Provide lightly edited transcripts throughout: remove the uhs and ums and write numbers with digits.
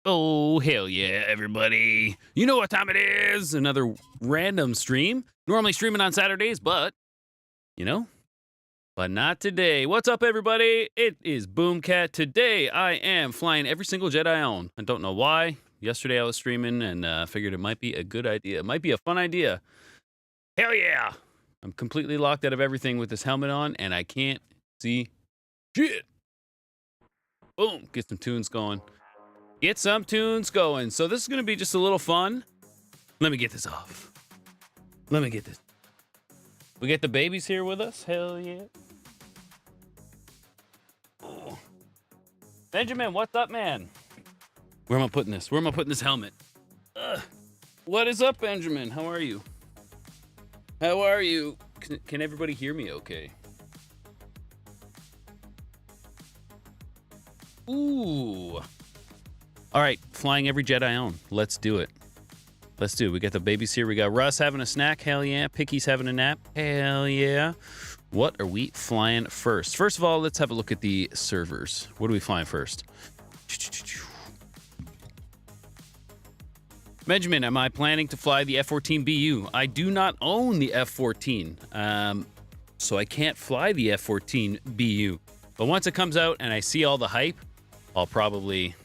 Oh, hell yeah, everybody. You know what time it is? Another random stream. Normally streaming on Saturdays, but, you know, but not today. What's up, everybody? It is Boomcat. Today, I am flying every single jet I own. I don't know why. Yesterday, I was streaming and figured it might be a good idea. It might be a fun idea. Hell yeah. I'm completely locked out of everything with this helmet on, and I can't see shit. Boom. Get some tunes going. Get some tunes going. So this is going to be just a little fun. Let me get this off. Let me get this. We get the babies here with us. Hell yeah. Oh. Benjamin, what's up, man? Where am I putting this? Where am I putting this helmet? What is up, Benjamin? How are you? How are you? Can everybody hear me okay? Ooh. All right, flying every jet I own. Let's do it. Let's do it. We got the babies here. We got Russ having a snack. Hell yeah. Picky's having a nap. Hell yeah. What are we flying first? First of all, let's have a look at the servers. What are we flying first? Benjamin, am I planning to fly the F-14BU? I do not own the F-14, so I can't fly the F-14BU. But once it comes out and I see all the hype, I'll probably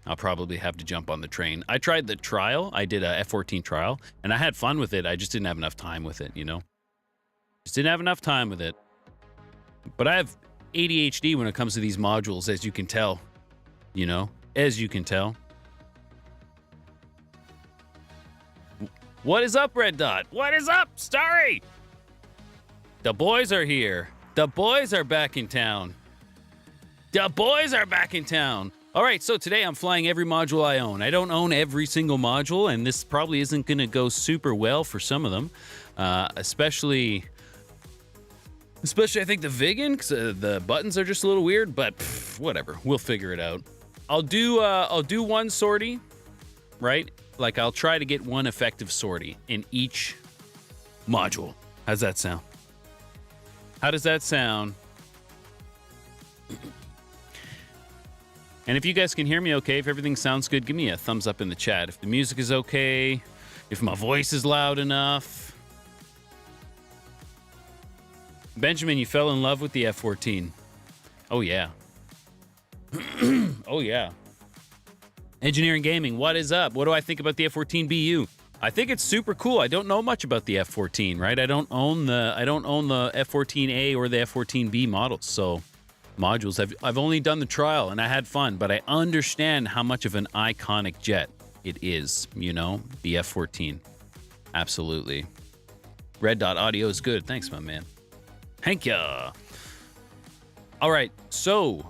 have to jump on the train. I tried the trial. I did a F-14 trial, and I had fun with it. I just didn't have enough time with it, you know? Just didn't have enough time with it. But I have ADHD when it comes to these modules, as you can tell. You know? As you can tell. What is up, Red Dot? What is up, Starry? The boys are here. The boys are back in town. The boys are back in town. All right, so today I'm flying every module I own. I don't own every single module, and this probably isn't going to go super well for some of them, especially I think the Vigan, because the buttons are just a little weird. But whatever, we'll figure it out. I'll do one sortie, right? Like I'll try to get one effective sortie in each module. How's that sound? How does that sound? And if you guys can hear me okay, if everything sounds good, give me a thumbs up in the chat. If the music is okay, if my voice is loud enough. Benjamin, you fell in love with the F-14. Oh, yeah. Oh, yeah. Engineering Gaming, what is up? What do I think about the F-14BU? I think it's super cool. I don't know much about the F-14, right? I don't own the F-14A or the F-14B models, so modules. I've only done the trial and I had fun, but I understand how much of an iconic jet it is, you know, the F-14. Absolutely. Red Dot audio is good. Thanks, my man. Thank ya. All right, so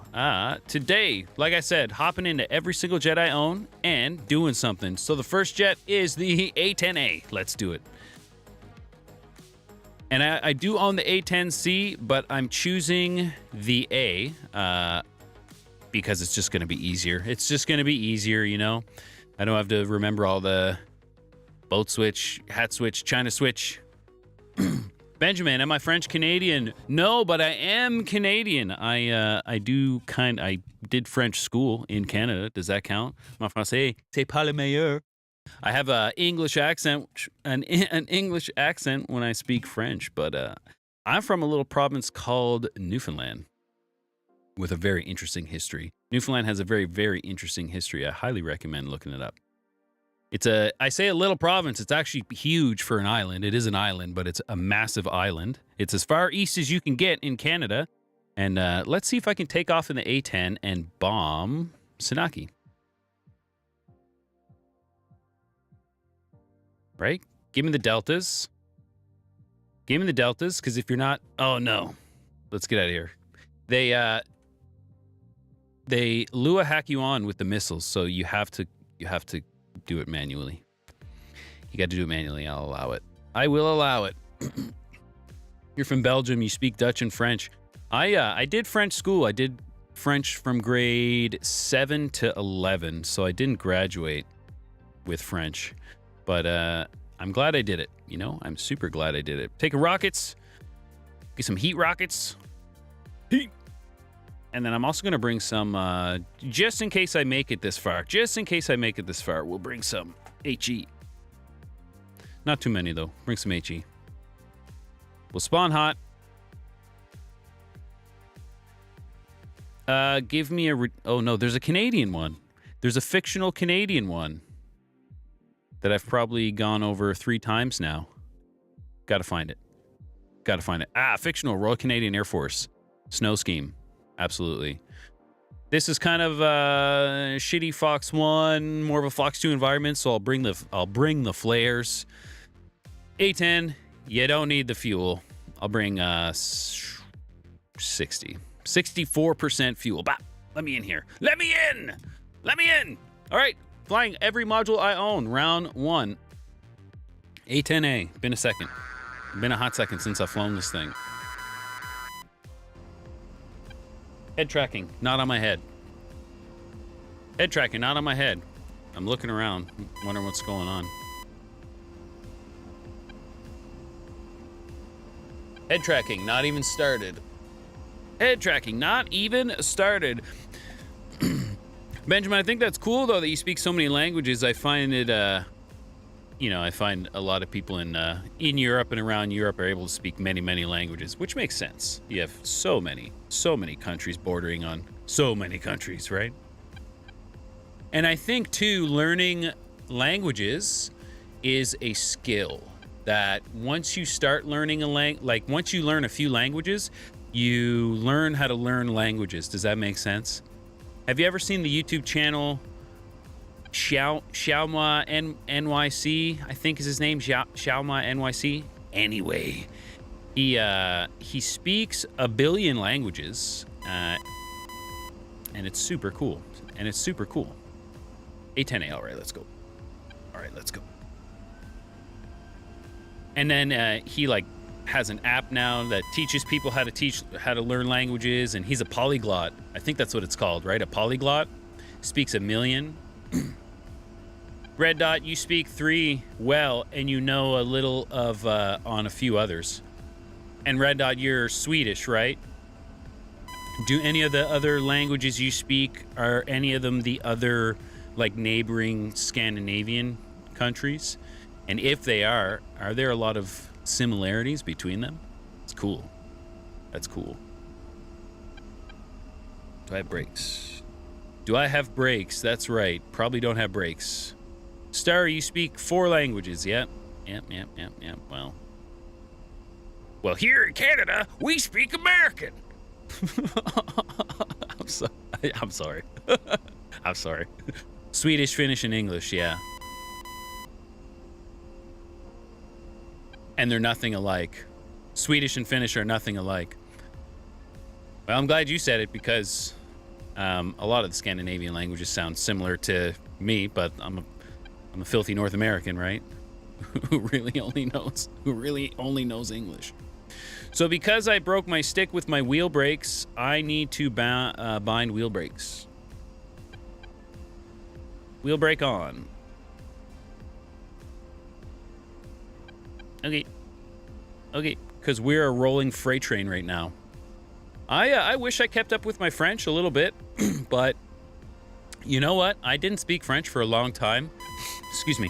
today, like I said, hopping into every single jet I own and doing something. So the first jet is the A-10A. Let's do it. And I do own the A-10C, but I'm choosing the A because it's just going to be easier. It's just going to be easier, you know? I don't have to remember all the boat switch, hat switch, China switch. Benjamin, am I French Canadian? No, but I am Canadian. I did French school in Canada. Does that count? Mon français, c'est pas le meilleur. I have an English accent, an English accent when I speak French, but I'm from a little province called Newfoundland with a very interesting history. Newfoundland has a very, very interesting history. I highly recommend looking it up. I say a little province, it's actually huge for an island. It is an island, but it's a massive island. It's as far east as you can get in Canada. And let's see if I can take off in the A-10 and bomb Senaki. Right? Give me the deltas. Give me the deltas, because if you're not... Oh, no. Let's get out of here. They Lua hack you on with the missiles, so you have to do it manually. You got to do it manually. I'll allow it. I will allow it. You're from Belgium. You speak Dutch and French. I did French school. I did French from grade 7 to 11, so I didn't graduate with French. But I'm glad I did it. You know, I'm super glad I did it. Take rockets. Get some heat rockets. Heat. And then I'm also going to bring some, just in case I make it this far. Just in case I make it this far, we'll bring some HE. Not too many, though. Bring some HE. We'll spawn hot. Give me a... oh, no, there's a Canadian one. There's a fictional Canadian one that I've probably gone over 3 times now. Gotta find it. Gotta find it. Ah, fictional Royal Canadian Air Force. Snow scheme. Absolutely. This is kind of shitty Fox 1, more of a Fox 2 environment, so I'll bring the flares. A10, you don't need the fuel. I'll bring 64% fuel. Bah, let me in here. Let me in! Let me in! All right, flying every module I own. Round 1. A10A. Been a second. Been a hot second since I've flown this thing. Head tracking, not on my head. Head tracking, not on my head. I'm looking around, wondering what's going on. Head tracking, not even started. Head tracking, not even started. Benjamin, I think that's cool, though, that you speak so many languages. I find it, you know, I find a lot of people in Europe and around Europe are able to speak many, many languages, which makes sense. You have so many countries bordering on so many countries, right? And I think, too, learning languages is a skill that once you start learning once you learn a few languages, you learn how to learn languages. Does that make sense? Have you ever seen the YouTube channel Xiaoma NYC? I think is his name, Xiaoma NYC. Anyway, he speaks a billion languages, and it's super cool. A10A, all right, let's go. All right, let's go. And then he like has an app now that teaches people how to learn languages, and he's a polyglot. I think that's what it's called, right? A polyglot. Speaks a million. Red Dot, you speak 3 well, and you know a little of on a few others. And Red Dot, you're Swedish, right? Do any of the other languages you speak, are any of them the other like neighboring Scandinavian countries? And if they are there a lot of similarities between them? It's cool. That's cool. Do I have brakes? Do I have brakes? That's right. Probably don't have brakes. Star, you speak 4 languages. Yep. Well, here in Canada, we speak American. I'm sorry. I'm sorry. Swedish, Finnish, and English, yeah. And they're nothing alike. Swedish and Finnish are nothing alike. Well, I'm glad you said it, because a lot of the Scandinavian languages sound similar to me, but I'm a filthy North American, right? who really only knows English. So because I broke my stick with my wheel brakes, I need to bind wheel brakes. Wheel brake on. Okay, because we're a rolling freight train right now. I wish I kept up with my French a little bit, but you know what? I didn't speak French for a long time. Excuse me.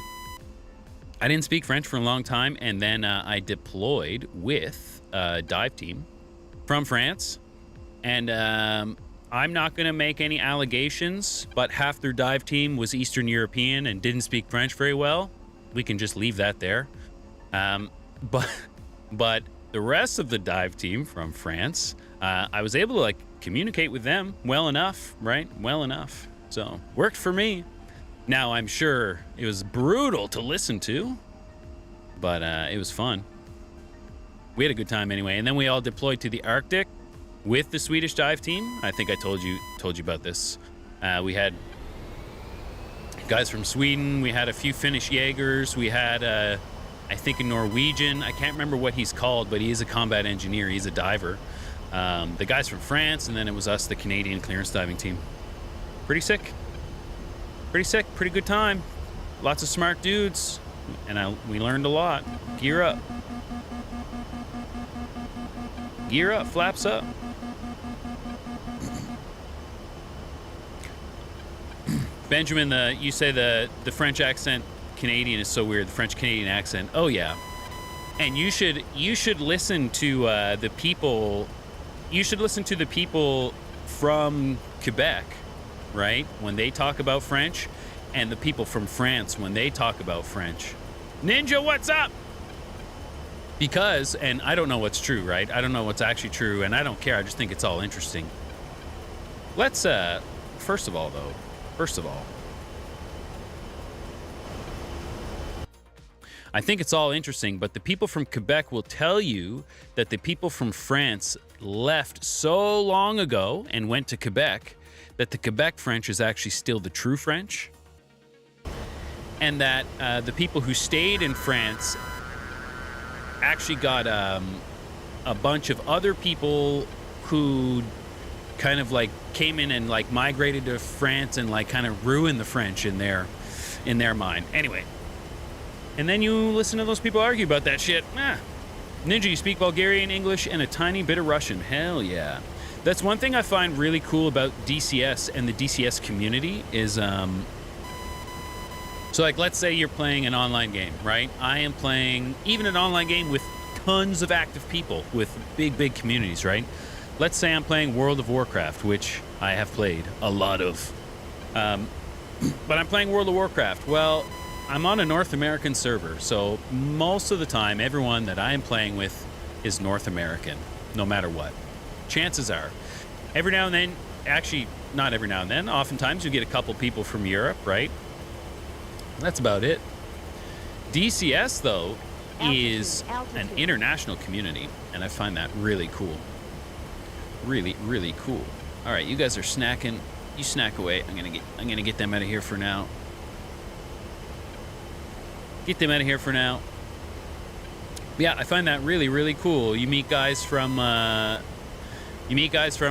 I didn't speak French for a long time, and then I deployed with a dive team from France, and I'm not going to make any allegations, but half their dive team was Eastern European and didn't speak French very well. We can just leave that there. But the rest of the dive team from France, I was able to like communicate with them well enough, right? Well enough. So worked for me. Now I'm sure it was brutal to listen to, but it was fun. We had a good time anyway. And then we all deployed to the Arctic with the Swedish dive team. I think I told you about this. We had guys from Sweden. We had a few Finnish Jaegers. We had I think a Norwegian. I can't remember what he's called, but he is a combat engineer. He's a diver. The guys from France, and then it was us, the Canadian clearance diving team. Pretty sick. Pretty good time. Lots of smart dudes, and we learned a lot. Gear up. Gear up, flaps up. Benjamin, you say the French accent Canadian is so weird. The French Canadian accent. Oh yeah, and you should listen to the people. You should listen to the people from Quebec, right? When they talk about French, and the people from France when they talk about French. Ninja, what's up? Because, and I don't know what's true, right? I don't know what's actually true, and I don't care. I just think it's all interesting. Let's, first of all, I think it's all interesting, but the people from Quebec will tell you that the people from France left so long ago and went to Quebec that the Quebec French is actually still the true French. And that the people who stayed in France actually got a bunch of other people who kind of like came in and like migrated to France and like kind of ruined the French in their mind. Anyway, and then you listen to those people argue about that shit. Ninja, you speak Bulgarian, English, and a tiny bit of Russian. Hell yeah. That's one thing I find really cool about DCS and the DCS community is, so like, let's say you're playing an online game, right? I am playing even an online game with tons of active people with big communities, right? Let's say I'm playing World of Warcraft, which I have played a lot of. But I'm playing World of Warcraft. Well, I'm on a North American server, so most of the time, everyone that I am playing with is North American, no matter what. Chances are. Every now and then, actually, not every now and then, oftentimes you get a couple people from Europe, right? That's about it. DCS, though, is an international community, and I find that really cool. Really cool. All right, you guys are snacking. You snack away. I'm gonna get them out of here for now. Get them out of here for now. Yeah, I find that really cool. You meet guys from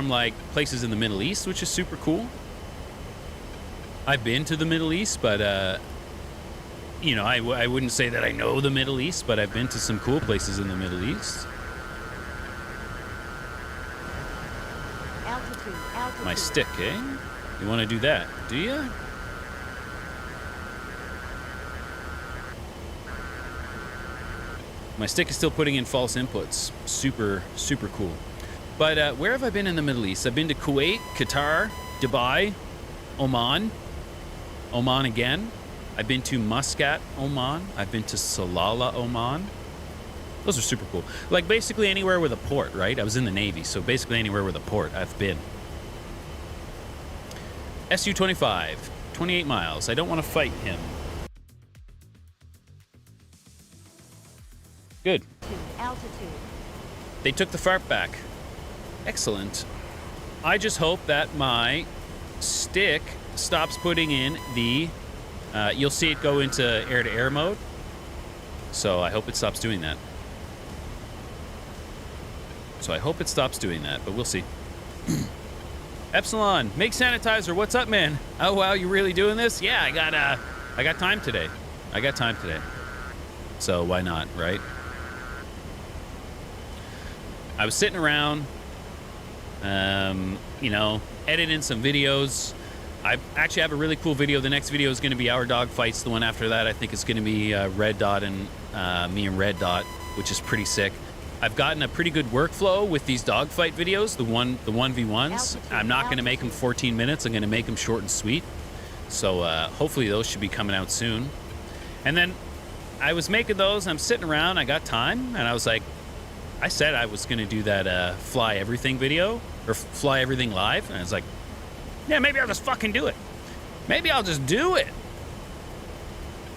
like places in the Middle East, which is super cool. I've been to the Middle East, but you know, I wouldn't say that I know the Middle East, but I've been to some cool places in the Middle East. Altitude. My stick, eh? You want to do that, do you? My stick is still putting in false inputs. Super cool. But where have I been in the Middle East? I've been to Kuwait, Qatar, Dubai, Oman again. I've been to Muscat, Oman. I've been to Salalah, Oman. Those are super cool. Like basically anywhere with a port, right? I was in the Navy, so basically anywhere with a port I've been. SU-25, 28 miles. I don't want to fight him. Good. Altitude. They took the fart back. Excellent. I just hope that my stick stops putting in the... you'll see it go into air-to-air mode. So I hope it stops doing that. But we'll see. Epsilon, make sanitizer. What's up, man? Oh, wow, you really doing this? Yeah, I got time today. So why not, right? I was sitting around, you know, editing some videos. I actually have a really cool video. The next video is going to be our dog fights. The one after that, I think, is going to be Red Dot and me and Red Dot, which is pretty sick. I've gotten a pretty good workflow with these dogfight videos, the 1v1s. I'm not going to make them 14 minutes. I'm going to make them short and sweet. So hopefully those should be coming out soon. And then I was making those. I'm sitting around. I got time. And I was like, I said I was going to do that fly everything video or fly everything live. And I was like, yeah, maybe I'll just fucking do it. Maybe I'll just do it.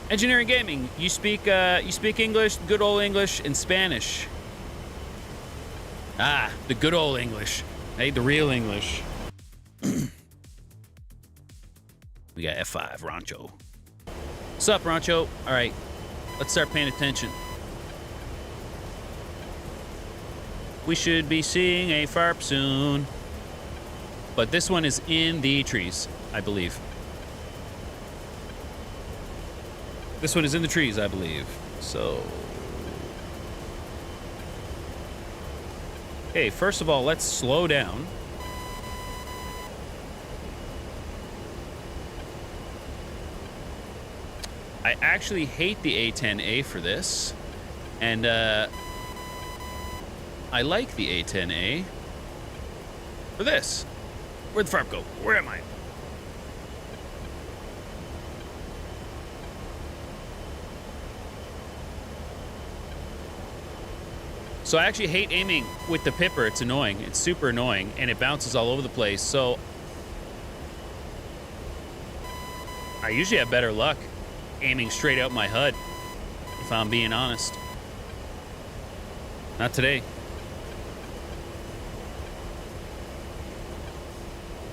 Engineering Gaming, you speak English, good old English, and Spanish. Ah, the good old English. Hey, the real English. We got F5, Rancho. What's up, Rancho? All right, let's start paying attention. We should be seeing a FARP soon. But this one is in the trees, I believe. This one is in the trees, I believe. So... Okay, first of all, let's slow down. I actually hate the A10A for this. And I like the A10A for this. Where'd the farp go? Where am I? So I actually hate aiming with the Pipper. It's annoying. It's super annoying, and it bounces all over the place. So I usually have better luck aiming straight out my HUD, if I'm being honest. Not today.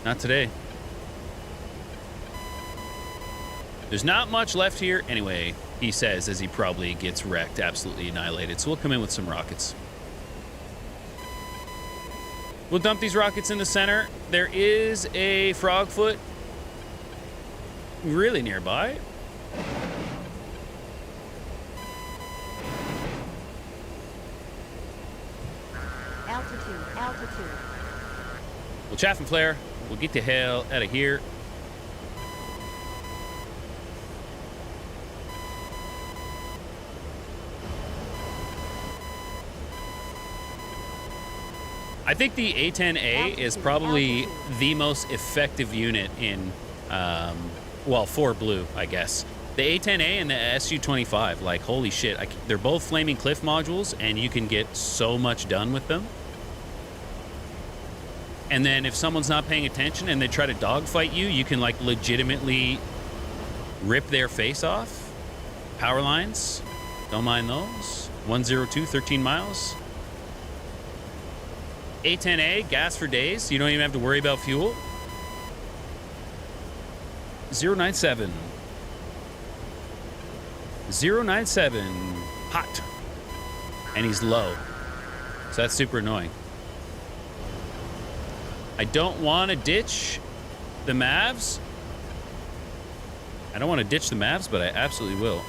Not today. There's not much left here. Anyway, he says as he probably gets wrecked, absolutely annihilated. So we'll come in with some rockets. We'll dump these rockets in the center. There is a frogfoot really nearby. Altitude. We'll chaff and flare. We'll get the hell out of here. I think the A10A is probably the most effective unit in, well, for blue, I guess. The A10A and the SU-25, like, holy shit. They're both Flaming Cliff modules, and you can get so much done with them. And then if someone's not paying attention and they try to dogfight you, you can, like, legitimately rip their face off. Power lines, don't mind those. 102, 13 miles. A10A, gas for days. You don't even have to worry about fuel. 097. 097. Hot. And he's low. So that's super annoying. I don't want to ditch the Mavs. I don't want to ditch the Mavs, but I absolutely will.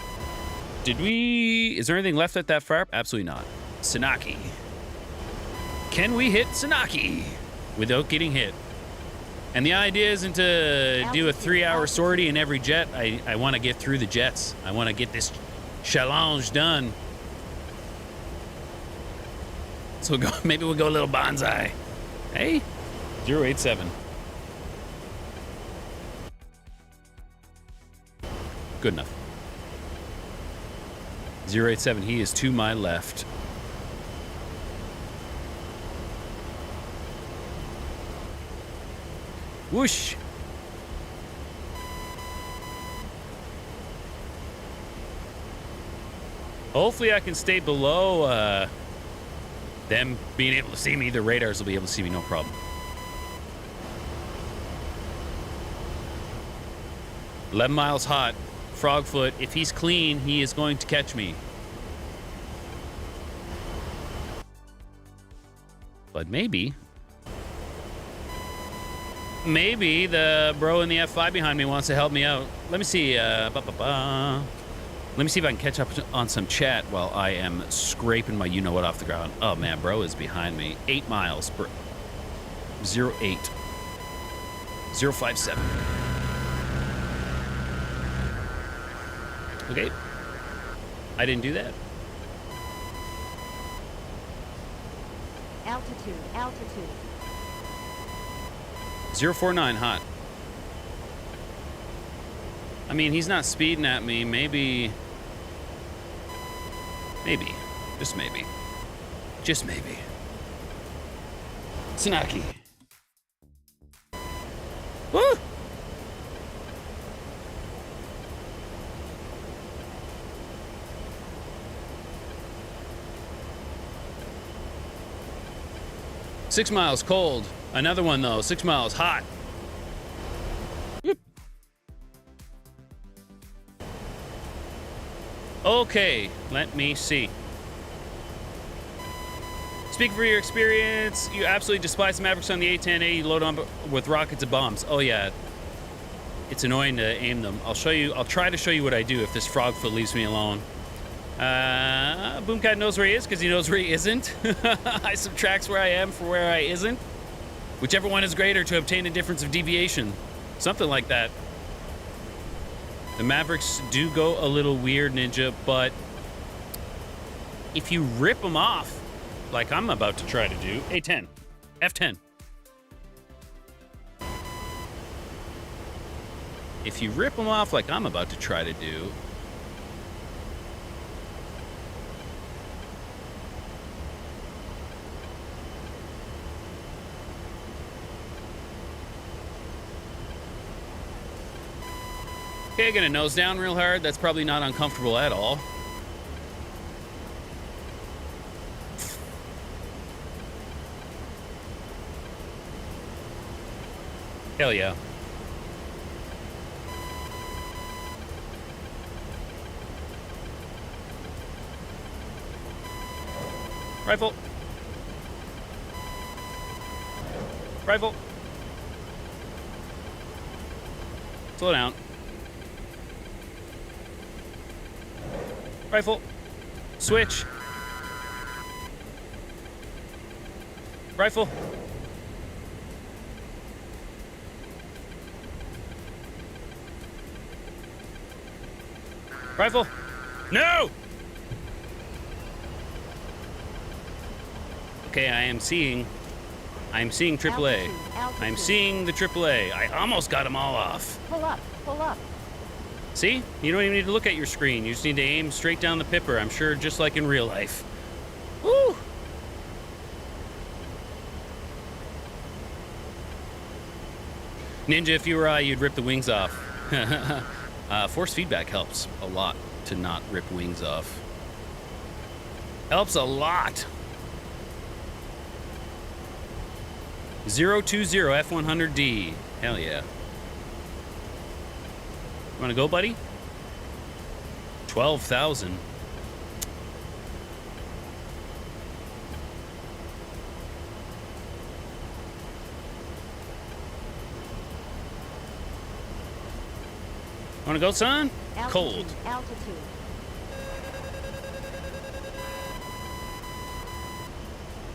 Is there anything left at that farp? Absolutely not. Sanaki. Can we hit Sanaki without getting hit? And the idea isn't to do a 3-hour sortie in every jet. I want to get through the jets. I want to get this challenge done. So maybe we'll go a little bonsai. Hey, 087. Good enough. 087, he is to my left. Whoosh. Hopefully I can stay below them being able to see me. The radars will be able to see me, no problem. $11 miles hot. Frogfoot, if he's clean, he is going to catch me. But maybe the bro in the F5 behind me wants to help me out. Let me see. Let me see if I can catch up on some chat while I am scraping my you-know-what off the ground. Oh, man, bro is behind me. 8 miles. 08. 057. Okay. I didn't do that. Altitude. 049 hot. I mean, he's not speeding at me. Maybe. Just maybe. Just maybe. Tsunaki. Woo! Six miles cold. Another one though. 6 miles hot. Yep. Okay, let me see. Speak for your experience. You absolutely despise the Mavericks on the A10A. You load on with rockets and bombs. Oh yeah. It's annoying to aim them. I'll show you. I'll try to show you what I do if this frogfoot leaves me alone. Boomcat knows where he is because he knows where he isn't. I subtracts where I am for where I isn't. Whichever one is greater to obtain a difference of deviation. Something like that. The Mavericks do go a little weird, Ninja, but if you rip them off, like I'm about to try to do, A10, F10. If you rip them off like I'm about to try to do, okay, gonna nose down real hard. That's probably not uncomfortable at all. Hell yeah. Rifle. Rifle. Slow down. Rifle. Switch. Rifle. Rifle. No! Okay, I'm seeing AAA. Altitude. I'm seeing the AAA. I almost got them all off. Pull up, pull up. See? You don't even need to look at your screen. You just need to aim straight down the pipper. I'm sure just like in real life. Woo! Ninja, if you were I, you'd rip the wings off. Force feedback helps a lot to not rip wings off. Helps a lot. 020 F100D. Hell yeah. You want to go, buddy? 12,000. Want to go, son? Altitude, Cold. Altitude.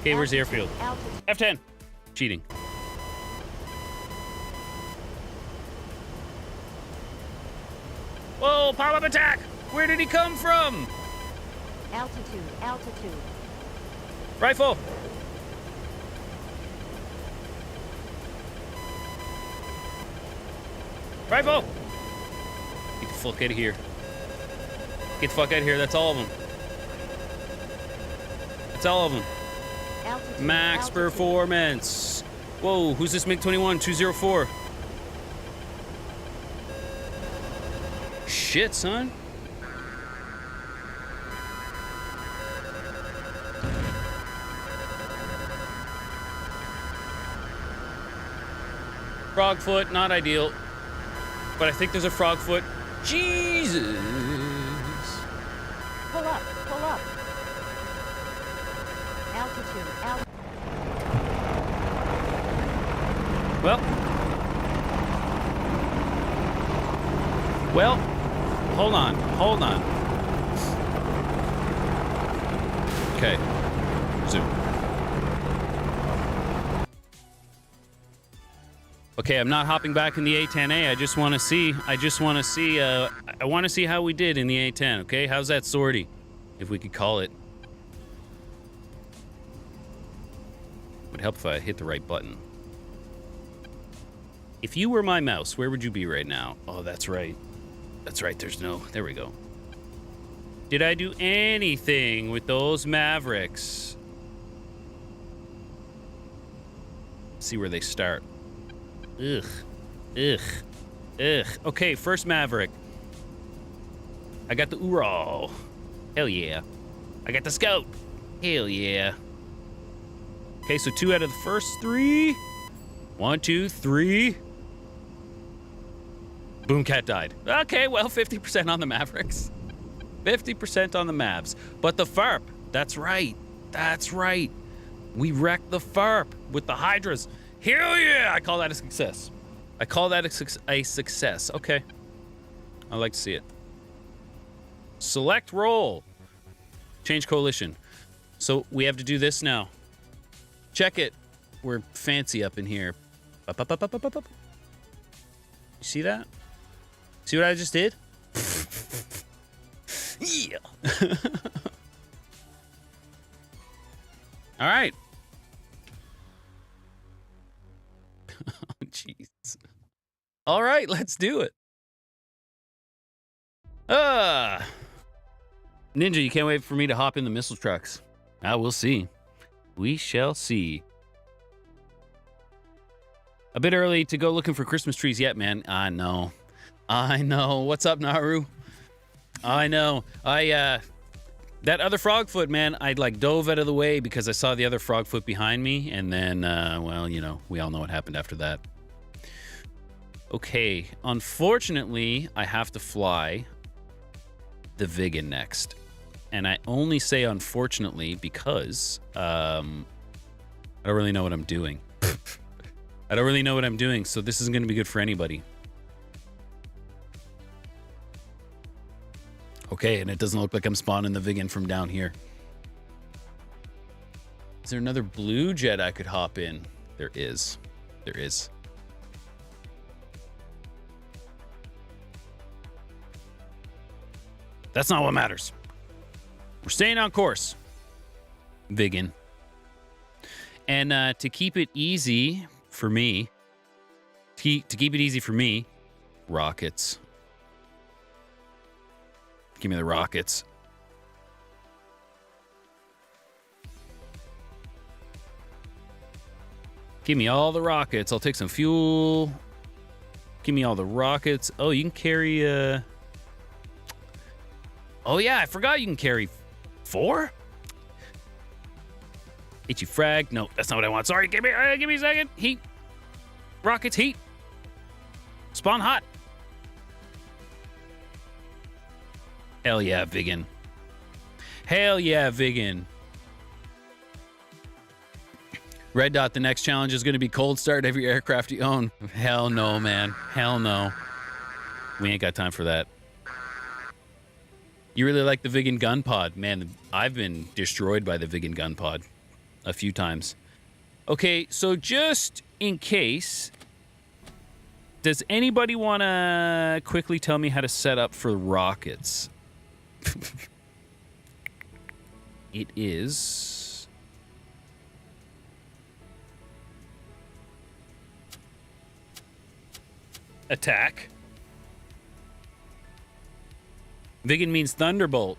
Okay, where's the airfield? Altitude. F10. Cheating. Whoa, pop-up attack! Where did he come from? Altitude, altitude. Rifle! Rifle! Get the fuck out of here. Get the fuck out of here. That's all of them. That's all of them. Altitude, Max altitude. performance. Whoa, who's this MiG-21? 204. Shit, son. Frog foot, not ideal. But I think there's a frog foot. Jesus. Pull up, pull up. Altitude, altitude. Well, hold on. Okay, zoom. Okay, I'm not hopping back in the A10A. I want to see how we did in the A10, okay? How's that sortie, if we could call it? Would help if I hit the right button. If you were my mouse, where would you be right now? Oh, that's right. That's right, there we go. Did I do anything with those Mavericks? See where they start. Ugh. Okay, first Maverick. I got the Ural. Hell yeah. I got the Scout. Hell yeah. Okay, so 2 out of the first 3. 1, 2, 3. Boom, cat died. Okay, well, 50% on the Mavericks. 50% on the Mavs. But the FARP, that's right. We wrecked the FARP with the Hydras. Hell yeah! I call that a success. A success. Okay. I like to see it. Select role. Change coalition. So we have to do this now. Check it. We're fancy up in here. Up. You see that? See what I just did? All right. Oh, jeez. All right, let's do it. Ninja, you can't wait for me to hop in the missile trucks. We'll see. We shall see. A bit early to go looking for Christmas trees yet, man. I know. What's up, Naru? I know. That other frogfoot, man, I like dove out of the way because I saw the other frogfoot behind me, and then, well, you know, we all know what happened after that. Okay, unfortunately, I have to fly the Vigan next. And I only say unfortunately because I don't really know what I'm doing. I don't really know what I'm doing, so this isn't going to be good for anybody. Okay, and it doesn't look like I'm spawning the Vigan from down here. Is there another blue jet I could hop in? There is. There is. That's not what matters. We're staying on course. Vigan. And to keep it easy for me, rockets. Give me the rockets. Give me all the rockets. I'll take some fuel. Give me all the rockets. Oh, you can carry... Oh, yeah, I forgot you can carry 4? HE frag. No, that's not what I want. Sorry, give me a second. Heat. Rockets, heat. Spawn hot. Hell yeah, Vigan. Hell yeah, Vigan. Red Dot, the next challenge is going to be cold start every aircraft you own. Hell no, man. Hell no. We ain't got time for that. You really like the Vigan gun pod? Man, I've been destroyed by the Vigan gun pod a few times. Okay, so just in case, does anybody want to quickly tell me how to set up for rockets? It is... attack. Vigan means thunderbolt.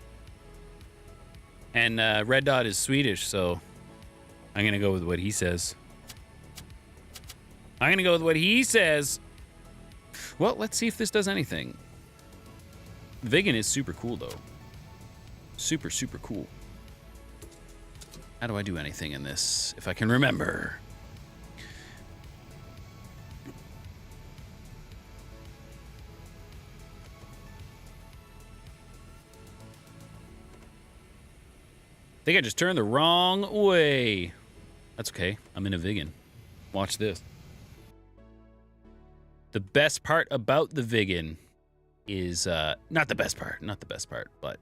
And Red Dot is Swedish, so I'm going to go with what he says. I'm going to go with what he says. Well, let's see if this does anything. Vigan is super cool, though. Super, super cool. How do I do anything in this, if I can remember? I think I just turned the wrong way. That's okay. I'm in a Vigan. Watch this. The best part about the Vigan is not the best part, but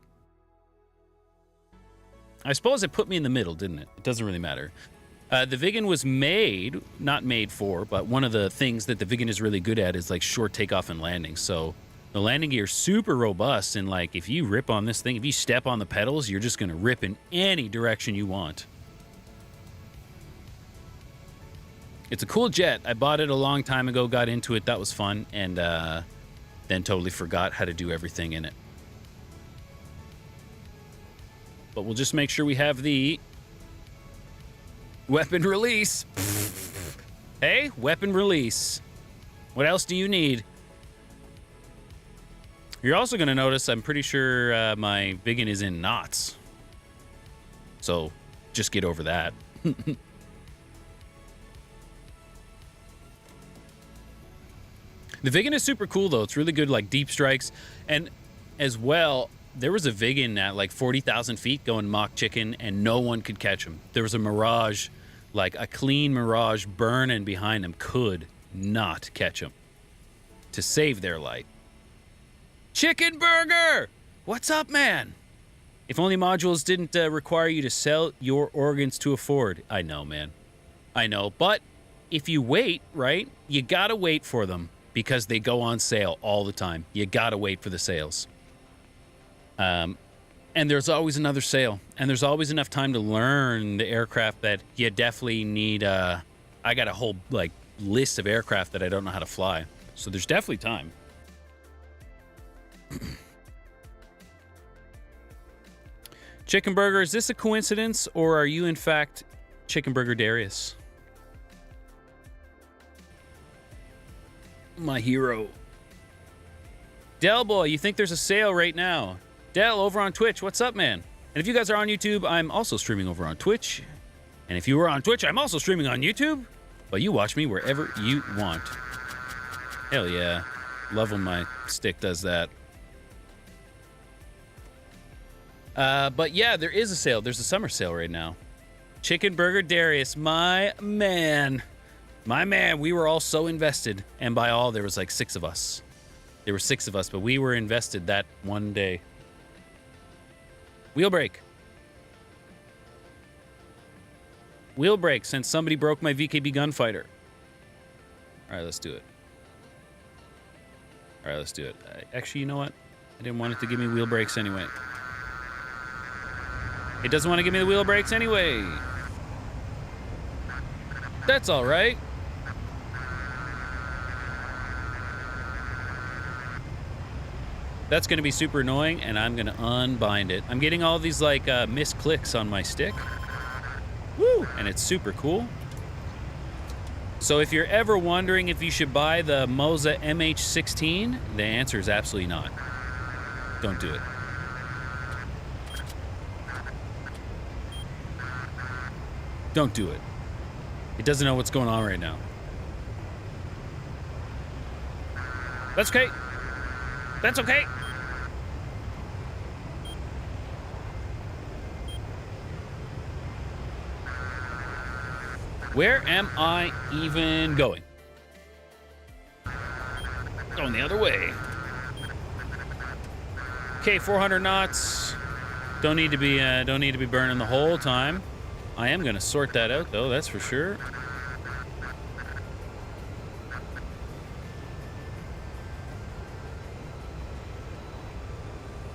I suppose it put me in the middle, didn't it? It doesn't really matter. The Vigan was made, not made for, but one of the things that the Vigan is really good at is like short takeoff and landing. So the landing gear is super robust, and like if you rip on this thing, if you step on the pedals, you're just gonna rip in any direction you want. It's a cool jet. I bought it a long time ago, got into it, that was fun, and then totally forgot how to do everything in it. But we'll just make sure we have the weapon release. Hey, weapon release. What else do you need? You're also going to notice I'm pretty sure my Vigan is in knots. So just get over that. The Vigan is super cool, though. It's really good, like, deep strikes. And as well, there was a Vigan at, like, 40,000 feet going mock chicken, and no one could catch him. There was a Mirage, like, a clean Mirage burning behind him, could not catch him to save their life. Chicken Burger! What's up, man? If only modules didn't require you to sell your organs to afford. I know, man. I know. But if you wait, right, you gotta wait for them because they go on sale all the time. You gotta wait for the sales. And there's always another sale. And there's always enough time to learn the aircraft that you definitely need. I got a whole like list of aircraft that I don't know how to fly. So there's definitely time. Chicken Burger, is this a coincidence or are you in fact Chicken Burger Darius? My hero. Del Boy, you think there's a sale right now? Del, over on Twitch, what's up, man? And if you guys are on YouTube, I'm also streaming over on Twitch. And if you were on Twitch, I'm also streaming on YouTube. But you watch me wherever you want. Hell yeah. Love when my stick does that. But yeah, there is a sale. There's a summer sale right now. Chicken Burger Darius, my man. My man, we were all so invested. And by all, there was like 6 of us. There were 6 of us, but we were invested that one day. Wheel break. Wheel break since somebody broke my VKB gunfighter. All right, let's do it. All right, let's do it. Actually, you know what? I didn't want it to give me wheel brakes anyway. It doesn't want to give me the wheel brakes anyway. That's all right. That's going to be super annoying, and I'm going to unbind it. I'm getting all these, like, misclicks on my stick. Woo! And it's super cool. So if you're ever wondering if you should buy the Moza MH16, the answer is absolutely not. Don't do it. Don't do it. It doesn't know what's going on right now. That's okay. That's okay. Where am I even going? Going the other way. Okay, 400 knots. Don't need to be burning the whole time. I am going to sort that out, though, that's for sure.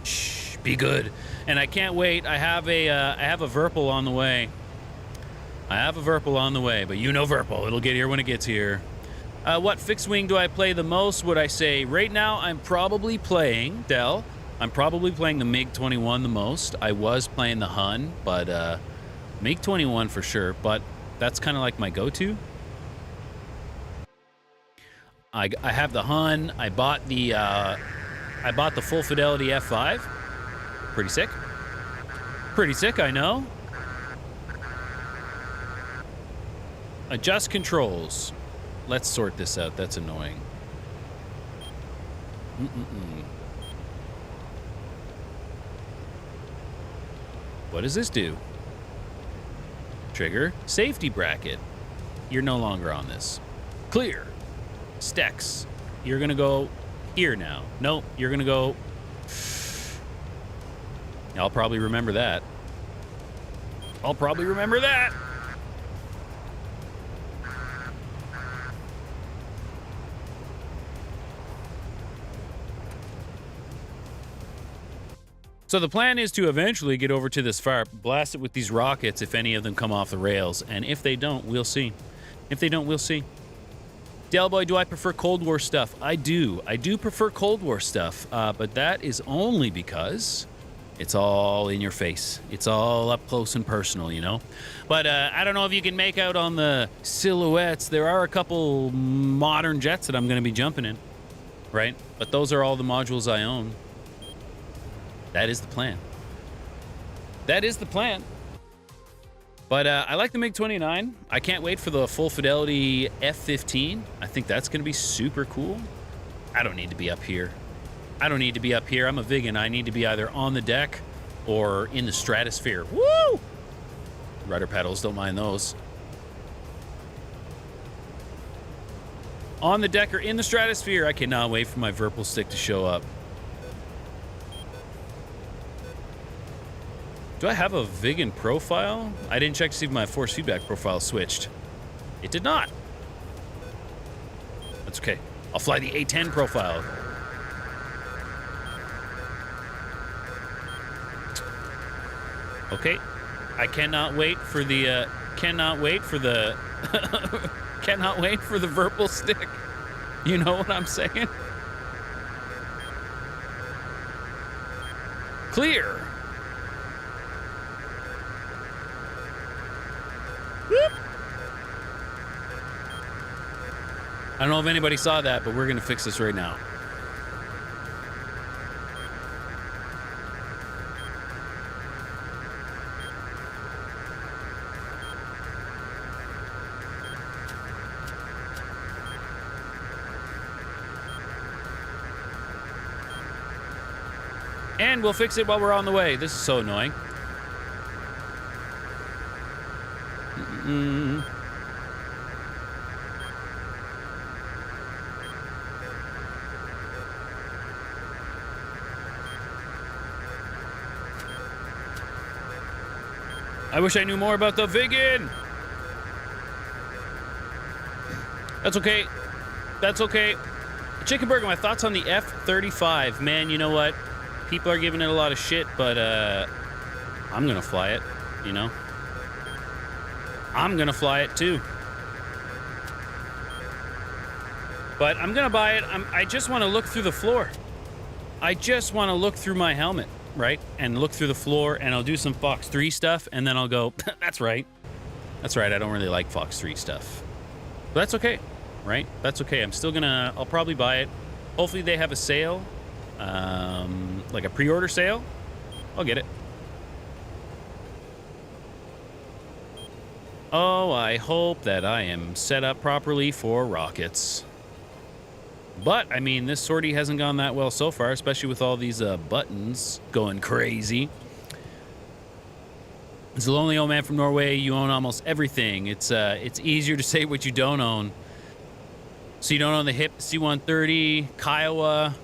Shh, be good. And I can't wait. I have a Verpal on the way. I have a Verpal on the way, but you know Verpal. It'll get here when it gets here. What fixed wing do I play the most, would I say? Right now, I'm probably playing, Del, I'm probably playing the MiG-21 the most. I was playing the Hun, but MiG-21 for sure, but that's kind of like my go-to. I have the Hun. I bought the full fidelity F5. Pretty sick. Pretty sick, I know. Adjust controls. Let's sort this out. That's annoying. What does this do? Trigger. Safety bracket. You're no longer on this. Clear. Stacks. You're going to go here now. Nope. You're going to go... I'll probably remember that. I'll probably remember that. So the plan is to eventually get over to this fire, blast it with these rockets if any of them come off the rails. And if they don't, we'll see. If they don't, we'll see. Delboy, do I prefer Cold War stuff? I do. I do prefer Cold War stuff, but that is only because it's all in your face. It's all up close and personal, you know? But I don't know if you can make out on the silhouettes. There are a couple modern jets that I'm going to be jumping in, right? But those are all the modules I own. That is the plan. That is the plan. But I like the MiG-29. I can't wait for the full fidelity F-15. I think that's going to be super cool. I don't need to be up here. I don't need to be up here. I'm a vegan. I need to be either on the deck or in the stratosphere. Woo! Rudder pedals, don't mind those. On the deck or in the stratosphere. I cannot wait for my Verpal stick to show up. Do I have a vegan profile? I didn't check to see if my force feedback profile switched. It did not. That's okay. I'll fly the A10 profile. Okay. I cannot wait for the, cannot wait for the, cannot wait for the verbal stick. You know what I'm saying? Clear. Whoop. I don't know if anybody saw that, but we're going to fix this right now. And we'll fix it while we're on the way. This is so annoying. I wish I knew more about the vegan. That's okay. That's okay. Chicken Burger, my thoughts on the F-35. Man, you know what? People are giving it a lot of shit, but I'm gonna fly it, you know? I'm gonna fly it too. But I'm gonna buy it. I just want to look through the floor. I just want to look through my helmet, right? And look through the floor, and I'll do some Fox 3 stuff, and then I'll go, that's right. That's right, I don't really like Fox 3 stuff. But that's okay, right? That's okay. I'll probably buy it. Hopefully they have a sale. Like a pre-order sale. I'll get it. Oh, I hope that I am set up properly for rockets. But, I mean, this sortie hasn't gone that well so far, especially with all these buttons going crazy. It's a lonely old man from Norway. You own almost everything. It's easier to say what you don't own. So you don't own the HIP C-130, Kiowa,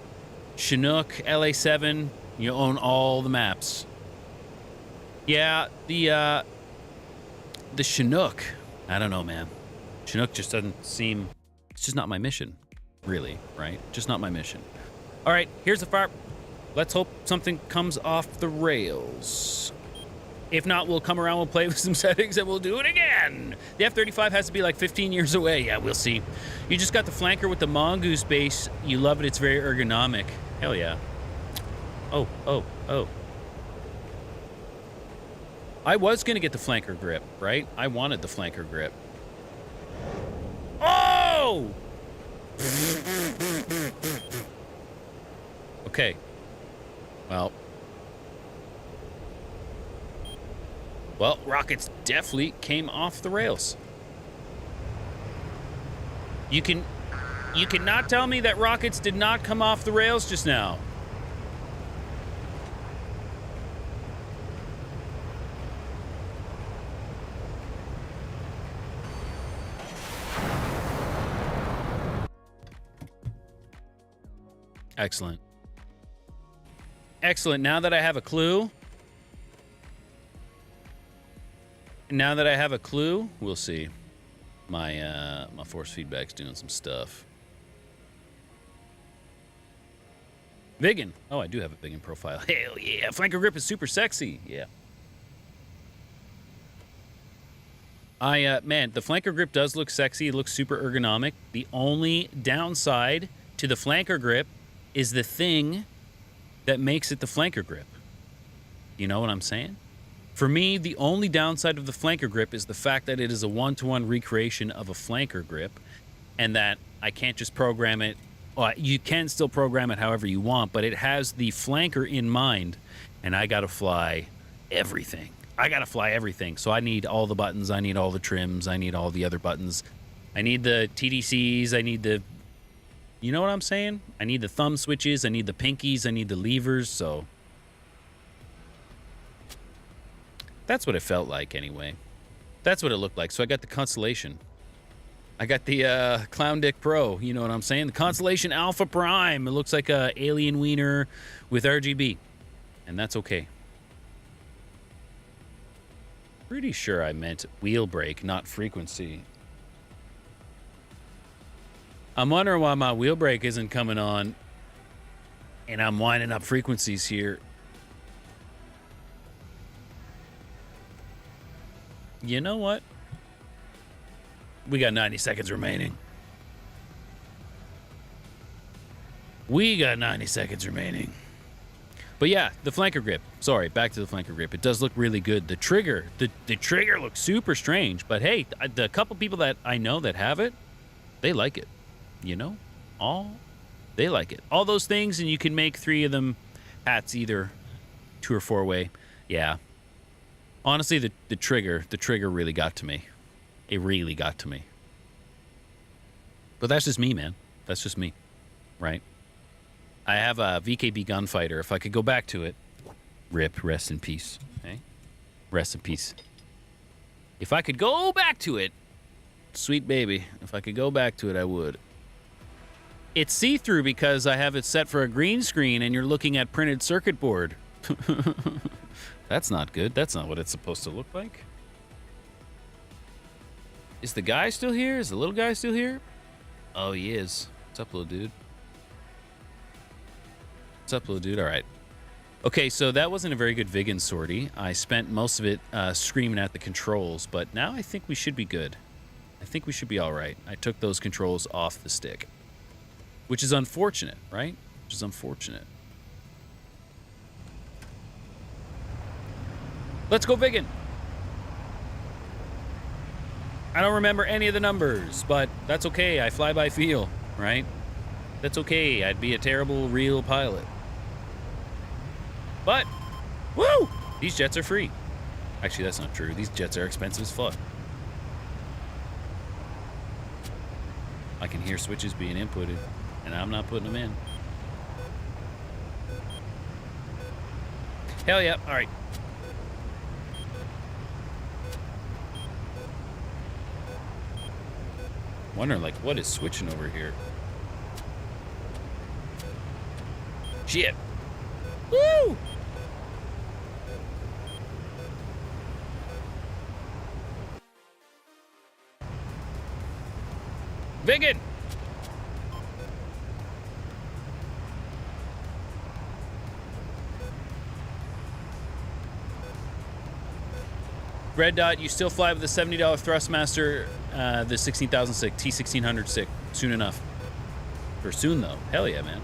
Chinook, LA7. You own all the maps. Yeah, the Chinook. I don't know, man. Chinook just doesn't seem... It's just not my mission, really, right? Just not my mission. All right, here's the fire. Let's hope something comes off the rails. If not, we'll come around, we'll play with some settings, and we'll do it again. The F-35 has to be like 15 years away. Yeah, we'll see. You just got the flanker with the mongoose base. You love it. It's very ergonomic. Hell yeah. Oh, oh, oh. I was going to get the flanker grip, right? I wanted the flanker grip. Oh! Okay. Well, rockets definitely came off the rails. You cannot tell me that rockets did not come off the rails just now. Excellent. Excellent. Now that I have a clue, we'll see. My force feedback's doing some stuff. Vegan. Oh, I do have a vegan profile. Hell yeah. Flanker grip is super sexy. Yeah. Man, the flanker grip does look sexy. It looks super ergonomic. The only downside to the flanker grip is the thing that makes it the flanker grip. You know what I'm saying? For me, the only downside of the flanker grip is the fact that it is a one-to-one recreation of a flanker grip, and that I can't just program it. Well, you can still program it however you want, but it has the flanker in mind, and I gotta fly everything. So I need all the buttons, I need all the trims, I need all the other buttons. I need the TDCs, I need the... You know what I'm saying? I need the thumb switches, I need the pinkies, I need the levers, so... That's what it felt like, anyway. That's what it looked like. So I got the Constellation. I got the Clown Dick Pro. You know what I'm saying? The Constellation Alpha Prime. It looks like a alien wiener with RGB. And that's okay. Pretty sure I meant wheel brake, not frequency. I'm wondering why my wheel brake isn't coming on. And I'm winding up frequencies here. You know what? We got 90 seconds remaining. We got 90 seconds remaining. But yeah, the flanker grip. Sorry, back to the flanker grip. It does look really good. The trigger, the trigger looks super strange. But hey, the couple people that I know that have it, they like it. You know? They like it. All those things, and you can make 3 of them hats, either 2 or 4 way. Yeah. Honestly, the trigger really got to me. It really got to me. But that's just me, man. That's just me. Right? I have a VKB Gunfighter. If I could go back to it. Rip, rest in peace. Okay? Rest in peace. If I could go back to it. Sweet baby. If I could go back to it, I would. It's see-through because I have it set for a green screen and you're looking at printed circuit board. That's not good. That's not what it's supposed to look like. Is the guy still here? Is the little guy still here? Oh, he is. What's up, little dude? What's up, little dude? All right. Okay, so that wasn't a very good Vigan sortie. I spent most of it screaming at the controls, but now I think we should be good. I think we should be all right. I took those controls off the stick, which is unfortunate, right? Which is unfortunate. Let's go Vigan. I don't remember any of the numbers, but that's okay. I fly by feel, right? That's okay. I'd be a terrible real pilot. But, woo! These jets are free. Actually, that's not true. These jets are expensive as fuck. I can hear switches being inputted, and I'm not putting them in. Hell yeah. All right. Wondering, like, what is switching over here? Shit. Woo! Vigan! Red Dot, you still fly with the $70 Thrustmaster, the 16,000 SICK, T1600 SICK, soon enough. Or soon, though. Hell yeah, man.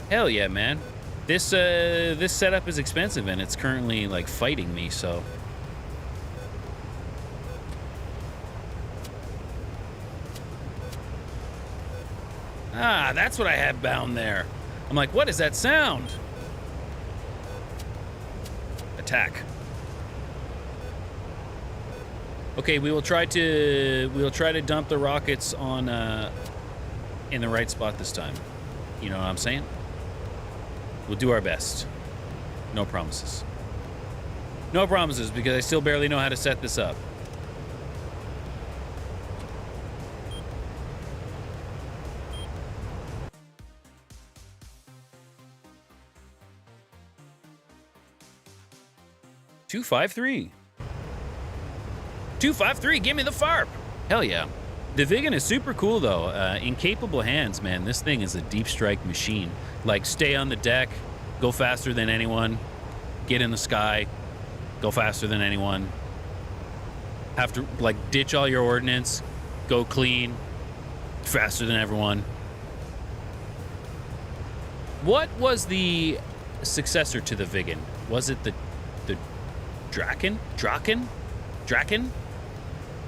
Hell yeah, man. This setup is expensive, and it's currently, like, fighting me, so... Ah, that's what I had bound there. I'm like, what is that sound? Attack. Okay, we'll try to dump the rockets on in the right spot this time. You know what I'm saying? We'll do our best. No promises. No promises, because I still barely know how to set this up. $253. 253, give me the FARP. Hell yeah. The Vigan is super cool, though. In capable hands, man, this thing is a deep strike machine. Like, stay on the deck, go faster than anyone, get in the sky, go faster than anyone. Have to, like, ditch all your ordnance, go clean, faster than everyone. What was the successor to the Vigan? Was it the Draken? Draken?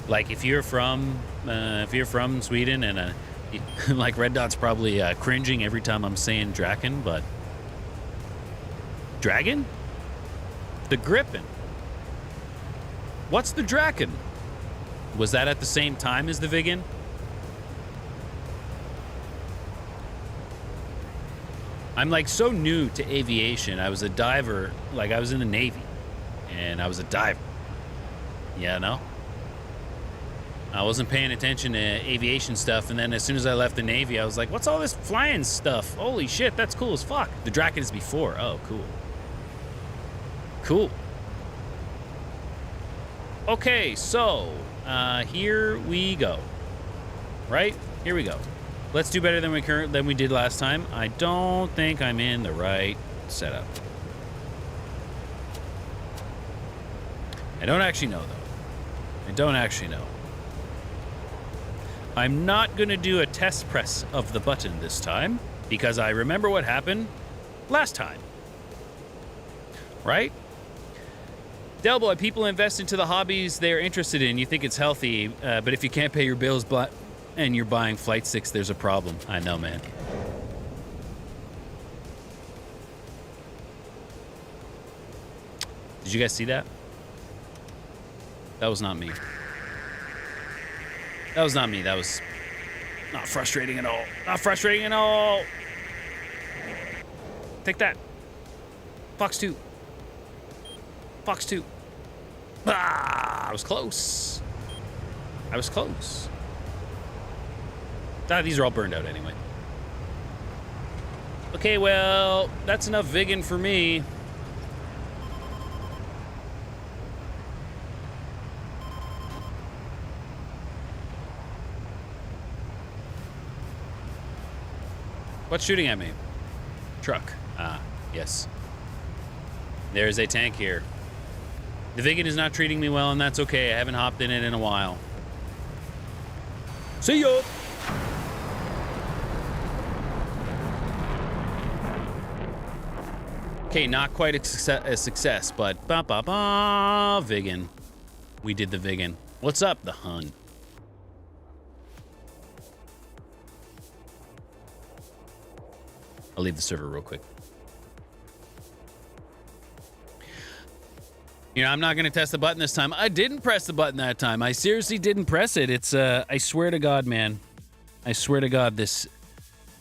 Like, if you're from Sweden, and like Red Dot's probably cringing every time I'm saying Draken, but Dragon? The Gripen. What's the Draken? Was that at the same time as the Vigan? I'm like so new to aviation. I was a diver, like I was in the Navy, and I was a diver. Yeah, no? I wasn't paying attention to aviation stuff, and then as soon as I left the Navy, I was like, what's all this flying stuff? Holy shit, that's cool as fuck. The Draken is before. Oh, cool. Cool. Okay, so, here we go. Right? Here we go. Let's do better than we did last time. I don't think I'm in the right setup. I don't actually know, though. I don't actually know. I'm not going to do a test press of the button this time because I remember what happened last time. Right? Delboy, people invest into the hobbies they're interested in. You think it's healthy, but if you can't pay your bills and you're buying flight sticks, there's a problem. I know, man. Did you guys see that? That was not me. That was not me. That was not frustrating at all. Not frustrating at all. Take that. Fox 2. Fox 2. Ah, I was close. I was close. Ah, these are all burned out anyway. Okay, well, that's enough vegan for me. What's shooting at me? Truck. Ah, yes. There's a tank here. The vegan is not treating me well, and that's okay. I haven't hopped in it in a while. See ya! Okay, not quite a success, but vegan. We did the vegan. What's up, the Hun? I'll leave the server real quick. You know, I'm not going to test the button this time. I didn't press the button that time. I seriously didn't press it. It's, I swear to God, man. I swear to God,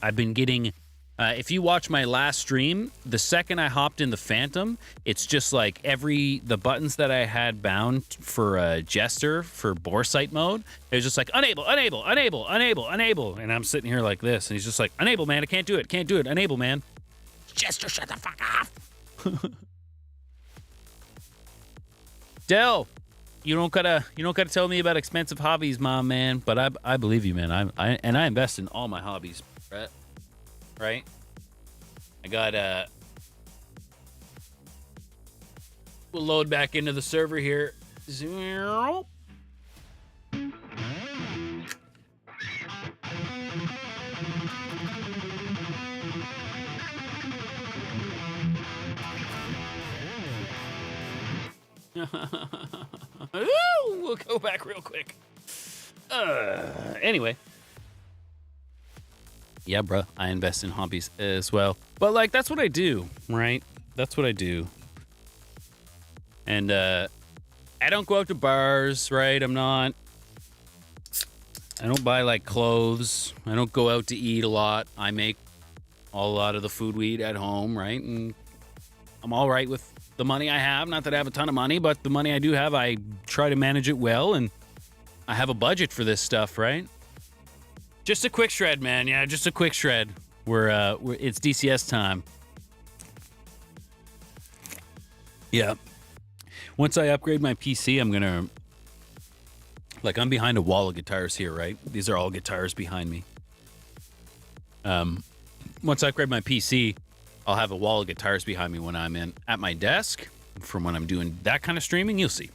I've been getting, if you watch my last stream, the second I hopped in the Phantom, it's just like the buttons that I had bound for Jester, for Boresight mode, it was just like, unable. And I'm sitting here like this, and he's just like, unable, man, I can't do it, unable, man. Jester, shut the fuck off. Del, you don't gotta tell me about expensive hobbies, my man. But I believe you, man. I invest in all my hobbies, right? I got we'll load back into the server here. Zero. We'll go back real quick. Anyway. Yeah, bruh. I invest in hobbies as well. But, like, that's what I do, right? That's what I do. And, I don't go out to bars, right? I don't buy, like, clothes. I don't go out to eat a lot. I make a lot of the food we eat at home, right? And I'm all right with the money I have. Not that I have a ton of money, but the money I do have, I try to manage it well, and I have a budget for this stuff, right? Just a quick shred, man. Yeah, just a quick shred. It's DCS time. Yeah. Once I upgrade my PC, I'm gonna, like, I'm behind a wall of guitars here, right? These are all guitars behind me. Once I upgrade my PC, I'll have a wall of guitars behind me when I'm at my desk. From when I'm doing that kind of streaming, you'll see.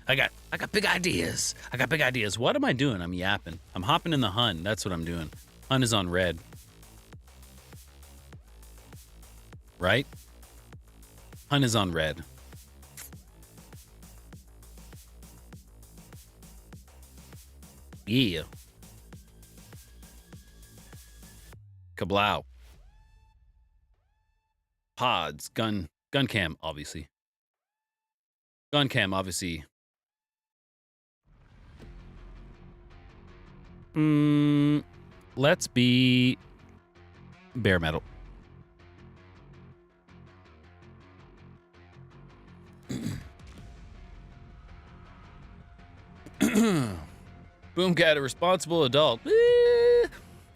I got big ideas. What am I doing? I'm yapping. I'm hopping in the Hun. That's what I'm doing. Hun is on red. Right? Hun is on red. Yeah. Kablow. Pods. Gun cam, obviously. Gun cam, obviously. Let's be bare metal. Boomcat, a responsible adult.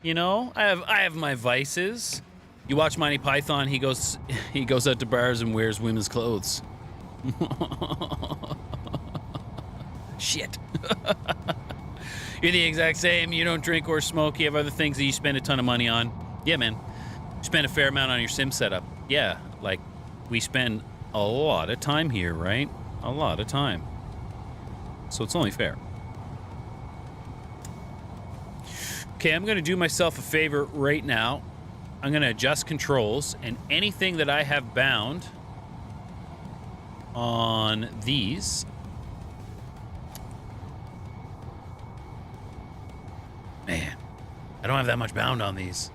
You know, I have my vices. You watch Monty Python, he goes out to bars and wears women's clothes. Shit. You're the exact same. You don't drink or smoke. You have other things that you spend a ton of money on. Yeah, man. You spend a fair amount on your sim setup. Yeah, like, we spend a lot of time here, right? A lot of time. So it's only fair. Okay, I'm going to do myself a favor right now. I'm going to adjust controls, and anything that I have bound on these... Man, I don't have that much bound on these.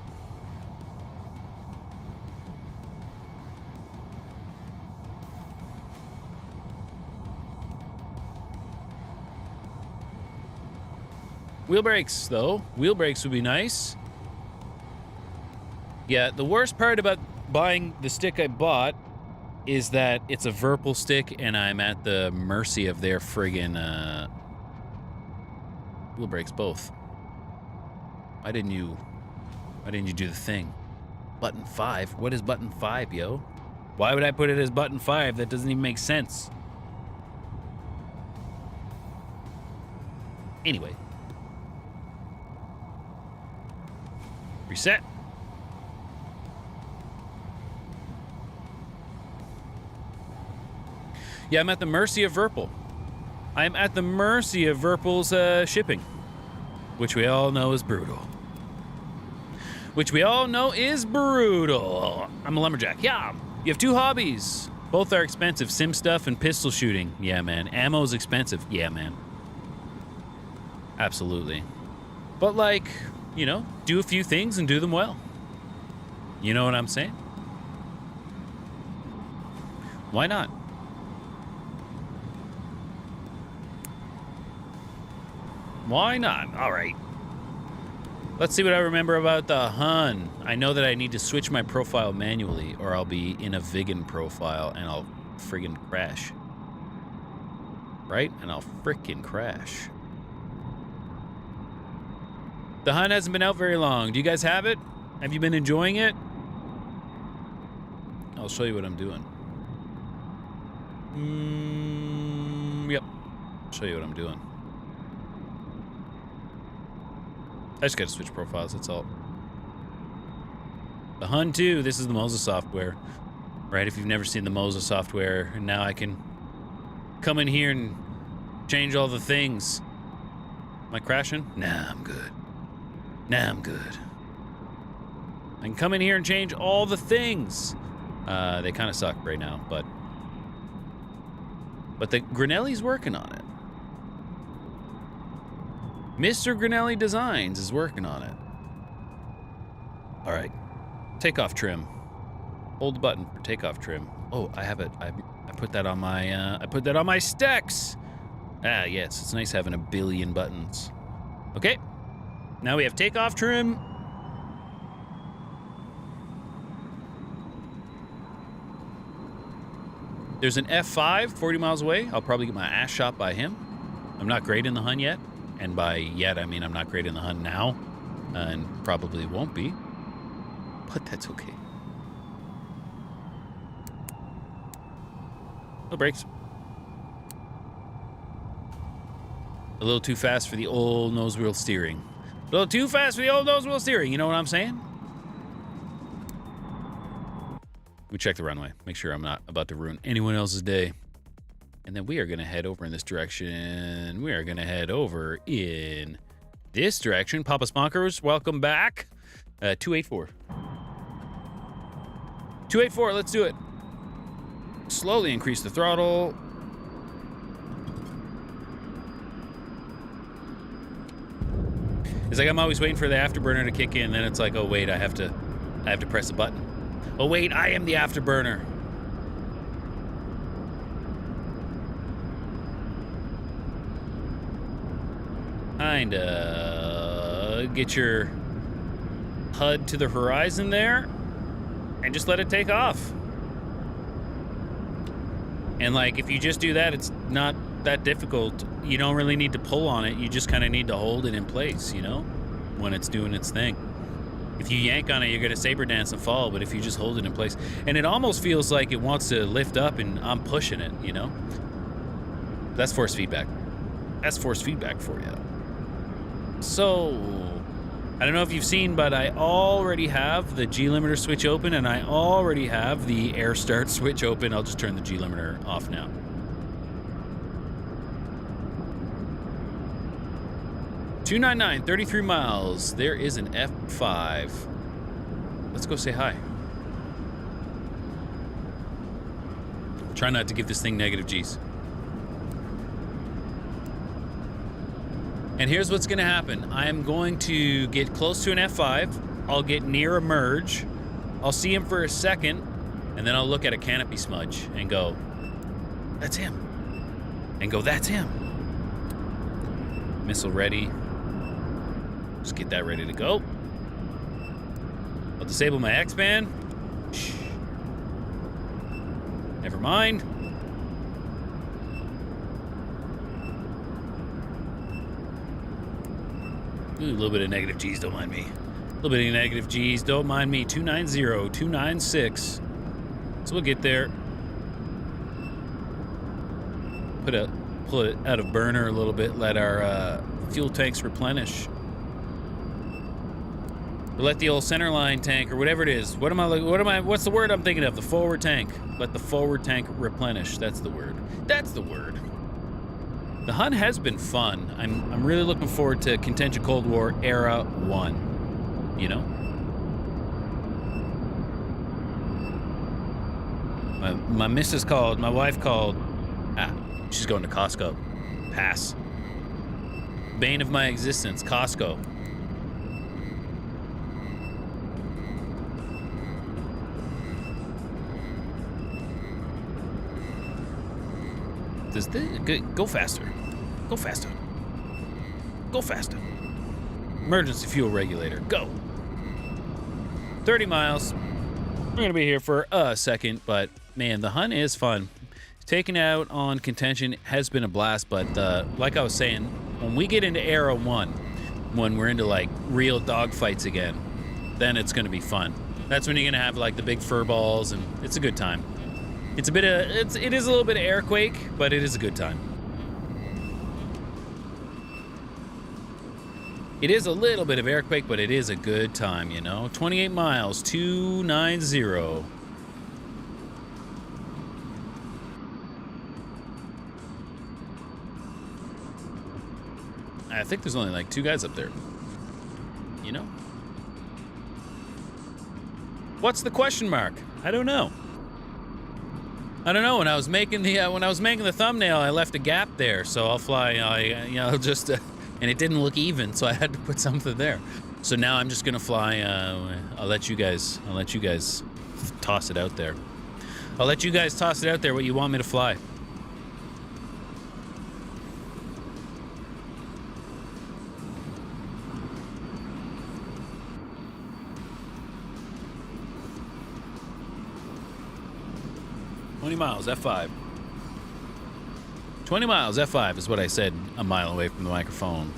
Wheel brakes, though. Wheel brakes would be nice. Yeah, the worst part about buying the stick I bought is that it's a Virpil stick, and I'm at the mercy of their friggin' wheel brakes both. Why didn't you do the thing? Button 5? What is button 5, yo? Why would I put it as button 5? That doesn't even make sense. Anyway. Reset. Yeah, I'm at the mercy of Virpil. I'm at the mercy of Virpil's shipping, which we all know is brutal. Which we all know is brutal. I'm a lumberjack. Yeah. You have two hobbies. Both are expensive. Sim stuff and pistol shooting. Yeah, man. Ammo's expensive. Yeah, man. Absolutely. But, like, you know, do a few things and do them well. You know what I'm saying? Why not? Why not? All right. Let's see what I remember about the Hun. I know that I need to switch my profile manually, or I'll be in a vegan profile and I'll friggin' crash. Right? And I'll frickin' crash. The Hun hasn't been out very long. Do you guys have it? Have you been enjoying it? I'll show you what I'm doing. Yep. I'll show you what I'm doing. I just gotta switch profiles, that's all. The Hun 2, this is the Moza software. Right, if you've never seen the Moza software, and now I can come in here and change all the things. Am I crashing? Nah, I'm good. Nah, I'm good. I can come in here and change all the things. They kind of suck right now, but the Grinelli's working on it. Mr. Grinelli Designs is working on it. All right, takeoff trim. Hold the button for takeoff trim. Oh, I have it. I put that on my. I put that on my stacks. Ah, yes, it's nice having a billion buttons. Okay, now we have takeoff trim. There's an F5 40 miles away. I'll probably get my ass shot by him. I'm not great in the Hun yet. And by yet, I mean I'm not great in the Hun now. And probably won't be. But that's okay. No brakes. A little too fast for the old nose wheel steering. A little too fast for the old nose wheel steering. You know what I'm saying? We check the runway. Make sure I'm not about to ruin anyone else's day. And then we are going to head over in this direction. We are going to head over in this direction. Papa Sponkers, welcome back. 284. 284, let's do it. Slowly increase the throttle. It's like I'm always waiting for the afterburner to kick in. Then it's like, oh wait, I have to press a button. Oh wait, I am the afterburner. Kinda get your HUD to the horizon there and just let it take off. And like, if you just do that, it's not that difficult. You don't really need to pull on it. You just kind of need to hold it in place, you know, when it's doing its thing. If you yank on it, you're going to saber dance and fall, but if you just hold it in place, and it almost feels like it wants to lift up and I'm pushing it, you know? That's force feedback. That's force feedback for you. So, I don't know if you've seen, but I already have the G limiter switch open, and I already have the air start switch open. I'll just turn the G limiter off now. 299, 33 miles. There is an F5. Let's go say hi. Try not to give this thing negative G's. And here's what's going to happen. I'm going to get close to an F5. I'll get near a merge. I'll see him for a second, and then I'll look at a canopy smudge and go, that's him. And go, that's him. Missile ready. Just get that ready to go. I'll disable my X-band. Shh. Never mind. Ooh, a little bit of negative G's, don't mind me. A little bit of negative G's, don't mind me. 290, 296. So we'll get there. Pull it out of burner a little bit. Let our fuel tanks replenish. We'll let the old center line tank or whatever it is. What's the word I'm thinking of? The forward tank. Let the forward tank replenish. That's the word. That's the word. The hunt has been fun. I'm really looking forward to Contention Cold War Era 1. You know? My missus called, my wife called. She's going to Costco. Pass. Bane of my existence, Costco. Go faster. Go faster. Go faster. Emergency fuel regulator, go. 30 miles. We're going to be here for a second, but man, the hunt is fun. Taking out on Contention has been a blast, but like I was saying, when we get into Era 1, when we're into like real dogfights again, then it's going to be fun. That's when you're going to have like the big fur balls, and it's a good time. It is a little bit of airquake, but it is a good time. It is a little bit of airquake, but it is a good time, you know. 28 miles, 290. I think there's only like 2 guys up there. You know? What's the question mark? I don't know. I don't know. When I was making the thumbnail, I left a gap there, so I'll fly. And it didn't look even, so I had to put something there. So now I'm just gonna fly. I'll let you guys toss it out there. I'll let you guys toss it out there. What you want me to fly? Miles, F5. 20 miles, F5 is what I said a mile away from the microphone.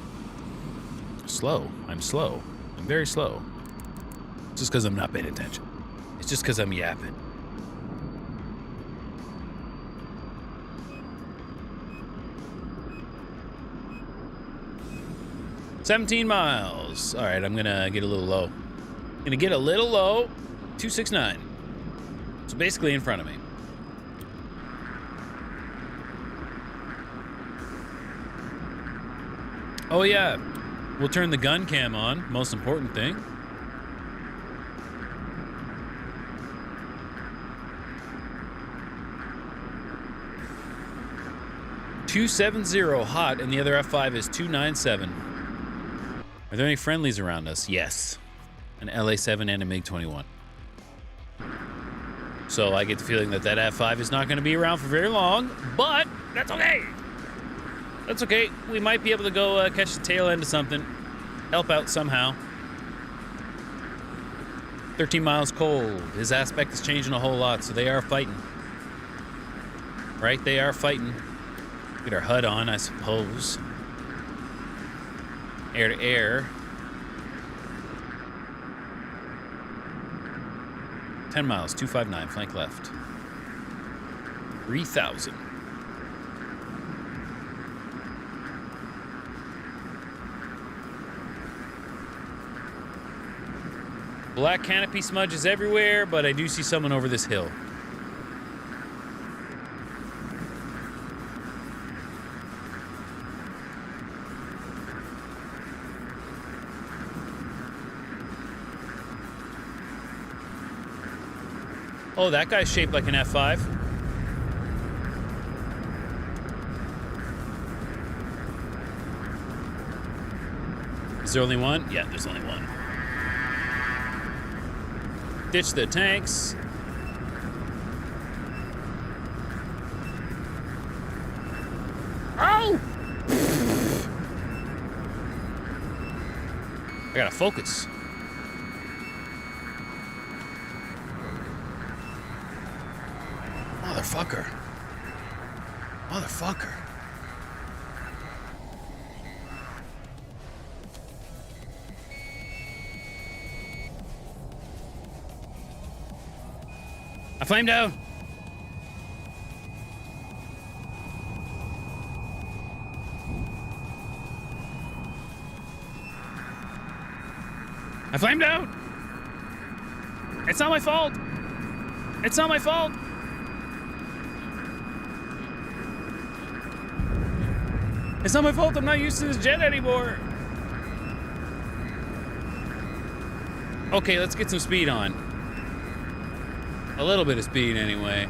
Slow. I'm slow. I'm very slow. It's just because I'm not paying attention. It's just because I'm yapping. $17 miles. All right, I'm going to get a little low. 269. So basically in front of me. Oh yeah, we'll turn the gun cam on, most important thing. .270 hot, and the other F5 is 297. Are there any friendlies around us? Yes. An LA-7 and a MiG-21. So I get the feeling that F5 is not going to be around for very long, but that's okay. That's okay. We might be able to go catch the tail end of something. Help out somehow. 13 miles cold. His aspect is changing a whole lot, so they are fighting. Right? They are fighting. Get our HUD on, I suppose. Air to air. 10 miles, 259, flank left. 3,000. Black canopy smudges everywhere, but I do see someone over this hill. Oh, that guy's shaped like an F5. Is there only one? Yeah, there's only one. Ditch the tanks. Oh! I gotta focus. Motherfucker. Motherfucker. I flamed out. I flamed out. It's not my fault. It's not my fault. It's not my fault. I'm not used to this jet anymore. Okay, let's get some speed on. A little bit of speed anyway.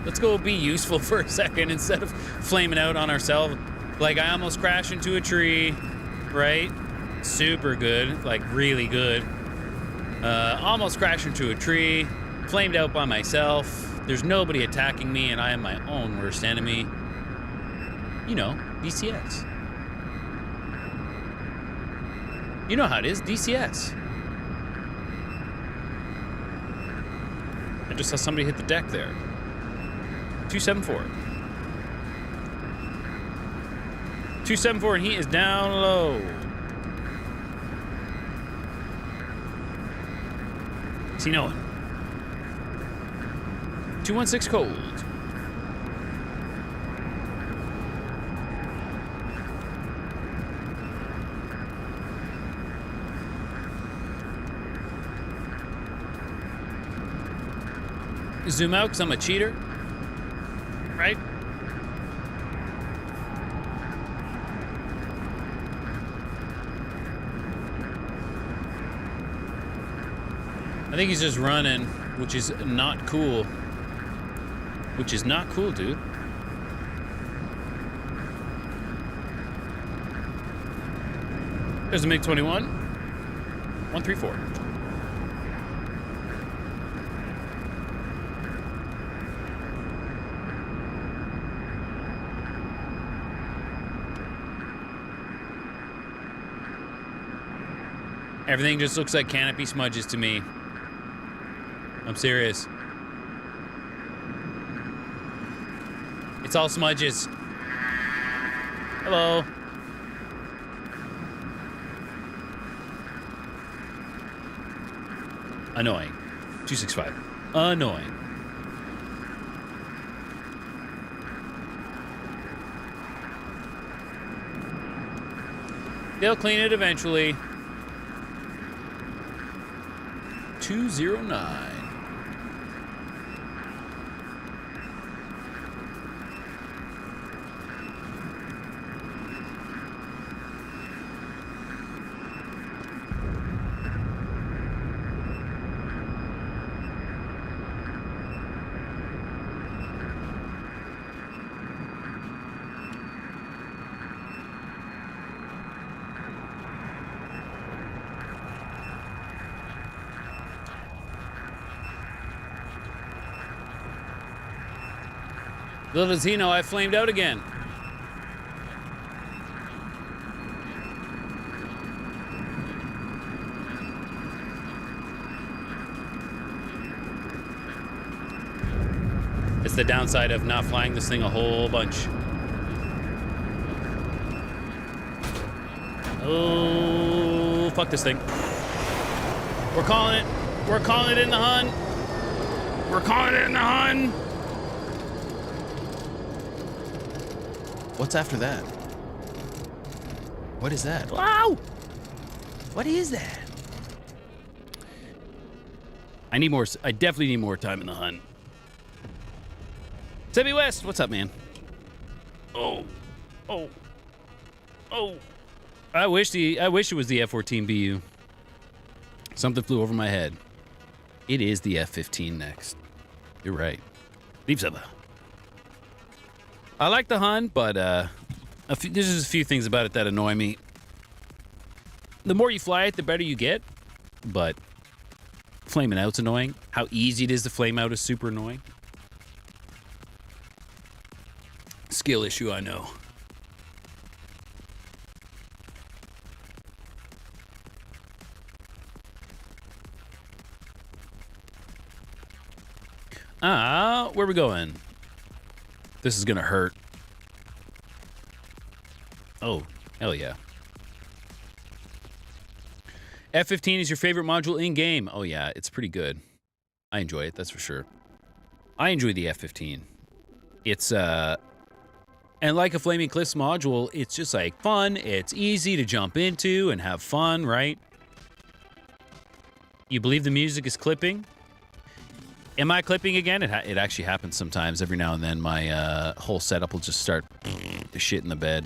Let's go be useful for a second instead of flaming out on ourselves. Like, I almost crashed into a tree, right? Super good, like really good. Almost crashed into a tree, flamed out by myself. There's nobody attacking me, and I am my own worst enemy. You know, DCS. You know how it is, DCS. I just saw somebody hit the deck there. 274. 274, and he is down low. Is he knowing? 216 cold. Zoom out because I'm a cheater, right? I think he's just running, which is not cool. Which is not cool, dude. There's a MiG-21. 134. Everything just looks like canopy smudges to me. I'm serious. It's all smudges. Hello. Annoying. 265. Annoying. They'll clean it eventually. 209. Little does he know I flamed out again. It's the downside of not flying this thing a whole bunch. Oh, fuck this thing. We're calling it. We're calling it in the Hun. We're calling it in the Hun. What's after that? What is that? Wow! What is that? I need more. I definitely need more time in the Hun. Semi West, what's up, man? Oh, oh, oh! I wish it was the F-14 BU. Something flew over my head. It is the F-15 next. You're right. Leave some. I like the Hun, but there's just a few things about it that annoy me. The more you fly it, the better you get. But flaming out's annoying. How easy it is to flame out is super annoying. Skill issue, I know. Where are we going? This is gonna hurt. Oh, hell yeah. F-15 is your favorite module in-game. Oh yeah, it's pretty good. I enjoy it, that's for sure. I enjoy the F-15. It's, and like a Flaming Cliffs module, it's just like fun, it's easy to jump into and have fun, right? You believe the music is clipping? Am I clipping again? It actually happens sometimes. Every now and then my whole setup will just start to shit in the bed.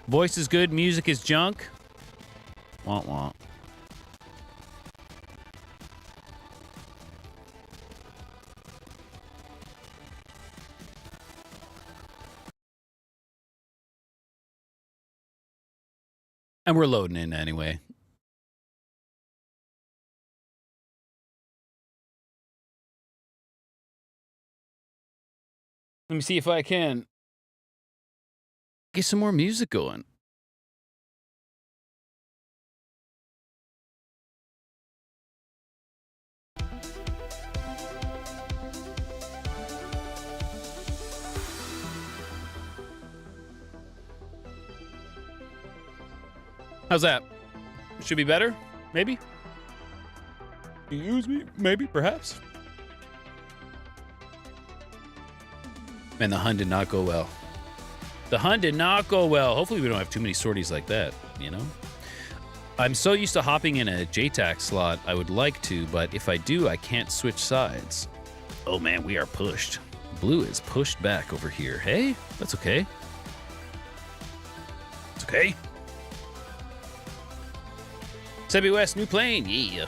Voice is good, music is junk. Womp womp. And we're loading in anyway. Let me see if I can get some more music going. How's that? Should be better? Maybe? Excuse me? Maybe? Perhaps? Man, the Hun did not go well. The Hun did not go well. Hopefully we don't have too many sorties like that, you know? I'm so used to hopping in a JTAC slot, I would like to, but if I do, I can't switch sides. Oh man, we are pushed. Blue is pushed back over here. Hey, that's okay. It's okay. Sebby West, new plane, yeah.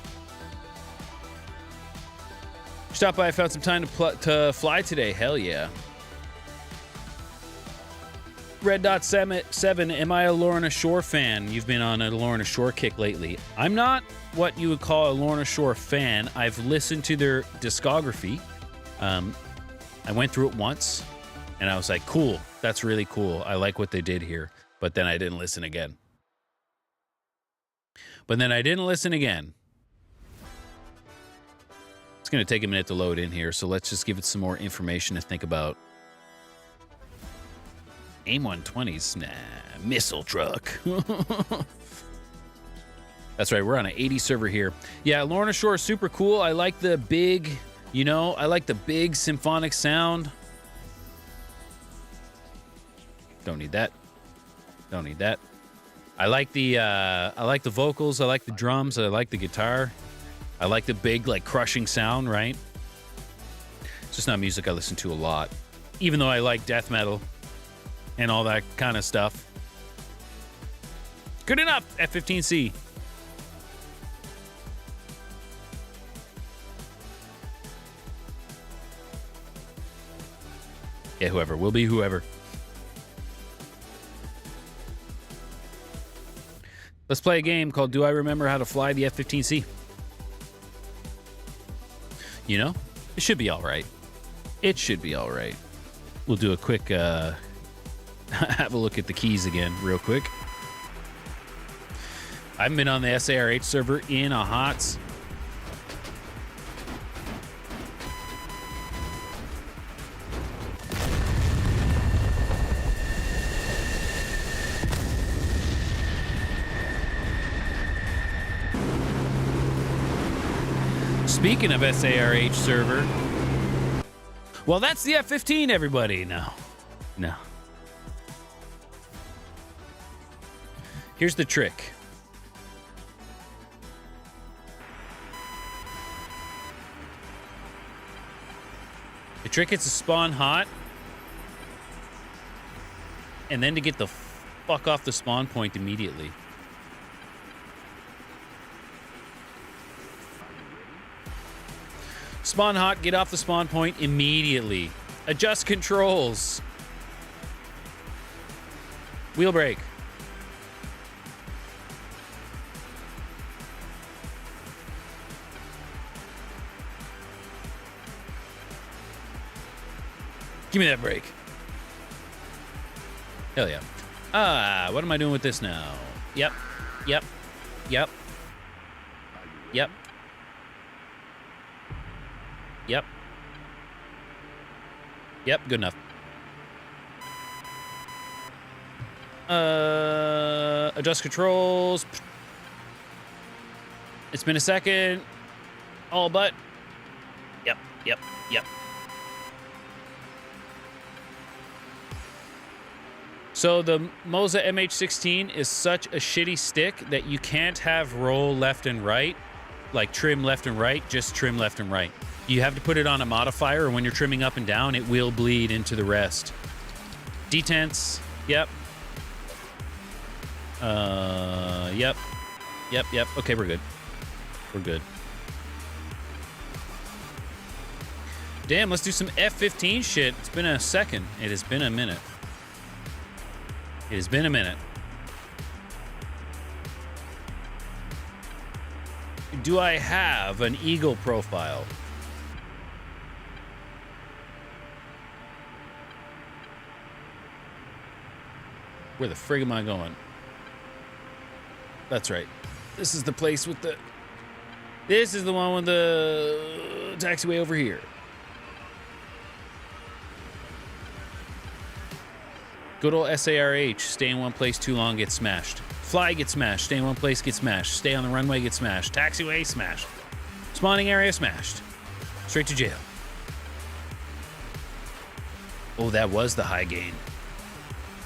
Stop by, I found some time to fly today, hell yeah. Red Dot 7, am I a Lorna Shore fan? You've been on a Lorna Shore kick lately. I'm not what you would call a Lorna Shore fan. I've listened to their discography. I went through it once, and I was like, cool, that's really cool. I like what they did here. But then I didn't listen again. It's going to take a minute to load in here, so let's just give it some more information to think about. AIM-120s, nah, missile truck. That's right, we're on an 80 server here. Yeah, Lorna Shore is super cool. I like the big, you know, I like the big symphonic sound. Don't need that. Don't need that. I like the vocals. I like the drums. I like the guitar. I like the big, like, crushing sound, right? It's just not music I listen to a lot. Even though I like death metal and all that kind of stuff. Good enough, F-15C. Yeah, whoever. Will be whoever. Let's play a game called Do I Remember How to Fly the F-15C? You know, it should be all right. It should be all right. We'll do a quick, have a look at the keys again real quick. I haven't been on the SARH server in a hot... Speaking of SARH server, well, that's the F-15, everybody. No. Here's the trick. The trick is to spawn hot and then to get the fuck off the spawn point immediately. Spawn hot, get off the spawn point immediately. Adjust controls. Wheel brake. Give me that brake. Hell yeah. What am I doing with this now? Yep. Yep. Yep. Yep. Yep. Yep, good enough. Adjust controls. It's been a second. All but. Yep, yep, yep. So the Moza MH16 is such a shitty stick that you can't have roll left and right, like trim left and right, just trim left and right. You have to put it on a modifier, and when you're trimming up and down, it will bleed into the rest. Detents, yep. Yep. Yep, yep. Okay, we're good. We're good. Damn, let's do some F-15 shit. It's been a second. It has been a minute. It has been a minute. Do I have an Eagle profile? Where the frig am I going? That's right. This is the place with the... This is the one with the taxiway over here. Good old SARH. Stay in one place too long, get smashed. Fly, get smashed. Stay in one place, get smashed. Stay on the runway, get smashed. Taxiway, smashed. Spawning area, smashed. Straight to jail. Oh, that was the high gain.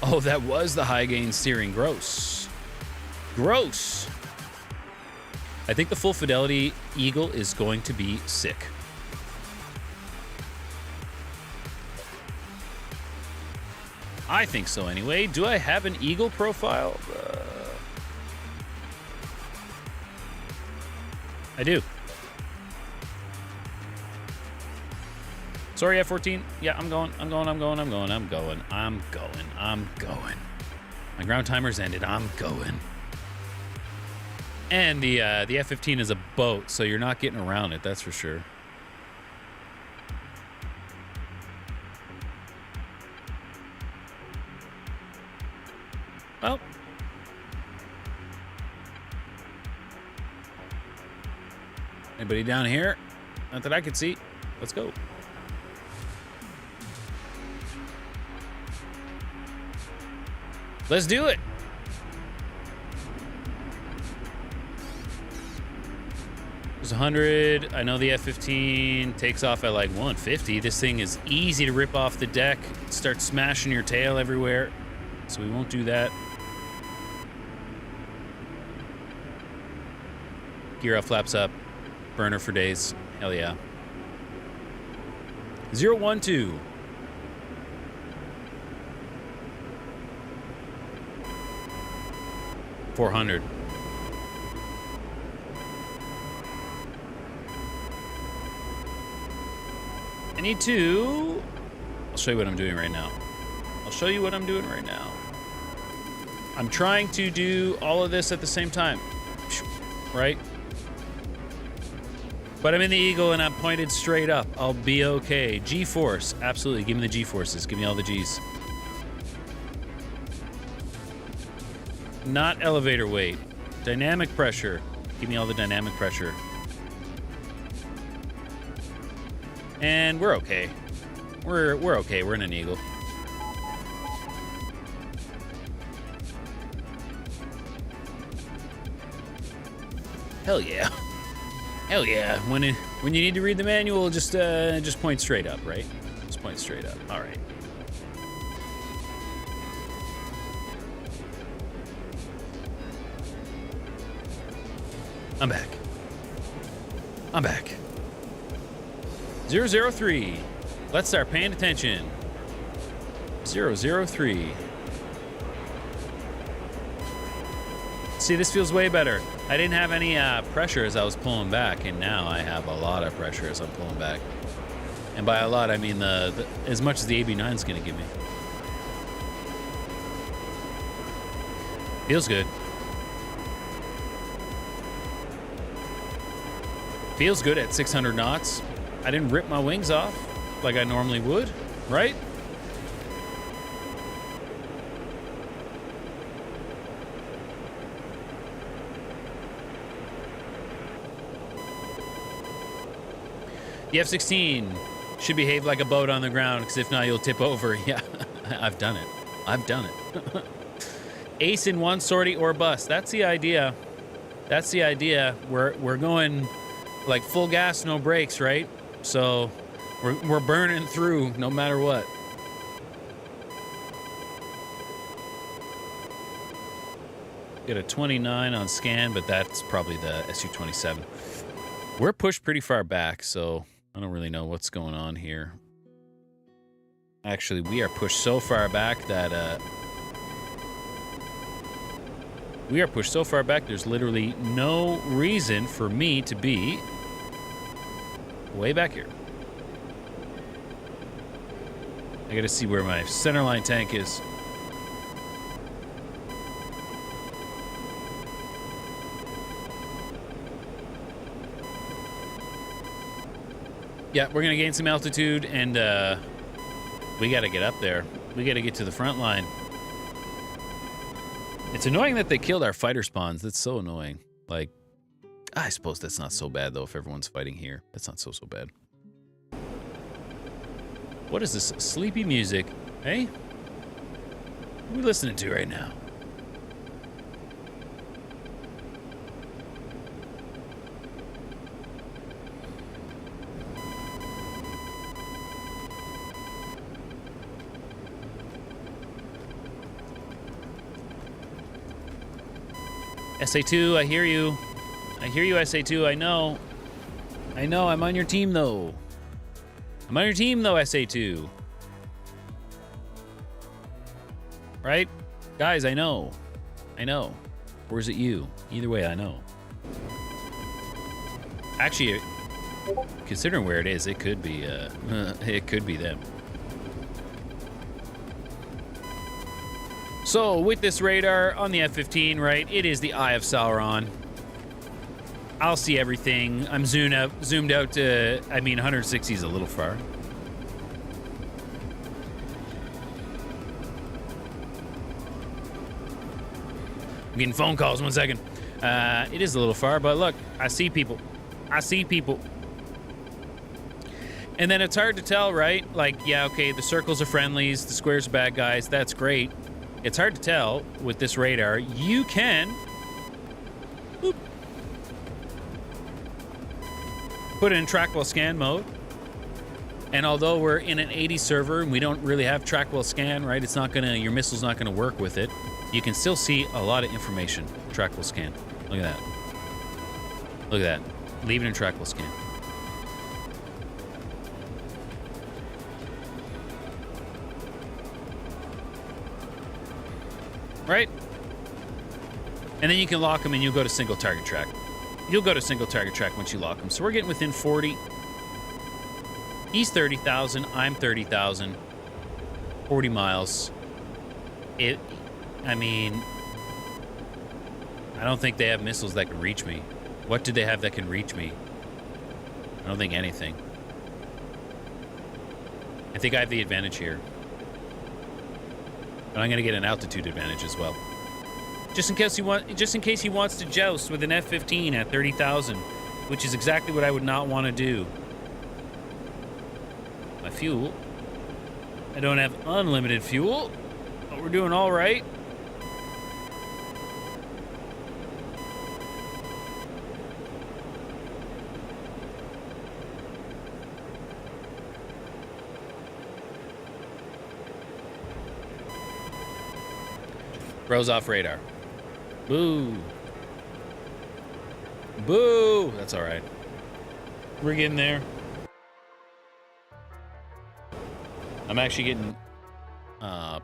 Oh, that was the high gain steering. Gross. Gross. I think the full fidelity Eagle is going to be sick. I think so anyway. Do I have an Eagle profile? I do. Sorry, F-14. Yeah, I'm going. My ground timer's ended. I'm going. And the F-15 is a boat, so you're not getting around it, that's for sure. Well. Anybody down here? Not that I could see. Let's go. Let's do it. There's 100. I know the F-15 takes off at like 150. This thing is easy to rip off the deck. Start smashing your tail everywhere. So we won't do that. Gear up, flaps up. Burner for days. Hell yeah. 012. $400. I need to... I'll show you what I'm doing right now. I'm trying to do all of this at the same time. Right? But I'm in the Eagle and I'm pointed straight up. I'll be okay. G-force. Absolutely. Give me the G-forces. Give me all the G's. Not elevator weight. Dynamic pressure. Give me all the dynamic pressure. And we're okay. We're okay. We're in an Eagle. Hell yeah. Hell yeah. When you need to read the manual, just point straight up, right? Just point straight up. All right. I'm back. 003. Let's start paying attention. 003. See, this feels way better. I didn't have any pressure as I was pulling back, and now I have a lot of pressure as I'm pulling back. And by a lot, I mean the as much as the AB9 is going to give me. Feels good. Feels good at 600 knots. I didn't rip my wings off like I normally would, right? The F-16 should behave like a boat on the ground, because if not, you'll tip over. Yeah, I've done it. I've done it. Ace in one sortie or bust. That's the idea. That's the idea. We're going like full gas, no brakes, right? So we're burning through no matter what. Get a 29 on scan, but that's probably the Su-27. We're pushed pretty far back, so I don't really know what's going on here. Actually, we are pushed so far back that there's literally no reason for me to be way back here. I gotta see where my centerline tank is. Yeah, we're gonna gain some altitude, and we gotta get up there. We gotta get to the front line. It's annoying that they killed our fighter spawns. That's so annoying. Like, I suppose that's not so bad, though, if everyone's fighting here. That's not so bad. What is this? Sleepy music? Hey? What are we listening to right now? SA2, I hear you. I hear you, SA2. I know. I know. I'm on your team, though. I'm on your team, though, SA2. Right? Guys, I know. I know. Or is it you? Either way, I know. Actually, considering where it is, it could be, it could be them. So, with this radar on the F-15, right, it is the Eye of Sauron. I'll see everything. I'm zoomed out to, I mean, 160 is a little far. I'm getting phone calls, 1 second. It is a little far, but look, I see people. I see people. And then it's hard to tell, right? Like, yeah, okay, the circles are friendlies, the squares are bad guys, that's great. It's hard to tell with this radar. You can boop, put it in track while scan mode. And although we're in an 80 server and we don't really have track while scan, right? It's not gonna, your missile's not gonna work with it. You can still see a lot of information. Track while scan. Look at that. Look at that. Leave it in track while scan. Right? And then you can lock them and you'll go to single target track. You'll go to single target track once you lock them. So we're getting within 40. He's 30,000. I'm 30,000. 40 miles. I mean, I don't think they have missiles that can reach me. What do they have that can reach me? I don't think anything. I think I have the advantage here. But I'm going to get an altitude advantage as well. Just in case he wants to joust with an F-15 at 30,000, which is exactly what I would not want to do. My fuel. I don't have unlimited fuel, but we're doing all right. Throws off radar. Boo. Boo. That's all right. We're getting there. I'm actually getting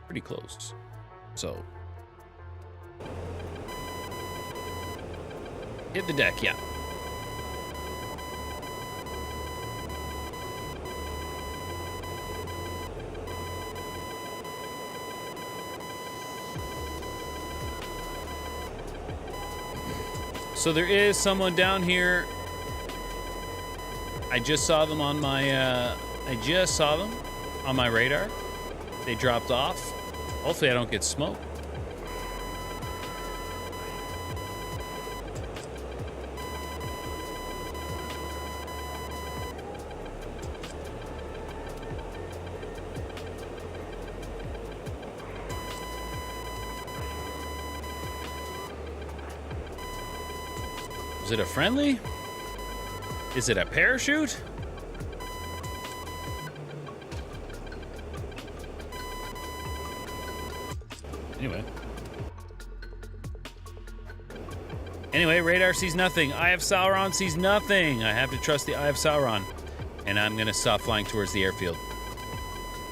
pretty close. So Hit the deck, yeah. So there is someone down here. I just saw them on my, radar. They dropped off. Hopefully I don't get smoked. Is it a friendly? Is it a parachute? Anyway, radar sees nothing. Eye of Sauron sees nothing. I have to trust the Eye of Sauron. And I'm going to stop flying towards the airfield.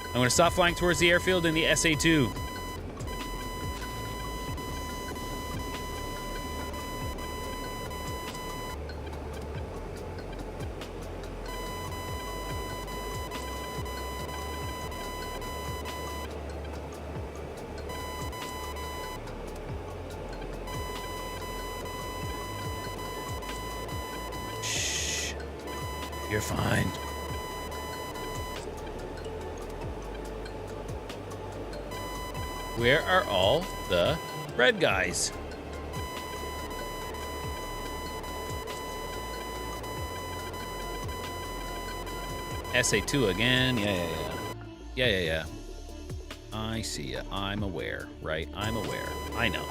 I'm going to stop flying towards the airfield in the SA-2. You're fine. Where are all the red guys? SA-2 again. Yeah. I see ya. I'm aware, right? I'm aware. I know.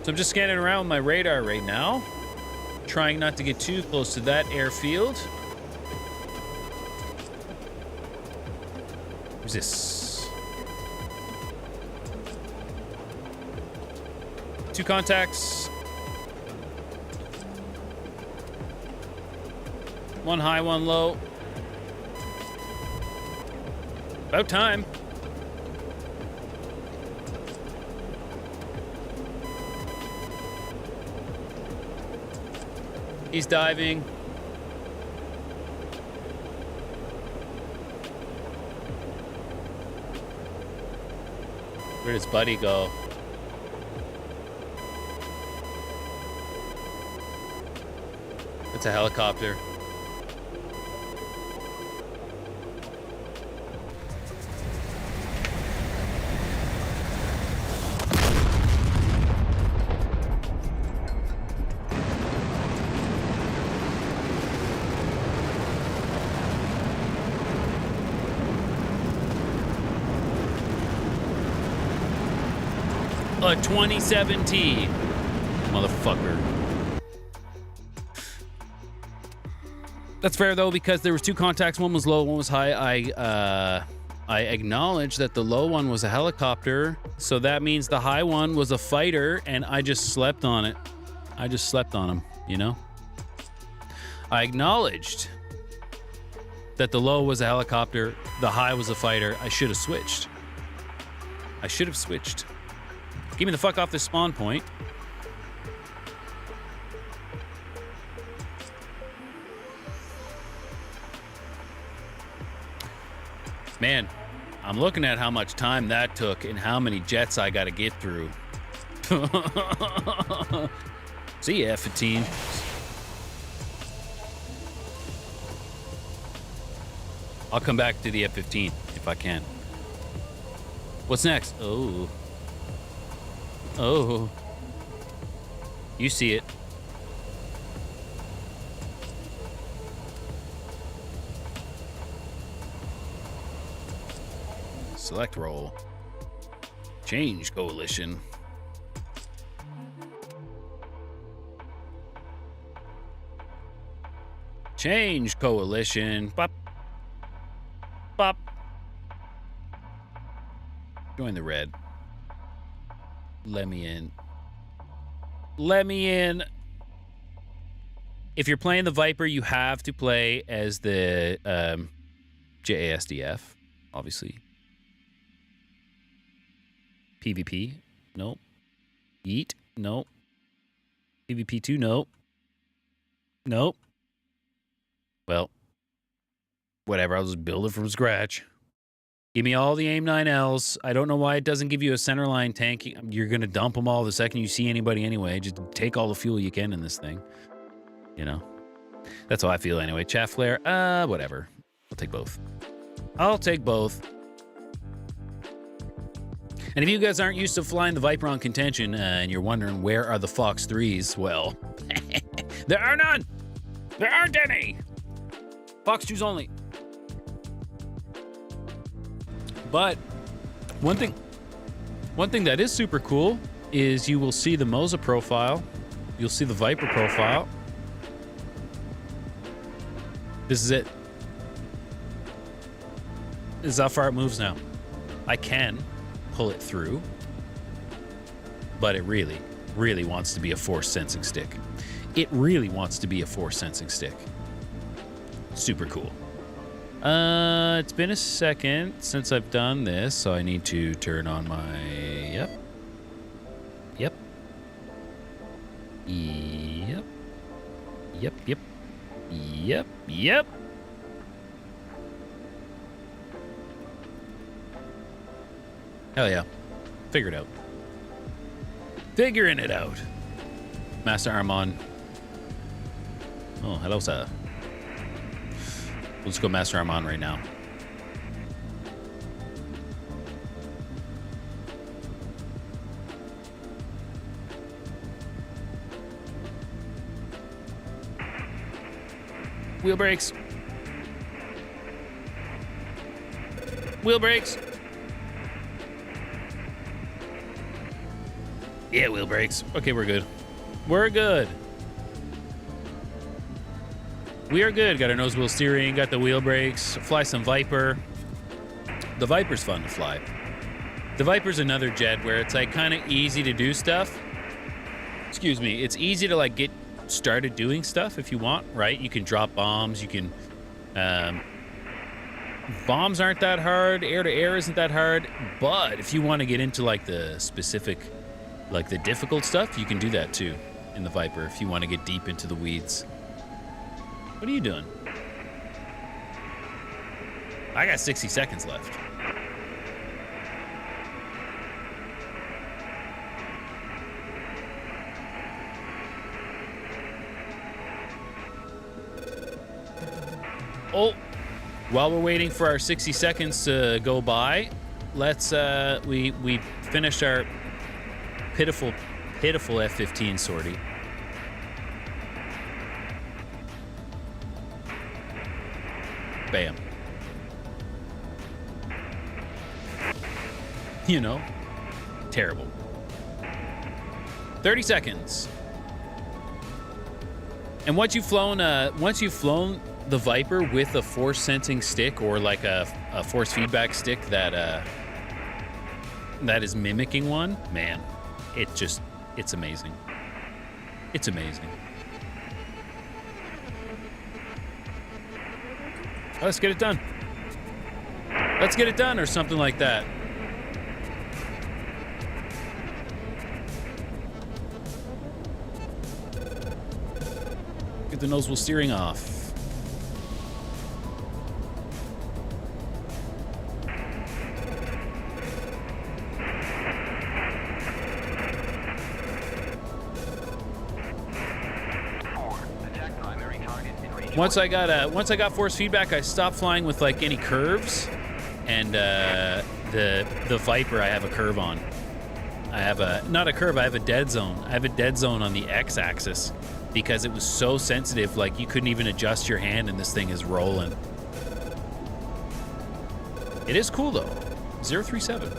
So I'm just scanning around with my radar right now, trying not to get too close to that airfield. Who's this? 2 contacts. 1 high, 1 low. About time. He's diving. Where does Buddy go? It's a helicopter. A 2017, motherfucker. That's fair though, because there was 2 contacts. One was low, one was high. I acknowledged that the low one was a helicopter, so that means the high one was a fighter, and I just slept on it. I just slept on him, you know. I acknowledged that the low was a helicopter, the high was a fighter. I should have switched. Get me the fuck off this spawn point. Man, I'm looking at how much time that took and how many jets I gotta get through. See ya, F-15. I'll come back to the F-15 if I can. What's next? Oh. You see it. Select role. Change coalition. Change coalition. Bop. Bop. Join the red. Let me in. If you're playing the Viper, you have to play as the JASDF, obviously. PvP, nope. Yeet, nope. PvP 2, nope. Nope. Well, whatever, I'll just build it from scratch. Give me all the AIM-9Ls. I don't know why it doesn't give you a centerline tank. You're going to dump them all the second you see anybody anyway. Just take all the fuel you can in this thing. You know? That's how I feel anyway. Chaff flare, whatever. I'll take both. I'll take both. And if you guys aren't used to flying the Viper on contention and you're wondering where are the Fox 3s, well, there are none. There aren't any. Fox 2s only. But one thing that is super cool is you will see the Moza profile. You'll see the Viper profile. This is it. This is how far it moves now. I can pull it through, but it really, really wants to be a force sensing stick. It really wants to be a force sensing stick. Super cool. It's been a second since I've done this, so I need to turn on my... Yep. Yep. Yep. Yep, yep. Yep, yep. Hell yeah. Figure it out. Figuring it out. Master arm on. Oh, hello, sir. Let's go Master Arm on right now. Wheel brakes. Wheel brakes. Yeah, wheel brakes. Okay, we're good. We're good. We are good. Got our nose wheel steering, got the wheel brakes, fly some Viper. The Viper's fun to fly. The Viper's another jet where it's like kind of easy to do stuff. Excuse me. It's easy to like get started doing stuff if you want, right? You can drop bombs. You can, bombs aren't that hard. Air to air isn't that hard. But if you want to get into like the specific, like the difficult stuff, you can do that too in the Viper if you want to get deep into the weeds. What are you doing? I got 60 seconds left. Oh, while we're waiting for our 60 seconds to go by, let's we finished our pitiful F-15 sortie. Bam. You know, terrible. 30 seconds. And once you've flown the Viper with a force sensing stick or like a force feedback stick that is mimicking one, man, it's amazing. It's amazing. Let's get it done. Let's get it done, or something like that. Get the nose wheel steering off. Once I got force feedback, I stopped flying with like any curves, and the Viper I have a curve on. I have not a curve, I have a dead zone. I have a dead zone on the X-axis because it was so sensitive, like you couldn't even adjust your hand and this thing is rolling. It is cool though. 037.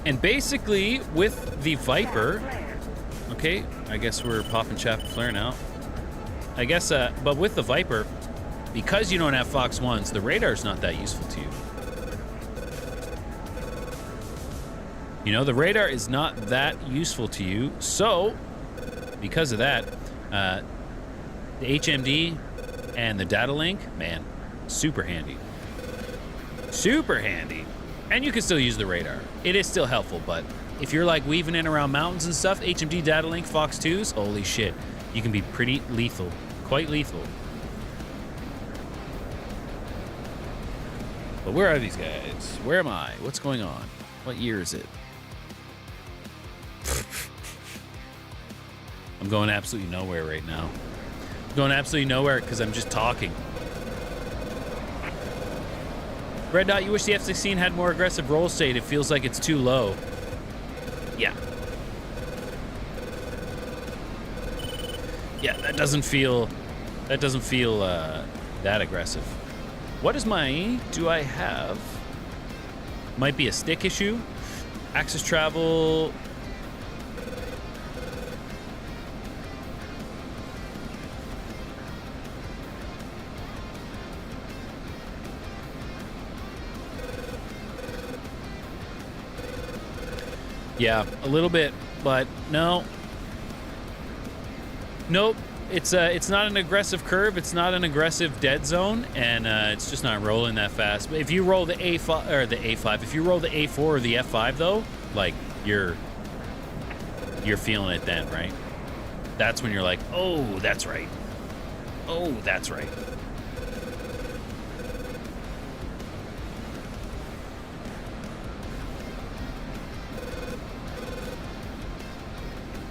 And basically, with the Viper, okay, I guess we're popping chaff and flare now. I guess, but with the Viper, because you don't have Fox 1s, the radar's not that useful to you. You know, the radar is not that useful to you. So, because of that, the HMD and the data link, man, super handy. Super handy. And you can still use the radar. It is still helpful, but if you're like weaving in around mountains and stuff, HMD data link, Fox 2s, holy shit. You can be pretty lethal. Quite lethal. But where are these guys? Where am I? What's going on? What year is it? I'm going absolutely nowhere right now. I'm going absolutely nowhere because I'm just talking. Red Dot, you wish the F-16 had more aggressive roll state. It feels like it's too low. Yeah. Yeah, that doesn't feel that aggressive. What is do I have? Might be a stick issue. Axis travel. Yeah, a little bit, but no. Nope. It's not an aggressive curve. It's not an aggressive dead zone, and it's just not rolling that fast. But if you roll the A5 or the A5, if you roll the A4 or the F5 though, like you're feeling it then, right? That's when you're like, oh, that's right. Oh, that's right.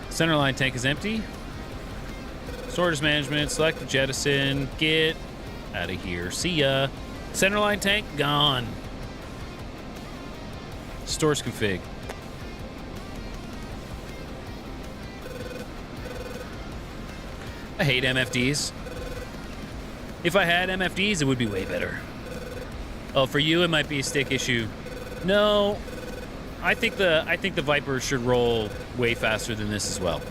Centerline tank is empty. Sorters management, select the jettison, get out of here. See ya. Centerline tank gone. Stores config. I hate MFDs. If I had MFDs, it would be way better. Oh, for you, it might be a stick issue. No, I think the Viper should roll way faster than this as well.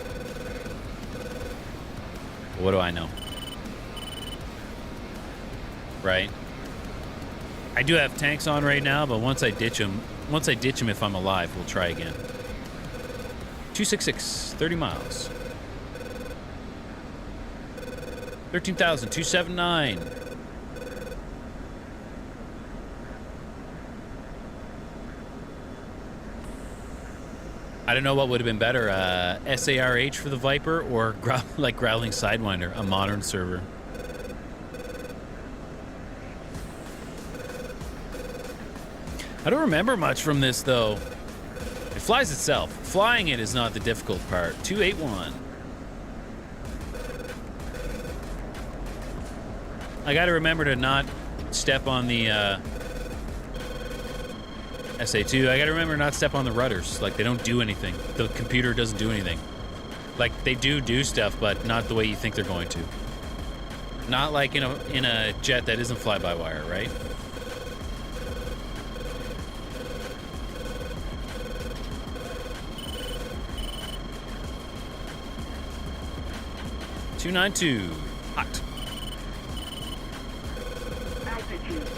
What do I know? Right? I do have tanks on right now, but once I ditch them if I'm alive, we'll try again. 266, 30 miles. 13,279. I don't know what would have been better, SARH for the Viper or Growling Sidewinder, a modern server. I don't remember much from this, though. It flies itself. Flying it is not the difficult part. 281. I got to remember to not step on the SA2. I got to remember not step on the rudders. Like, they don't do anything. The computer doesn't do anything. Like, they do stuff, but not the way you think they're going to. Not like in a jet that isn't fly-by-wire, right? .292. Hot. Altitude.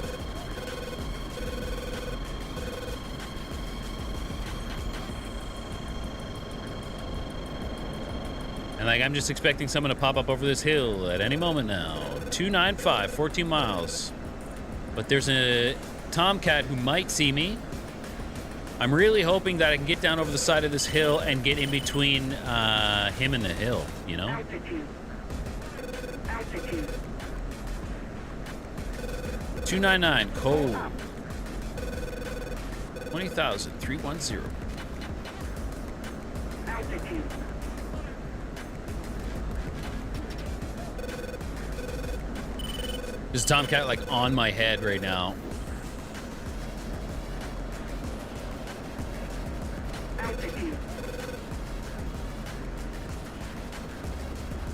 And like, I'm just expecting someone to pop up over this hill at any moment now. 295, 14 miles. But there's a Tomcat who might see me. I'm really hoping that I can get down over the side of this hill and get in between him and the hill, you know? Altitude. Altitude. 299, cold. 20,310. Altitude. There's a Tomcat like on my head right now. Altitude.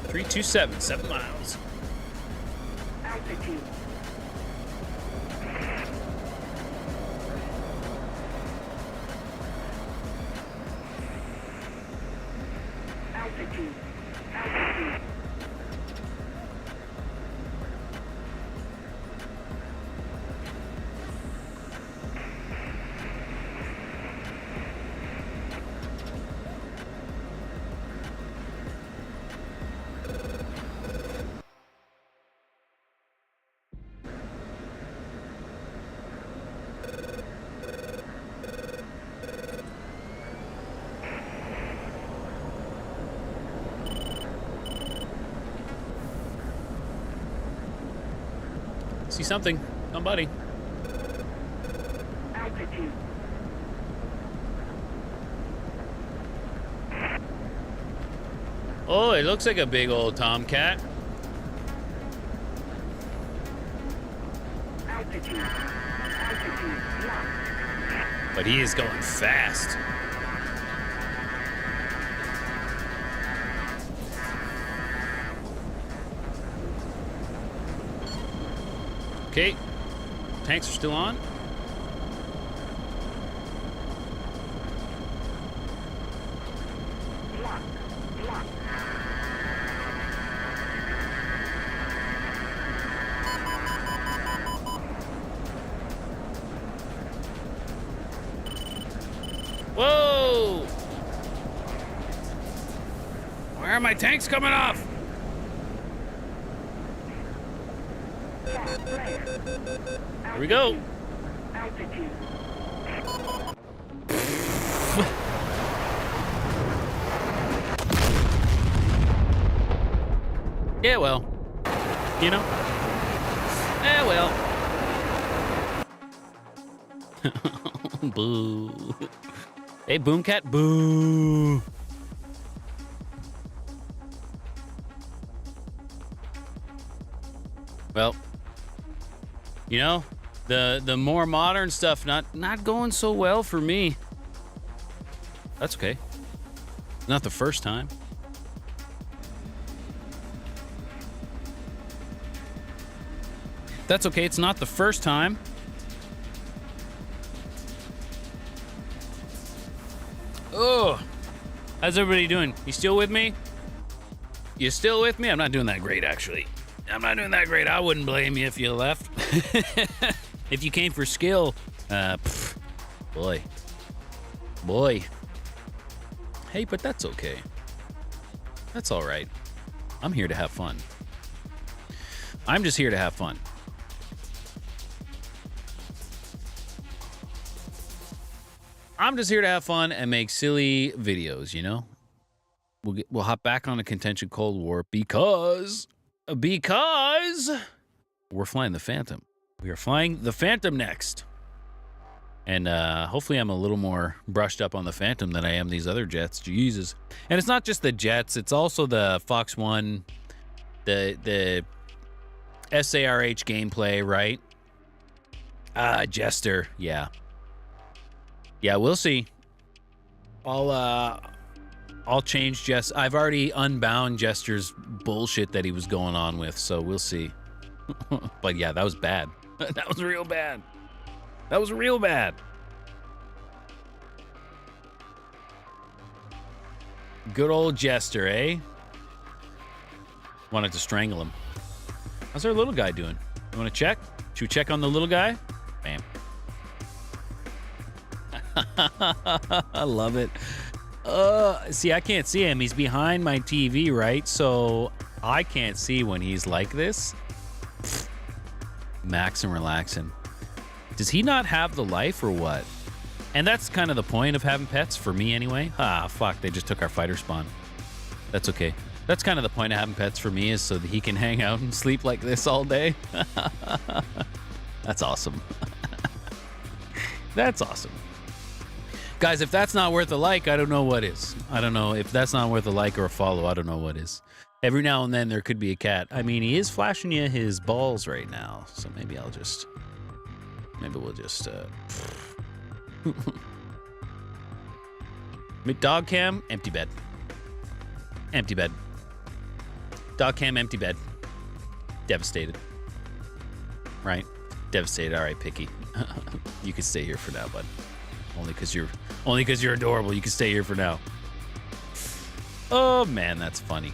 327, 7 miles. Altitude. Altitude. Altitude. See something. Somebody. Altitude. Oh, it looks like a big old tomcat. Altitude. Altitude. Locked. But he is going fast. Okay. Tanks are still on. Locked. Locked. Whoa! Where are my tanks coming off? Here we go. Altitude. Yeah, well. You know? Eh, well. Boo. Hey, Boomcat, boo. Well, you know, the more modern stuff not going so well for me. That's okay. Not the first time. That's okay. It's not the first time. Oh, how's everybody doing? You still with me? You still with me? I'm not doing that great, actually. I'm not doing that great. I wouldn't blame you if you left. If you came for skill, boy. Hey, but that's okay. That's all right. I'm here to have fun. I'm just here to have fun. I'm just here to have fun and make silly videos, you know? We'll hop back on a contention Cold War because we're flying the Phantom. We are flying the Phantom next. And hopefully I'm a little more brushed up on the Phantom than I am these other jets. Jesus. And it's not just the jets, it's also the Fox 1, the SARH gameplay, right? Jester, yeah. Yeah, we'll see. I'll change Jester. I've already unbound Jester's bullshit that he was going on with, so we'll see. But yeah, that was bad. That was real bad. That was real bad. Good old Jester, eh? Wanted to strangle him. How's our little guy doing? You want to check? Should we check on the little guy? Bam. I love it. See, I can't see him. He's behind my TV, right? So I can't see when he's like this. Max and relaxing. Does he not have the life or what? And that's kind of the point of having pets for me anyway. Ah, fuck. They just took our fighter spawn. That's okay. That's kind of the point of having pets for me, is so that he can hang out and sleep like this all day. That's awesome. That's awesome. Guys, if that's not worth a like, I don't know what is. I don't know. If that's not worth a like or a follow, I don't know what is. Every now and then there could be a cat. I mean, he is flashing you his balls right now, so maybe we'll just dog cam, empty bed. Empty bed. Dog cam, empty bed. Devastated. Right? Devastated. All right, Picky. You can stay here for now, bud. Only because you're adorable. You can stay here for now. Oh man, that's funny.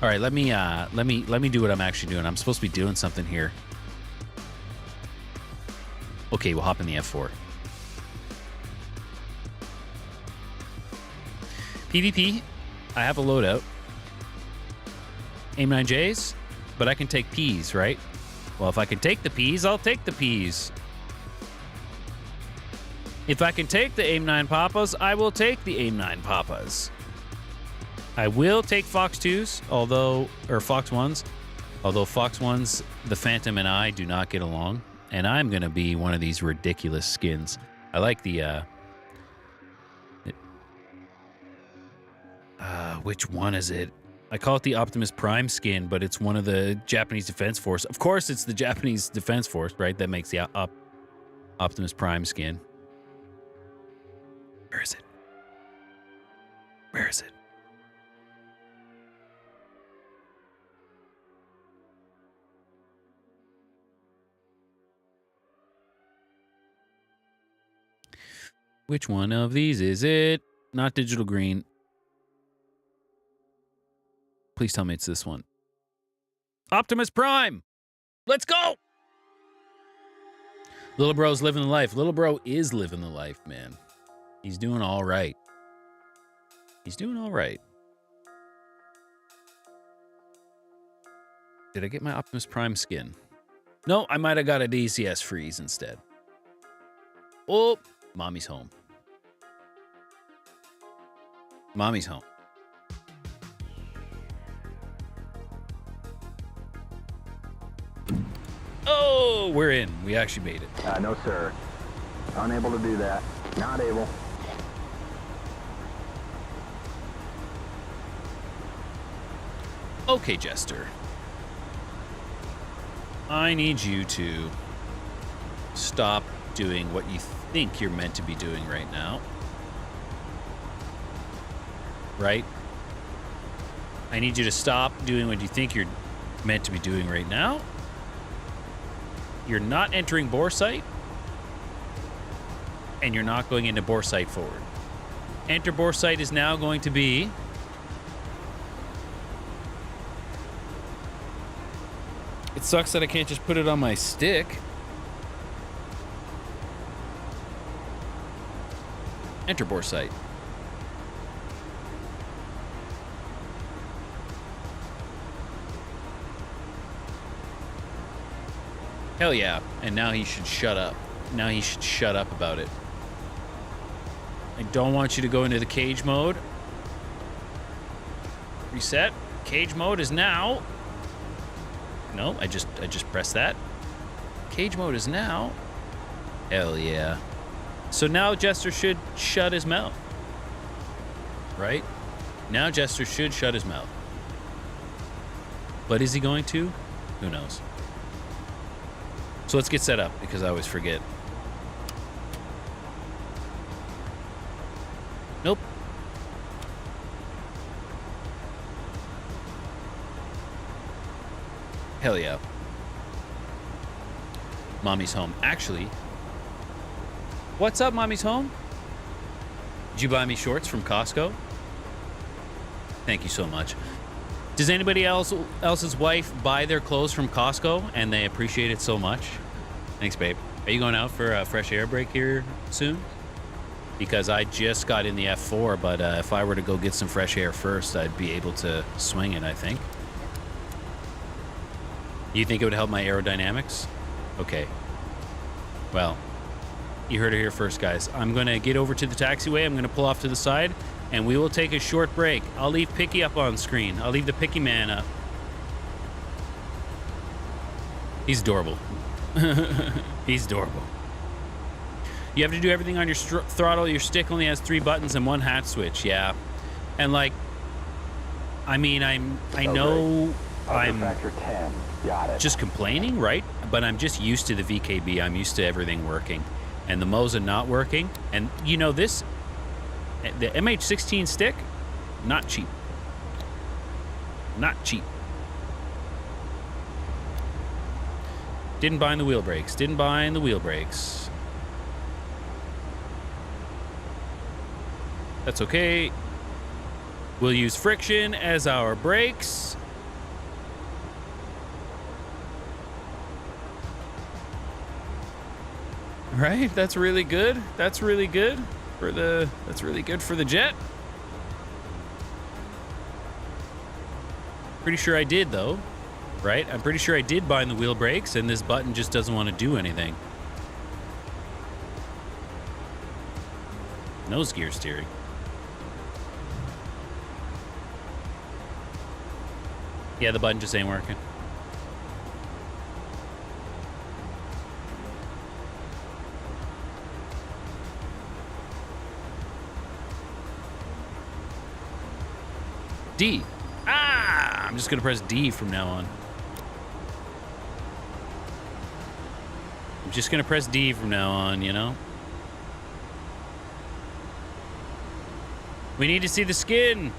All right, let me do what I'm actually doing. I'm supposed to be doing something here. Okay, we'll hop in the F4. PvP, I have a loadout. AIM-9Js, but I can take Ps, right? Well, if I can take the Ps, I'll take the Ps. If I can take the AIM-9 Papas, I will take the AIM-9 Papas. I will take Fox 2s, or Fox 1s, Although Fox 1's The Phantom and I do not get along, and I'm going to be one of these ridiculous skins. I like the, which one is it? I call it the Optimus Prime skin, but it's one of the Japanese Defense Force. Of course, it's the Japanese Defense Force, right? That makes the Optimus Prime skin. Where is it? Where is it? Which one of these is it? Not digital green. Please tell me it's this one. Optimus Prime! Let's go! Little bro's living the life. Little bro is living the life, man. He's doing all right. He's doing all right. Did I get my Optimus Prime skin? No, I might have got a DCS freeze instead. Oh, mommy's home. Mommy's home. Oh, we're in. We actually made it. No, sir. Unable to do that. Not able. Okay, Jester. I need you to stop doing what you think you're meant to be doing right now. Right? I need you to stop doing what you think you're meant to be doing right now. You're not entering bore sight, and you're not going into bore sight forward. Enter bore sight is now going to be it sucks that I can't just put it on my stick. Enter bore sight. Hell yeah. And now he should shut up. Now he should shut up about it. I don't want you to go into the cage mode. Reset. Cage mode is now. No, I just pressed that. Cage mode is now. Hell yeah. So now Jester should shut his mouth. Right? Now Jester should shut his mouth. But is he going to? Who knows? So let's get set up, because I always forget. Nope. Hell yeah. Mommy's home. Actually, what's up, Mommy's home? Did you buy me shorts from Costco? Thank you so much. Does anybody else's wife buy their clothes from Costco and they appreciate it so much? Thanks, babe. Are you going out for a fresh air break here soon? Because I just got in the F4, but if I were to go get some fresh air first, I'd be able to swing it, I think. You think it would help my aerodynamics? Okay. Well, you heard it here first, guys. I'm going to get over to the taxiway. I'm going to pull off to the side, and we will take a short break. I'll leave Picky up on screen. I'll leave the Picky man up. He's adorable. He's adorable. You have to do everything on your throttle. Your stick only has 3 buttons and 1 hat switch. Yeah. And like, I mean, I know I'm just complaining, right? But I'm just used to the VKB. I'm used to everything working. And the Moza not working. And you know this, the MH16 stick, not cheap. Not cheap. Didn't bind the wheel brakes. Didn't bind the wheel brakes. That's okay. We'll use friction as our brakes. Right? That's really good. That's really good for the jet. Pretty sure I did though. Right? I'm pretty sure I did bind the wheel brakes and this button just doesn't want to do anything. Nose gear steering. Yeah, the button just ain't working. D. Ah! I'm just going to press D from now on. I'm just going to press D from now on, you know? We need to see the skin.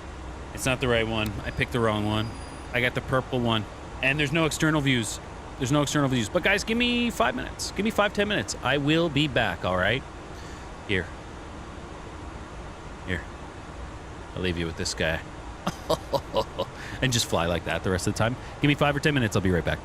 It's not the right one. I picked the wrong one. I got the purple one. And there's no external views. There's no external views. But guys, give me 5 minutes. Give me 5-10 minutes. I will be back, all right? Here. Here. I'll leave you with this guy. And just fly like that the rest of the time. Give me 5 or 10 minutes. I'll be right back.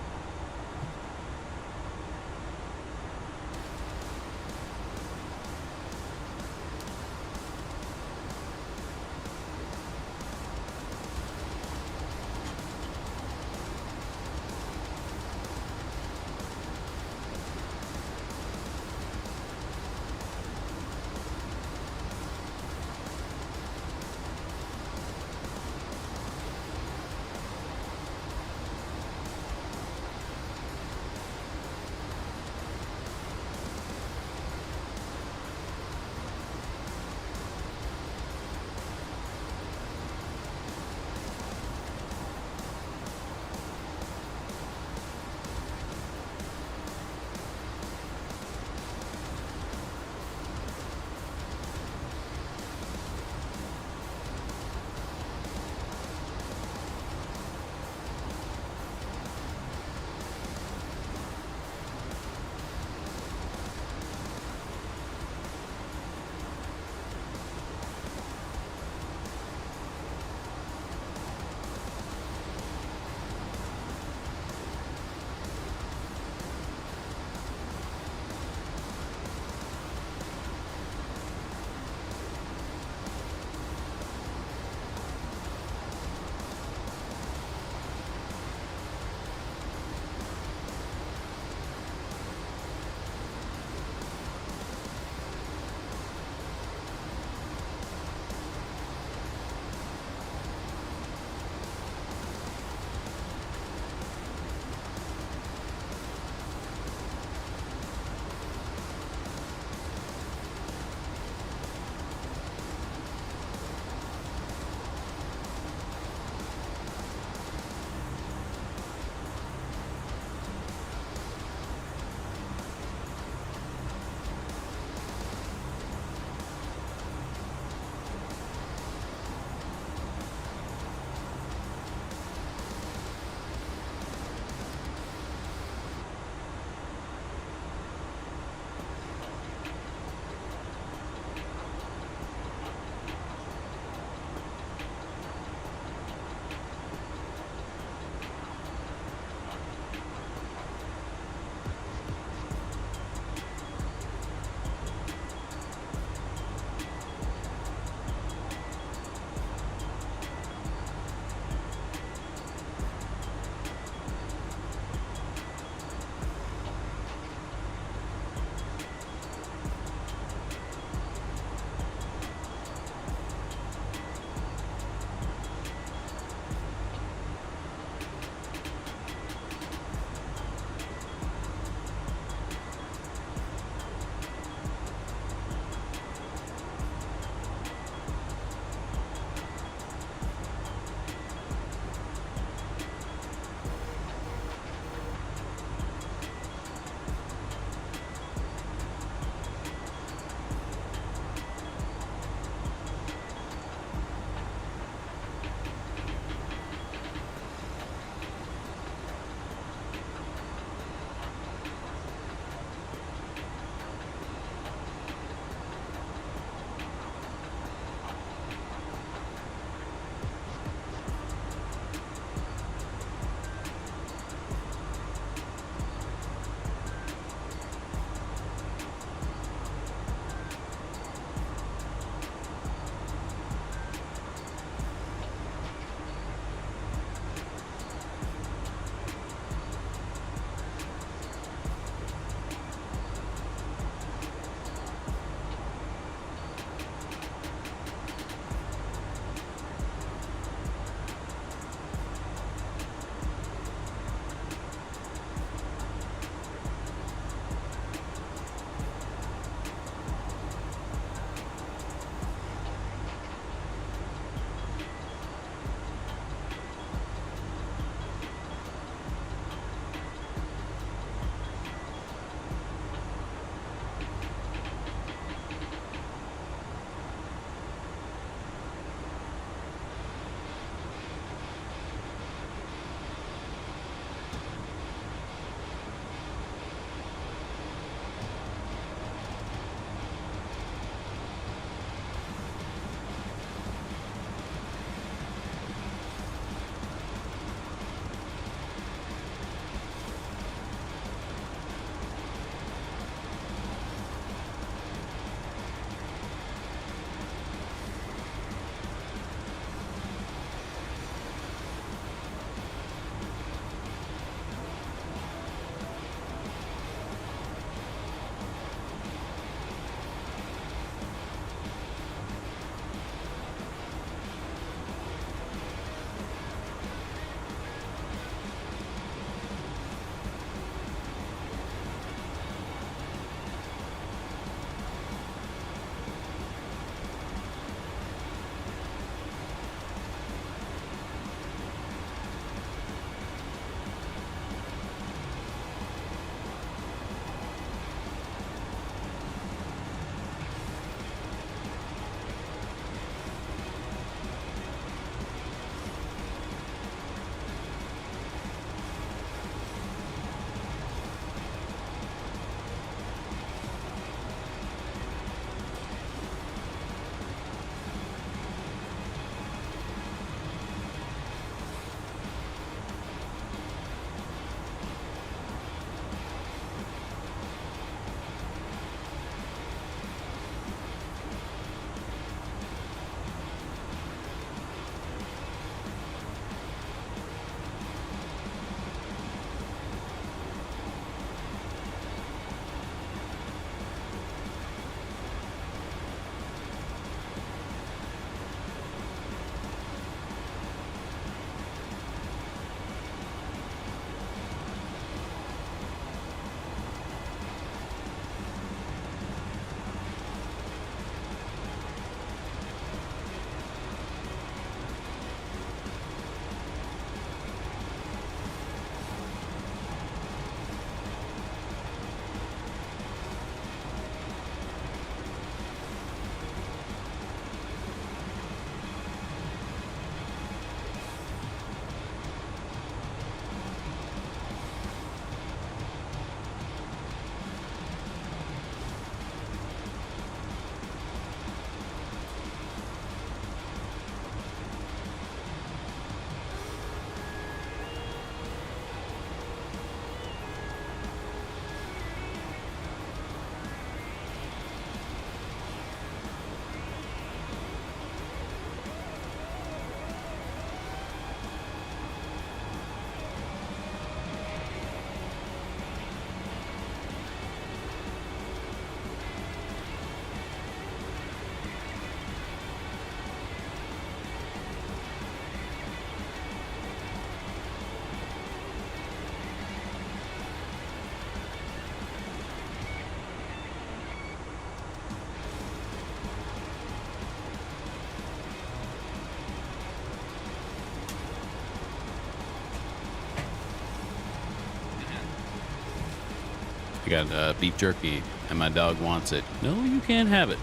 I got beef jerky, and my dog wants it. No, you can't have it.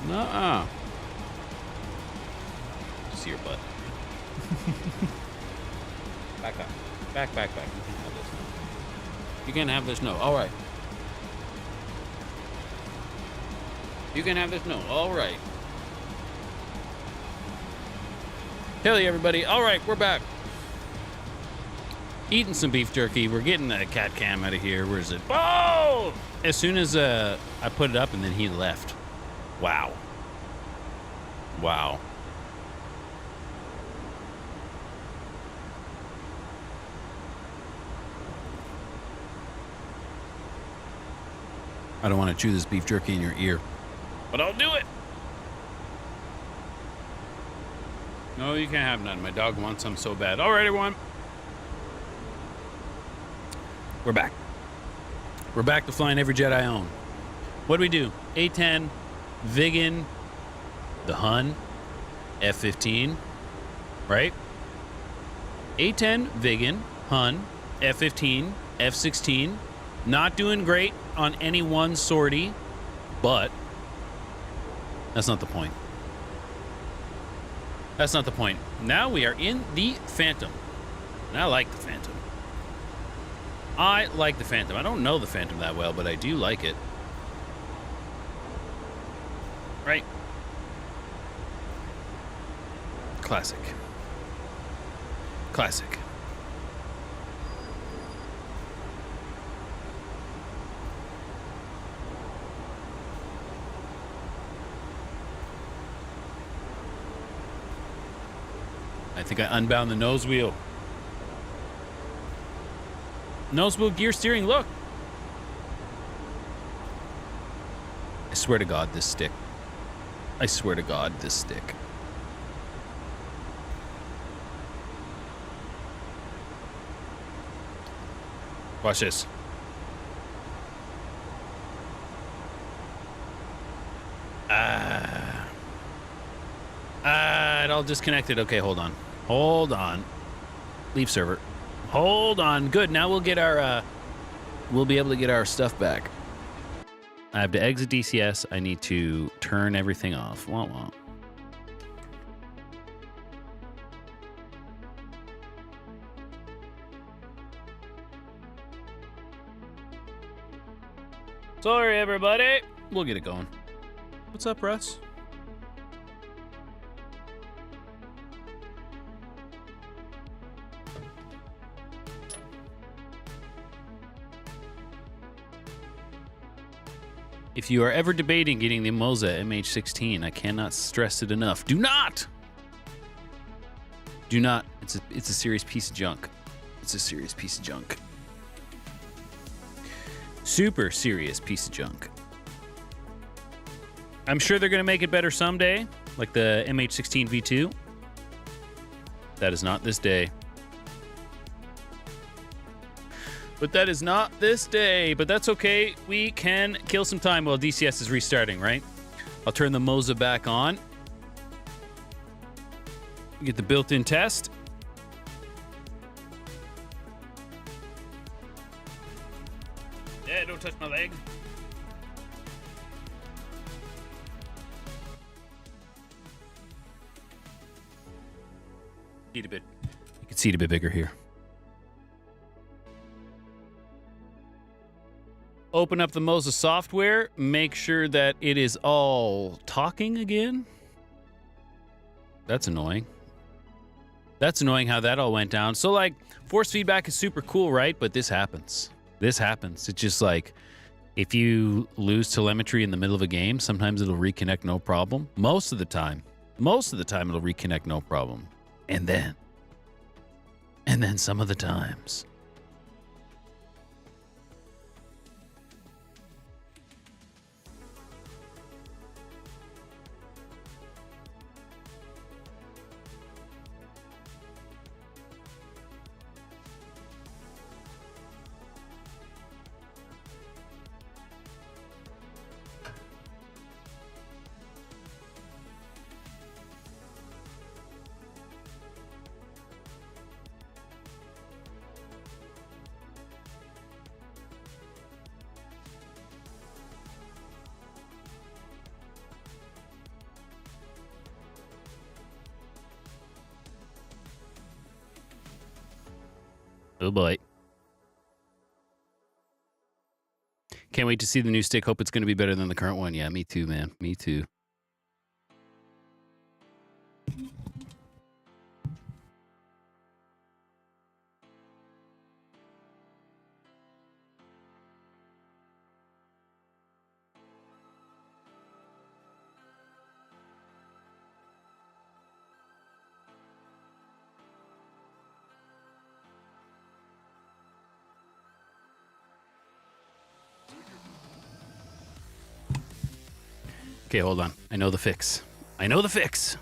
Nuh-uh. See your butt. Back up. Back. You can have this. No. All right. You can have this. No. All right. Hell yeah, everybody. All right, we're back. Eating some beef jerky. We're getting the cat cam out of here. Where is it? Oh! As soon as I put it up and then he left. Wow. Wow. I don't want to chew this beef jerky in your ear, but I'll do it. No, you can't have none. My dog wants some so bad. All right, everyone. We're back. We're back to flying every jet I own. What do we do? A-10, Vigan, the Hun, F-15, right? A-10, Vigan, Hun, F-15, F-16. Not doing great on any one sortie, but that's not the point. That's not the point. Now we are in the Phantom. And I like the Phantom. I like the Phantom. I don't know the Phantom that well, but I do like it. Right? Classic. Classic. I think I unbound the nose wheel. Nose wheel gear steering, look. I swear to God, this stick. I swear to God, this stick. Watch this. It all disconnected. Okay, hold on. Hold on. Leave server. Hold on. Good. Now we'll get our, we'll be able to get our stuff back. I have to exit DCS. I need to turn everything off. Wah, wah. Sorry, everybody. We'll get it going. What's up, Russ? If you are ever debating getting the Moza MH16, I cannot stress it enough. Do not! Do not. It's a serious piece of junk. It's a serious piece of junk. Super serious piece of junk. I'm sure they're going to make it better someday, like the MH16 V2. That is not this day. But that is not this day. But that's okay. We can kill some time while DCS is restarting, right? I'll turn the Moza back on. Get the built-in test. Yeah, don't touch my leg. Need a bit. You can see it a bit bigger here. Open up the Moza software. Make sure that it is all talking again. That's annoying. That's annoying how that all went down. So, like, force feedback is super cool, right? But this happens. This happens. It's just like, if you lose telemetry in the middle of a game, sometimes it'll reconnect no problem. Most of the time it'll reconnect no problem. And then some of the times. Oh boy. Can't wait to see the new stick. Hope it's going to be better than the current one. Yeah, me too, man. Me too. Okay, hold on. I know the fix. I know the fix.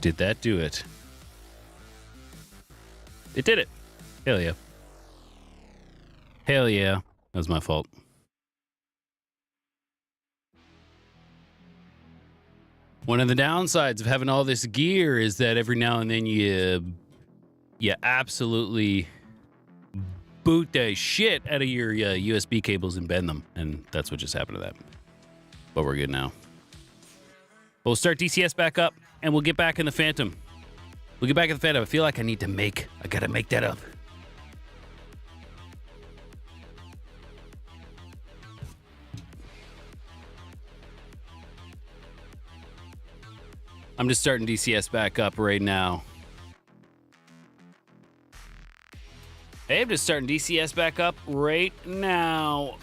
Did that do it? It did it. Hell yeah. Hell yeah. That was my fault. One of the downsides of having all this gear is that every now and then you absolutely boot the shit out of your USB cables and bend them. And that's what just happened to that. But we're good now. We'll start DCS back up and we'll get back in the Phantom. We'll get back in the Phantom. I feel like I gotta make that up. I'm just starting DCS back up right now. Hey, I'm just starting DCS back up right now.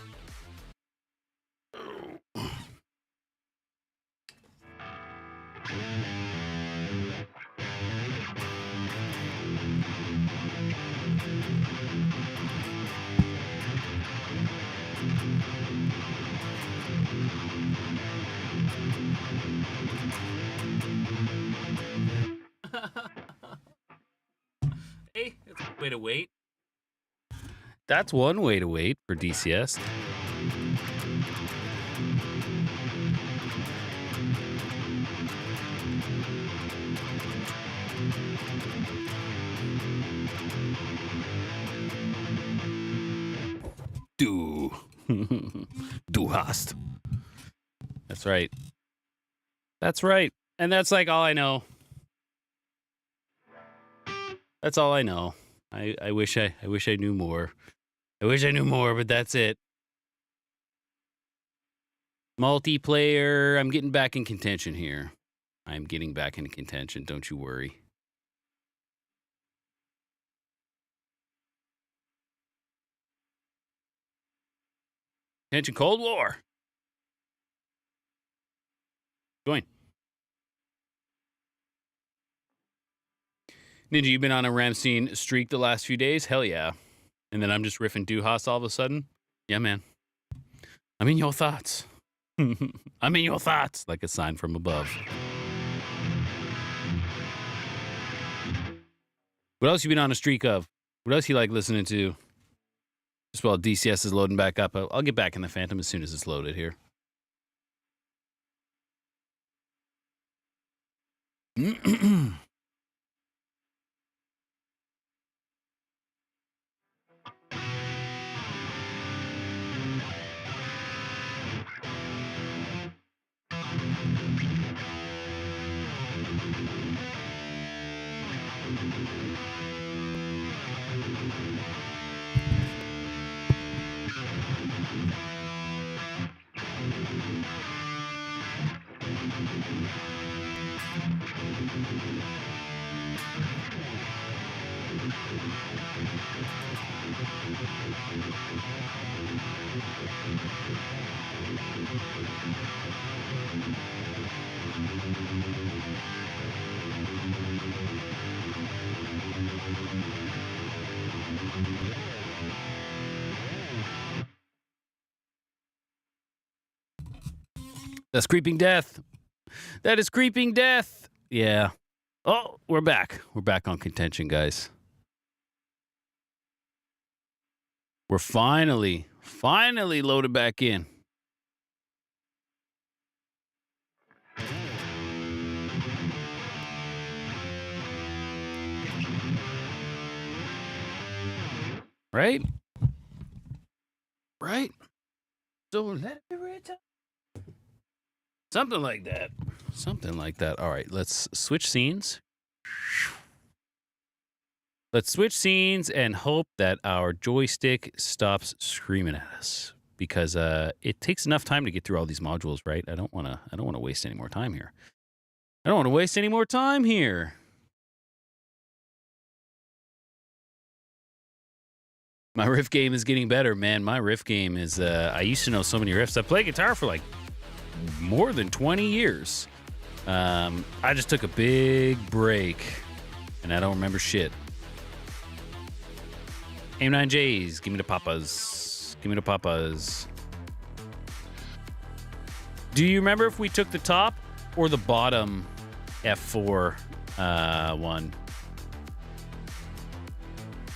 Hey, that's a way to wait. That's one way to wait for DCS. Du hast. That's right. That's right. And that's like all I know. That's all I know. I wish I knew more. I wish I knew more, but that's it. Multiplayer. I'm getting back in contention here. I'm getting back into contention. Don't you worry. Contention Cold War. Join. Ninja, you've been on a Ramstein streak the last few days? Hell yeah. And then I'm just riffing Duhas all of a sudden? Yeah, man. I'm in your thoughts. I'm in your thoughts. Like a sign from above. What else you been on a streak of? What else you like listening to? Just while DCS is loading back up. I'll get back in the Phantom as soon as it's loaded here. That's creeping death. That is creeping death. Yeah. Oh, we're back. We're back on contention, guys. We're finally loaded back in. Right? Right? So let it return. Something like that. Something like that. All right, let's switch scenes. Let's switch scenes and hope that our joystick stops screaming at us, because it takes enough time to get through all these modules, right? I don't want to waste any more time here. I don't want to waste any more time here. My riff game is getting better, man. My riff game is I used to know so many riffs. I played guitar for like more than 20 years. I just took a big break and I don't remember shit. Aim9Js, give me the papas. Give me the papas. Do you remember if we took the top or the bottom F4 one?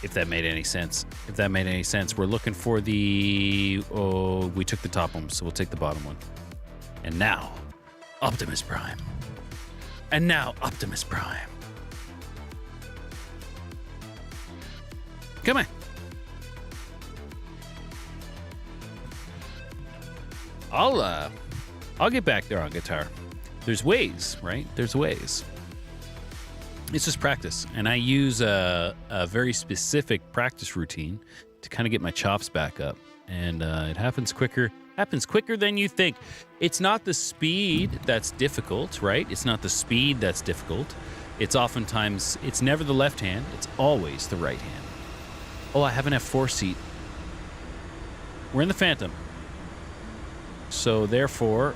If that made any sense. If that made any sense. We're looking for the... Oh, we took the top one, so we'll take the bottom one. And now, Optimus Prime. And now, Optimus Prime. Come on. I'll get back there on guitar. There's ways, right? There's ways. It's just practice. And I use a very specific practice routine to kind of get my chops back up. And it happens quicker than you think. It's not the speed that's difficult, right? It's not the speed that's difficult. It's oftentimes, it's never the left hand. It's always the right hand. Oh, I have an F4 seat. We're in the Phantom. So therefore,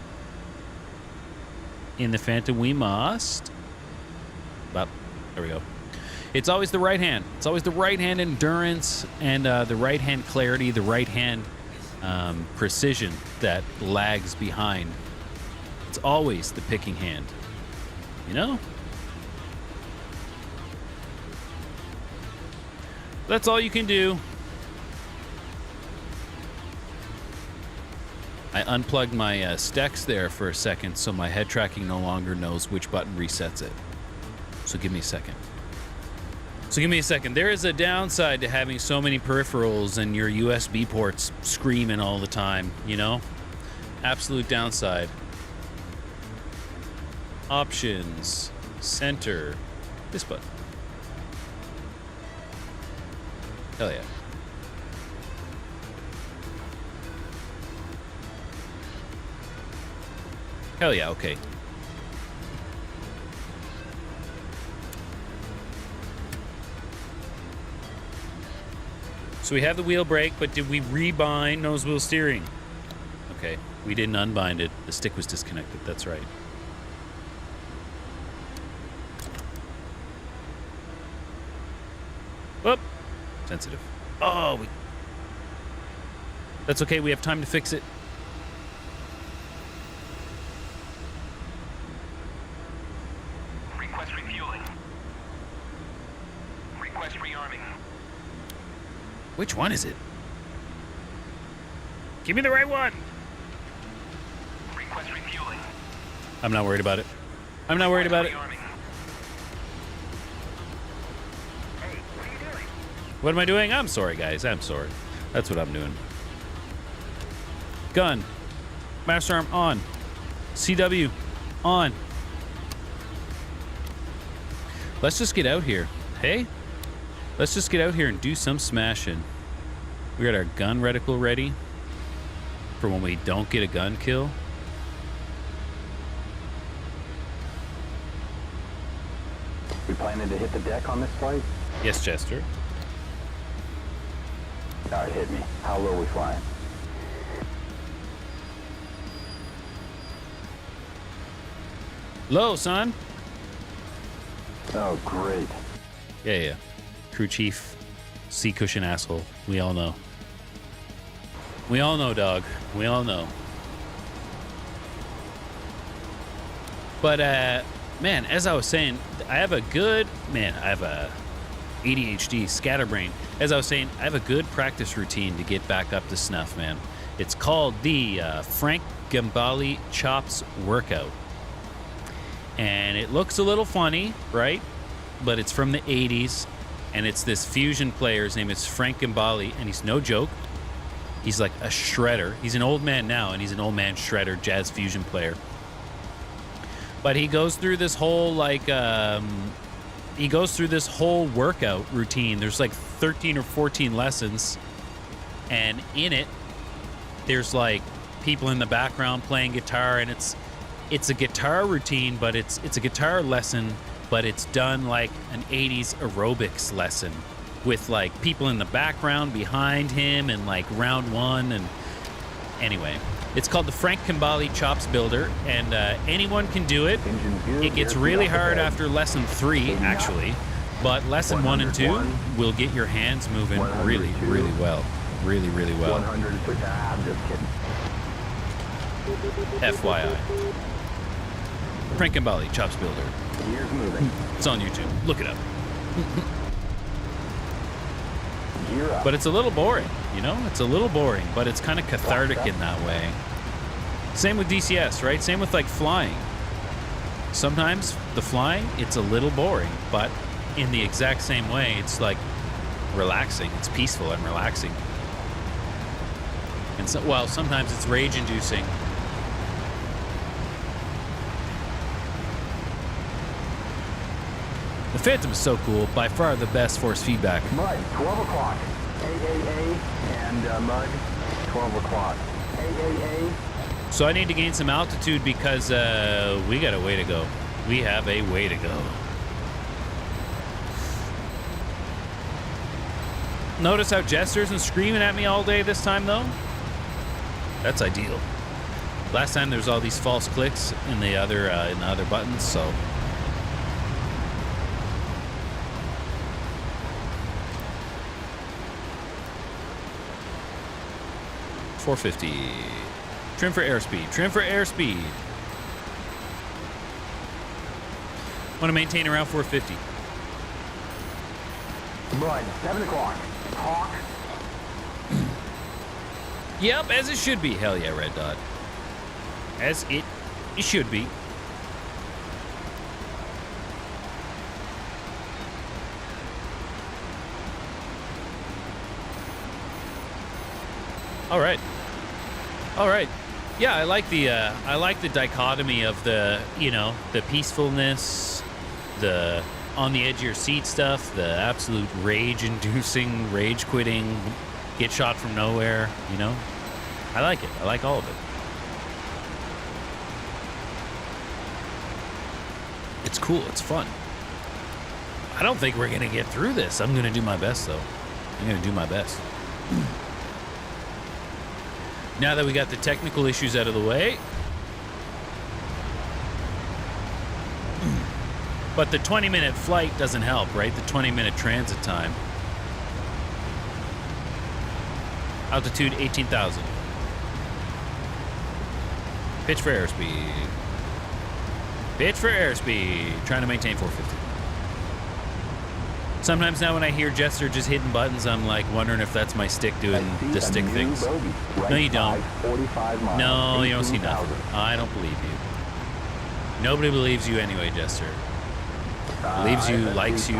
in the Phantom, we must... Well, there we go. It's always the right hand. It's always the right hand endurance and the right hand clarity, the right hand precision that lags behind. It's always the picking hand. You know? That's all you can do. I unplugged my stacks there for a second so my head tracking no longer knows which button resets it. So give me a second. There is a downside to having so many peripherals and your USB ports screaming all the time, you know? Absolute downside. Options. Center. This button. Hell yeah. Hell yeah, okay. So we have the wheel brake, but did we rebind nose wheel steering? Okay, we didn't unbind it. The stick was disconnected, that's right. Whoop. Sensitive. Oh, that's okay, we have time to fix it. Request refueling. Request rearming. Which one is it? Give me the right one. Request refueling. I'm not worried about it. I'm not worried about it. Rearming. Hey, what are you doing? What am I doing? I'm sorry, guys. I'm sorry. That's what I'm doing. Gun. Master arm on. CW on. Let's just get out here. Hey? Let's just get out here and do some smashing. We got our gun reticle ready for when we don't get a gun kill. We planning to hit the deck on this flight? Yes, Chester. All right, hit me. How low are we flying? Low, son. Oh, great. Yeah. Crew chief, C cushion asshole. We all know. We all know, dog. We all know. But, man, as I was saying, I have a ADHD, scatterbrain. As I was saying, I have a good practice routine to get back up to snuff, man. It's called the Frank Gambale Chops Workout. And it looks a little funny, right? But it's from the 80s. And it's this fusion player. His name is Frank Gambale, and he's no joke. He's like a shredder. He's an old man now, and he's an old man shredder, jazz fusion player. But he goes through this whole workout routine. There's like 13 or 14 lessons, and in it, there's like people in the background playing guitar, and it's a guitar routine, but it's a guitar lesson. But it's done like an 80s aerobics lesson with like people in the background behind him and like round one. And anyway, it's called the Frank Gambale Chops Builder, and anyone can do it. It gets really hard after lesson 3, actually, but lesson 1 and 2 will get your hands moving really, really well. Really, really well. 106. I'm just kidding. FYI. Frank Gambale Chops Builder. Gears moving. It's on YouTube. Look it up. Gear up. But it's a little boring, you know? It's a little boring, but it's kind of cathartic in that way. Same with DCS, right? Same with like flying. Sometimes the flying, it's a little boring, but in the exact same way, it's like relaxing. It's peaceful and relaxing. And so, well, sometimes it's rage-inducing. The Phantom is so cool, by far the best force feedback. Mud, 12 o'clock. AAA and Mud, 12 o'clock. AAA. So I need to gain some altitude because we got a way to go. We have a way to go. Notice how Jester isn't screaming at me all day this time, though? That's ideal. Last time there was all these false clicks in the other buttons, so... .450. Trim for airspeed. Trim for airspeed. Want to maintain around 450. Mud, 7 o'clock. Hawk. Yep, as it should be. Hell yeah, Red Dot. As it should be. All right. All right. Yeah, I like the dichotomy of the, you know, the peacefulness, the on the edge of your seat stuff, the absolute rage-inducing, rage-quitting, get shot from nowhere, you know? I like it. I like all of it. It's cool. It's fun. I don't think we're going to get through this. I'm going to do my best, though. I'm going to do my best. Now that we got the technical issues out of the way. But the 20-minute flight doesn't help, right? The 20-minute transit time. Altitude 18,000. Pitch for airspeed. Pitch for airspeed. Trying to maintain 450. Sometimes now when I hear Jester just hitting buttons, I'm like wondering if that's my stick doing the stick things. No, you don't. No, you don't see nothing. I don't believe you. Nobody believes you anyway, Jester. Believes you, likes you.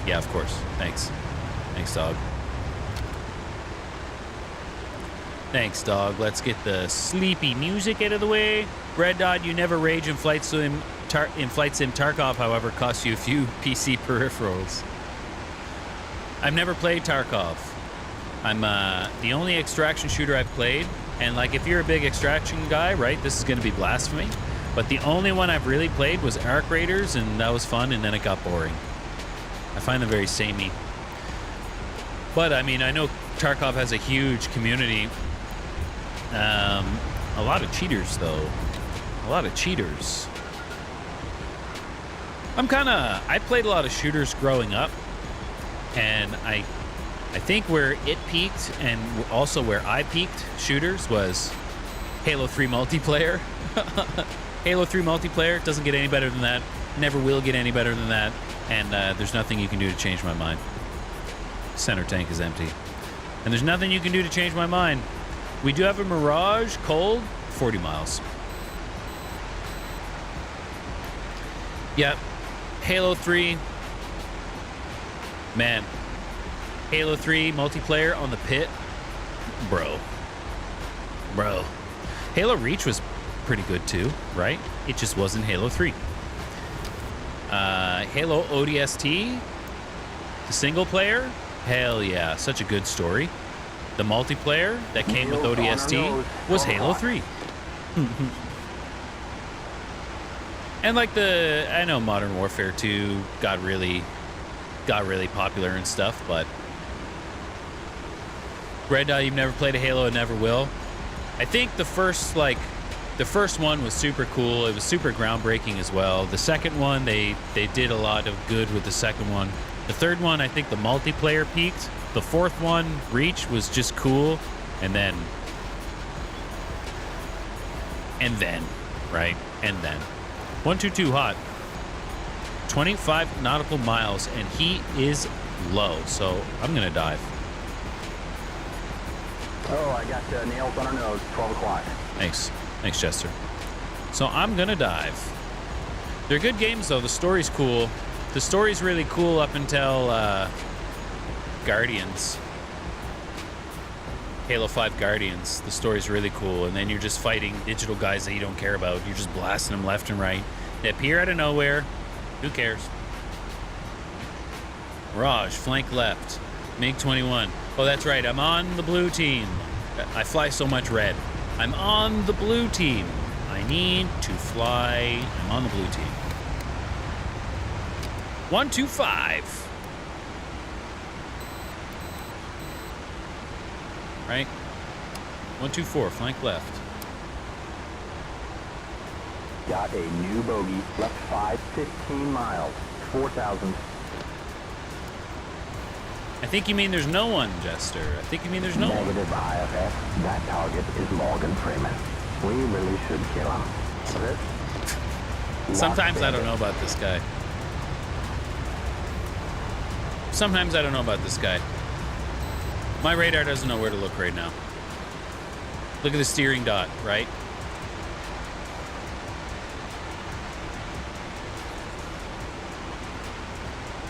Yeah, of course. Thanks. Thanks, dog. Thanks, dog. Let's get the sleepy music out of the way. Red Dot, you never rage in Flight Sim. Flight Sim Tarkov, however, costs you a few PC peripherals. I've never played Tarkov. I'm the only extraction shooter I've played. And like, if you're a big extraction guy, right, this is going to be blasphemy. But the only one I've really played was Arc Raiders, and that was fun, and then it got boring. I find them very samey. But, I mean, I know Tarkov has a huge community. A lot of cheaters, though. A lot of cheaters. I played a lot of shooters growing up, and I think where it peaked, and also where I peaked shooters, was Halo 3 multiplayer. Halo 3 multiplayer doesn't get any better than that. Never will get any better than that. And there's nothing you can do to change my mind. Center tank is empty. And there's nothing you can do to change my mind. We do have a Mirage, cold, 40 miles. Yep. Halo 3. Man. Halo 3 multiplayer on the pit. Bro. Halo Reach was pretty good too, right? It just wasn't Halo 3. Halo ODST, the single player, hell yeah, such a good story. The multiplayer that came with ODST was Halo 3. And like I know Modern Warfare 2 got really popular and stuff, but Red Dot, you've never played a Halo and never will. I think the first one was super cool. It was super groundbreaking as well. The second one, they did a lot of good with the second one. The third one, I think the multiplayer peaked. The fourth one, Reach, was just cool. And then, right? And then. 122 hot. 25 nautical miles, and heat is low, so I'm going to dive. Oh, I got nails on our nose, 12 o'clock. Thanks, Chester. So I'm going to dive. They're good games, though. The story's cool. The story's really cool up until Guardians. Halo 5 Guardians. The story's really cool. And then you're just fighting digital guys that you don't care about. You're just blasting them left and right. They appear out of nowhere. Who cares? Mirage, flank left. MiG-21. Oh, that's right. I'm on the blue team. I fly so much red. I'm on the blue team. I need to fly. I'm on the blue team. 125. Right? 124, flank left. Got a new bogey, left 515 miles, 4,000. I think you mean there's no one, Jester. I think you mean there's no one. Negative IFS. That target is Morgan Freeman. We really should kill him. Sometimes I don't know about this guy. Sometimes I don't know about this guy. My radar doesn't know where to look right now. Look at the steering dot, right?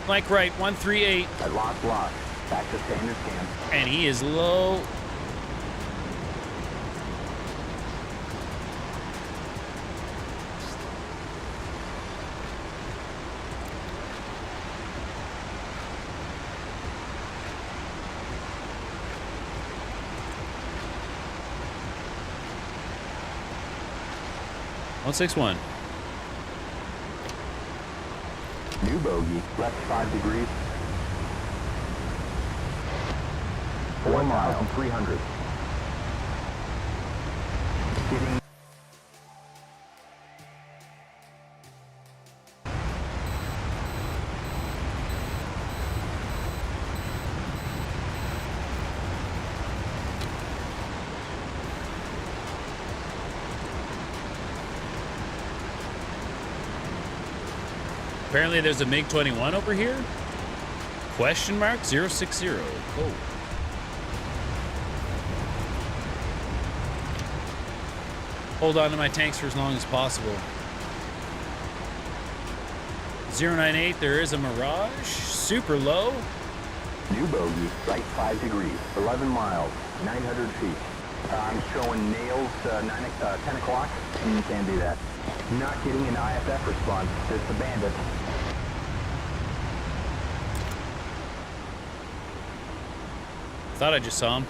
Like right, 138. I lost lock. Back to standard scan. And he is low. $161. bogey, left 5 degrees. 4 miles and 300. Getting Apparently there's a MiG-21 over here. Question mark 060. Oh. Hold on to my tanks for as long as possible. 098, there is a Mirage. Super low. new bogey, right 5 degrees, 11 miles, 900 feet. I'm showing nails 10 o'clock. You can't do that. Not getting an IFF response. It's a bandit. Thought I just saw him.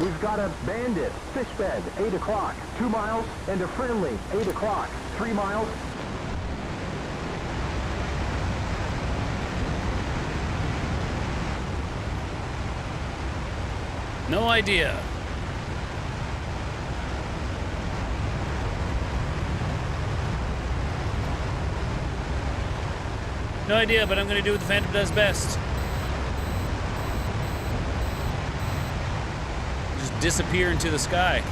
We've got a bandit, fish bed, 8 o'clock, 2 miles, and a friendly, 8 o'clock, 3 miles. No idea. No idea, but I'm going to do what the Phantom does best. Just disappear into the sky.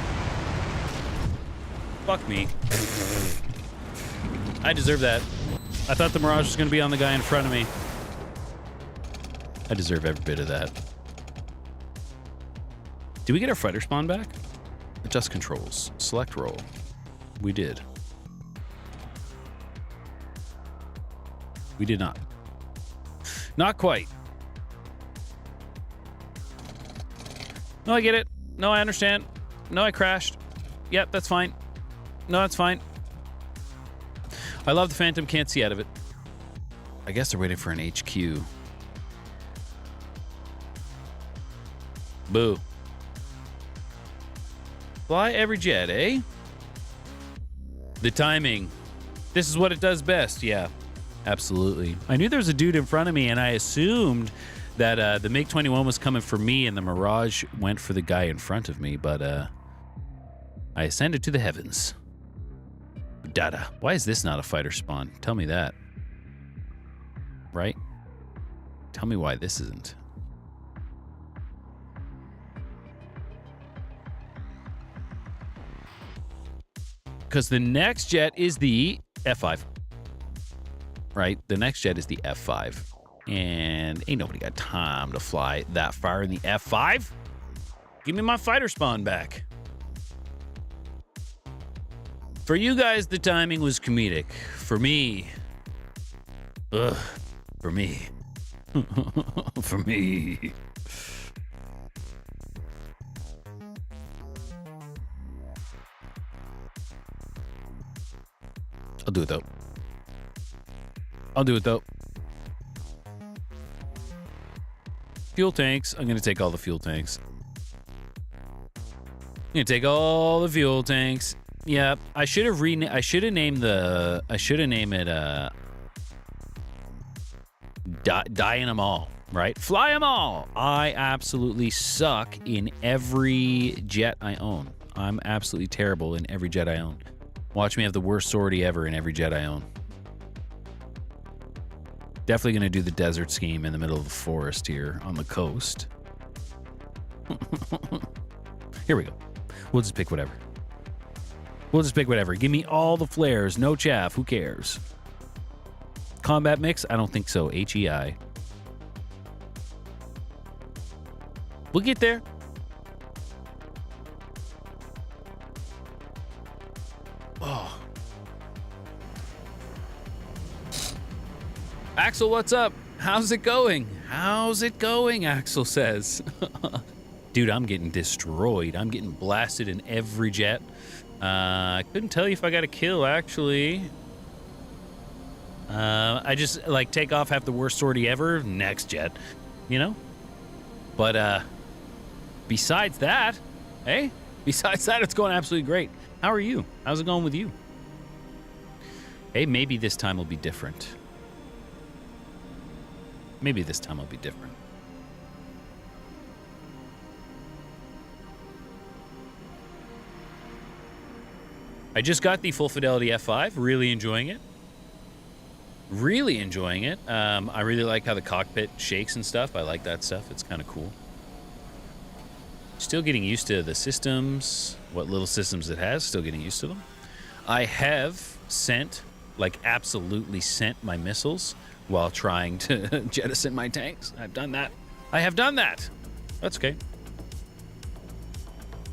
Fuck me. I deserve that. I thought the Mirage was going to be on the guy in front of me. I deserve every bit of that. Did we get our fighter spawn back? Adjust controls. Select roll. We did. We did not. Not quite. No, I get it. No, I understand. No, I crashed. Yep, that's fine. No, that's fine. I love the Phantom. Can't see out of it. I guess they're waiting for an HQ. Boo. Fly every jet, eh? The timing. This is what it does best. Yeah, absolutely. I knew there was a dude in front of me, and I assumed that the MiG-21 was coming for me, and the Mirage went for the guy in front of me, but I ascended to the heavens. Dada. Why is this not a fighter spawn? Tell me that. Right? Tell me why this isn't. Because the next jet is the F5. Right? The next jet is the F5. And ain't nobody got time to fly that far in the F5. Give me my fighter spawn back. For you guys, the timing was comedic. For me... Ugh. For me. For me. I'll do it though. I'll do it though. Fuel tanks. I'm gonna take all the fuel tanks. I'm gonna take all the fuel tanks. Yep. I should have named the. I should have named it. Die in them all. Right? Fly them all. I absolutely suck in every jet I own. I'm absolutely terrible in every jet I own. Watch me have the worst sortie ever in every jet I own. Definitely going to do the desert scheme in the middle of the forest here on the coast. Here we go. We'll just pick whatever. We'll just pick whatever. Give me all the flares. No chaff. Who cares? Combat mix? I don't think so. HEI. We'll get there. Oh. Axel, what's up? How's it going? How's it going? Axel says. Dude, I'm getting destroyed. I'm getting blasted in every jet. I couldn't tell you if I got a kill, actually. I just, like, take off, have the worst sortie ever. Next jet. You know? But, besides that, hey? Besides that, it's going absolutely great. How are you? How's it going with you? Hey, maybe this time will be different. Maybe this time will be different. I just got the full fidelity F5. Really enjoying it. Really enjoying it. I really like how the cockpit shakes and stuff. I like that stuff. It's kind of cool. Still getting used to the systems, what little systems it has. Still getting used to them. I have sent, like absolutely sent my missiles while trying to jettison my tanks. I've done that. I have done that. That's okay.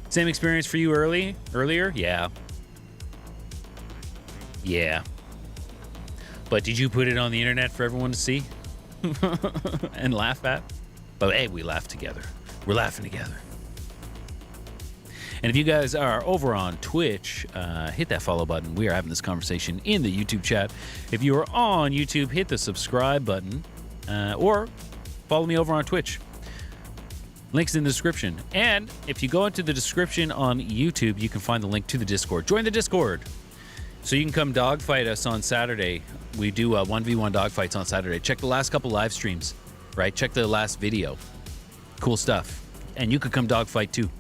Same experience for you earlier? Yeah. Yeah. But did you put it on the internet for everyone to see and laugh at? But hey, we laugh together. We're laughing together. And if you guys are over on Twitch, hit that follow button. We are having this conversation in the YouTube chat. If you are on YouTube, hit the subscribe button or follow me over on Twitch. Links in the description. And if you go into the description on YouTube, you can find the link to the Discord. Join the Discord. So you can come dogfight us on Saturday. We do 1v1 dogfights on Saturday. Check the last couple live streams, right? Check the last video. Cool stuff. And you could come dogfight too.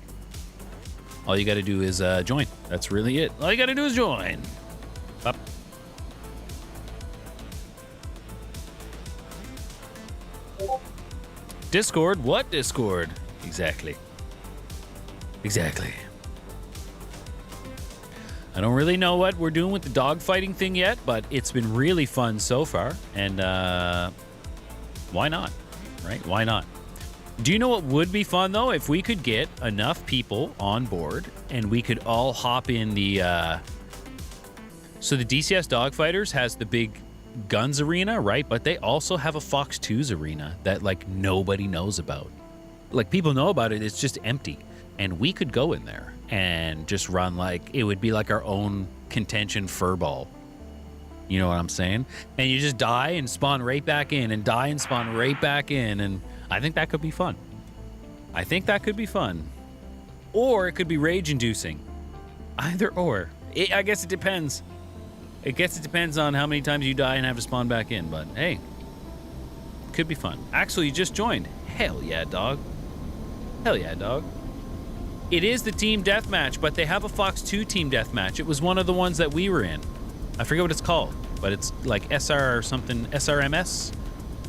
All you got to do is join. That's really it. All you got to do is join. Up. Discord? What Discord? Exactly. Exactly. I don't really know what we're doing with the dogfighting thing yet, but it's been really fun so far. And why not? Right? Why not? Do you know what would be fun, though? If we could get enough people on board and we could all hop in the... So the DCS Dogfighters has the big guns arena, right? But they also have a Fox 2's arena that, like, nobody knows about. Like, people know about it. It's just empty. And we could go in there and just run, like... It would be like our own contention furball. You know what I'm saying? And you just die and spawn right back in and die and spawn right back in. And I think that could be fun. I think that could be fun. Or it could be rage-inducing. Either or. I guess it depends. I guess it depends on how many times you die and have to spawn back in. But hey, could be fun. Axel, you just joined. Hell yeah, dog. Hell yeah, dog. It is the team deathmatch, but they have a Fox 2 team deathmatch. It was one of the ones that we were in. I forget what it's called, but it's like SR or something, SRMS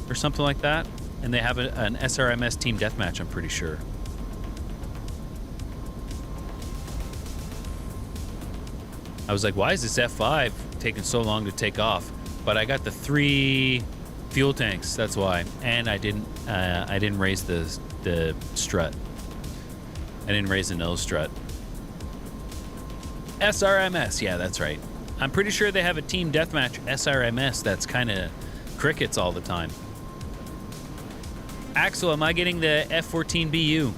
or something like that. And they have an SRMS team deathmatch, I'm pretty sure. I was like, why is this F5 taking so long to take off? But I got the 3 fuel tanks, that's why. And I didn't raise the strut. I didn't raise the nose strut. SRMS, yeah, that's right. I'm pretty sure they have a team deathmatch SRMS that's kind of crickets all the time. Axel, am I getting the F14 BU?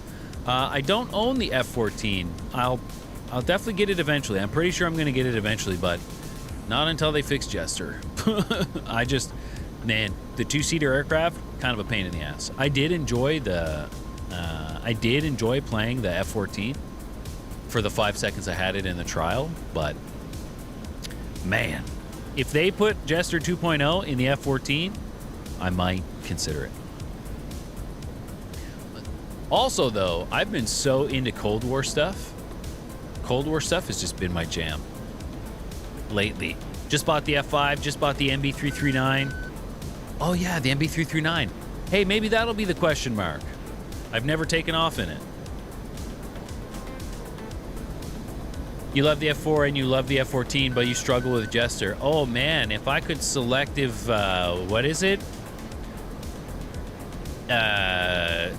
I don't own the F14. I'll definitely get it eventually. I'm pretty sure I'm going to get it eventually, but not until they fix Jester. Man, the 2-seater aircraft, kind of a pain in the ass. I did enjoy playing the F14 for the 5 seconds I had it in the trial, but man, if they put Jester 2.0 in the F14, I might consider it. Also, though, I've been so into Cold War stuff. Cold War stuff has just been my jam lately. Just bought the F5, just bought the MB339. Oh, yeah, the MB339. Hey, maybe that'll be the question mark. I've never taken off in it. You love the F4 and you love the F14, but you struggle with Jester. Oh, man, if I could selective... what is it?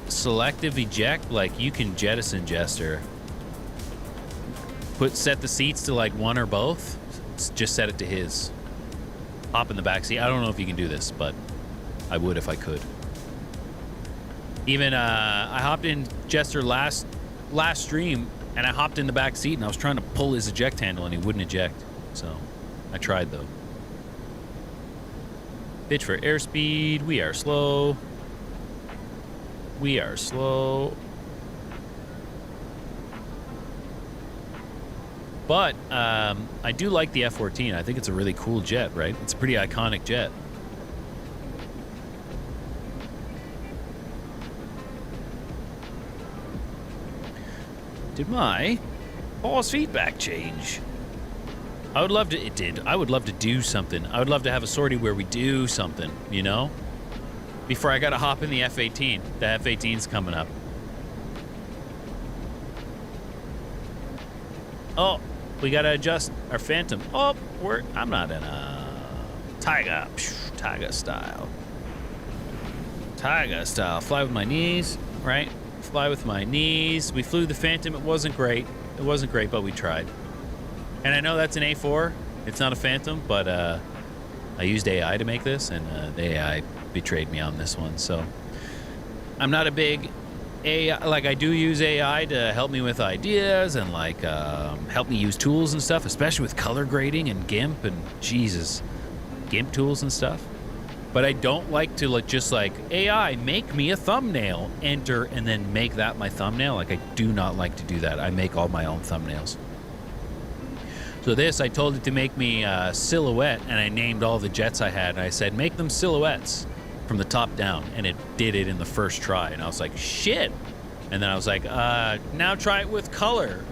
Selective eject, like you can jettison Jester. Set the seats to like one or both. Just set it to his. Hop in the back seat. I don't know if you can do this, but I would if I could. Even I hopped in Jester last stream, and I hopped in the back seat, and I was trying to pull his eject handle, and he wouldn't eject. So I tried though. Pitch for airspeed. We are slow. We are slow. But I do like the F-14. I think it's a really cool jet, right? It's a pretty iconic jet. Did my pause feedback change? I would love to. It did. I would love to do something. I would love to have a sortie where we do something, you know? Before I gotta hop in the F-18. The F-18's coming up. Oh, we gotta adjust our Phantom. Oh, I'm not in a Tiger. Tiger style. Tiger style. Fly with my knees, right? Fly with my knees. We flew the Phantom. It wasn't great. It wasn't great, but we tried. And I know that's an A4. It's not a Phantom, but I used AI to make this, and the AI betrayed me on this one. So I'm not a big AI. Like, I do use AI to help me with ideas and like help me use tools and stuff, especially with color grading and GIMP and Jesus, GIMP tools and stuff. But I don't like to just like AI make me a thumbnail, enter, and then make that my thumbnail. Like, I do not like to do that. I make all my own thumbnails. So this, I told it to make me a silhouette, and I named all the jets I had, and I said, make them silhouettes from the top down, and it did it in the first try, and I was like, shit. And then I was like, now try it with color,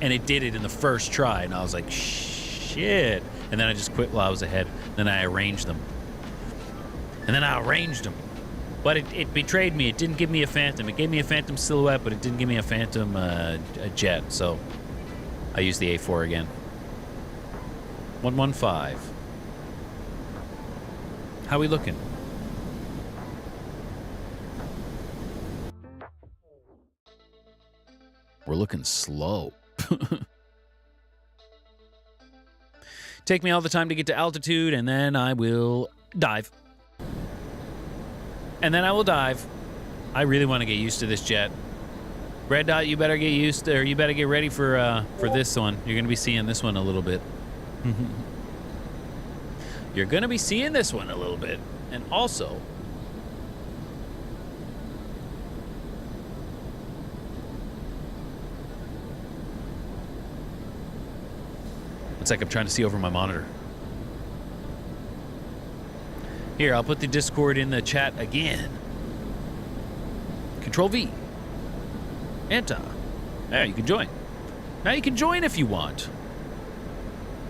and it did it in the first try, and I was like, shit. And then I just quit while I was ahead. Then I arranged them. And then I arranged them. But it betrayed me. It didn't give me a Phantom. It gave me a Phantom silhouette, but it didn't give me a Phantom a jet, so I used the A4 again. 115. How we looking? We're looking slow. Take me all the time to get to altitude, and then I will dive. And then I will dive. I really want to get used to this jet. Red Dot, you better get used to, or you better get ready for this one. You're going to be seeing this one a little bit. You're going to be seeing this one a little bit. And also, it's like I'm trying to see over my monitor. Here, I'll put the Discord in the chat again. Control V. Enter. There, you can join. Now you can join if you want.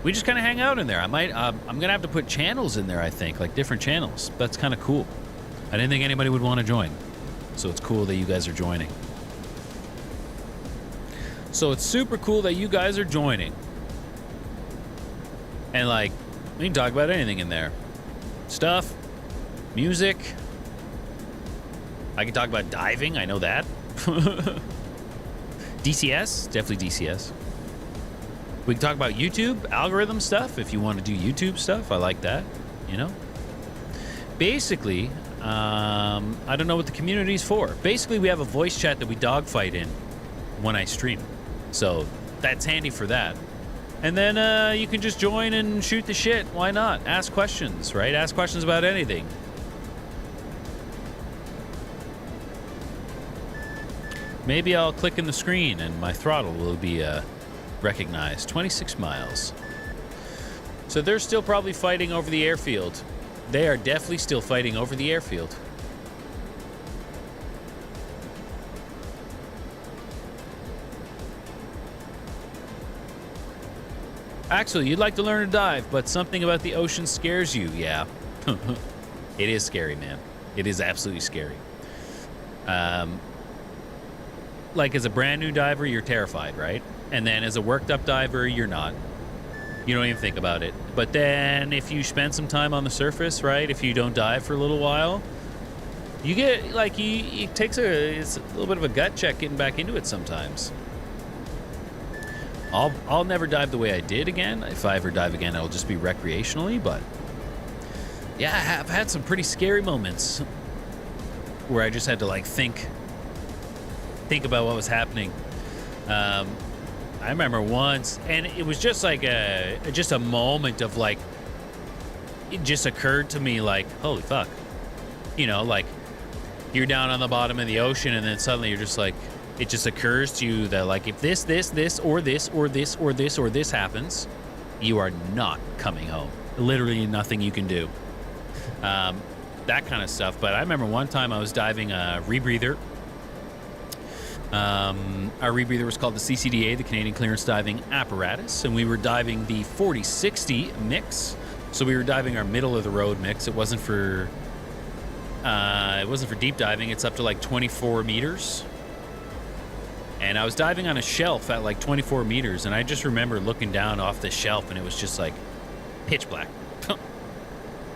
We just kind of hang out in there. I'm gonna have to put channels in there, I think, like different channels. That's kind of cool. I didn't think anybody would want to join, so it's cool that you guys are joining. So it's super cool that you guys are joining. And like, we can talk about anything in there. Stuff, music. I can talk about diving, I know that. DCS, definitely DCS. We can talk about YouTube, algorithm stuff, if you want to do YouTube stuff. I like that, you know? Basically, I don't know what the community's for. Basically, we have a voice chat that we dogfight in when I stream. So that's handy for that. And then you can just join and shoot the shit. Why not? Ask questions, right? Ask questions about anything. Maybe I'll click in the screen and my throttle will be recognized. 26 miles. So they're still probably fighting over the airfield. They are definitely still fighting over the airfield. Axel, you'd like to learn to dive, but something about the ocean scares you. Yeah. It is scary, man. It is absolutely scary. Like, as a brand new diver, you're terrified, right? And then as a worked up diver, you're not. You don't even think about it. But then if you spend some time on the surface, right? If you don't dive for a little while, you get, like, it takes it's a little bit of a gut check getting back into it sometimes. I'll never dive the way I did again. If I ever dive again, it'll just be recreationally, but yeah, I've had some pretty scary moments where I just had to, like, think about what was happening. I remember once, and it was just like a moment of, like, it just occurred to me, like, holy fuck, you know, like, you're down on the bottom of the ocean, and then suddenly you're just like, it just occurs to you that, like, if this or this happens, you are not coming home. Literally nothing you can do. That kind of stuff. But I remember one time I was diving a rebreather, Our rebreather was called the CCDA, the Canadian Clearance Diving Apparatus, and we were diving the 40-60 mix. So we were diving our middle of the road mix. It wasn't for deep diving. It's up to like 24 meters. And I was diving on a shelf at like 24 meters, and I just remember looking down off the shelf, and it was just like pitch black.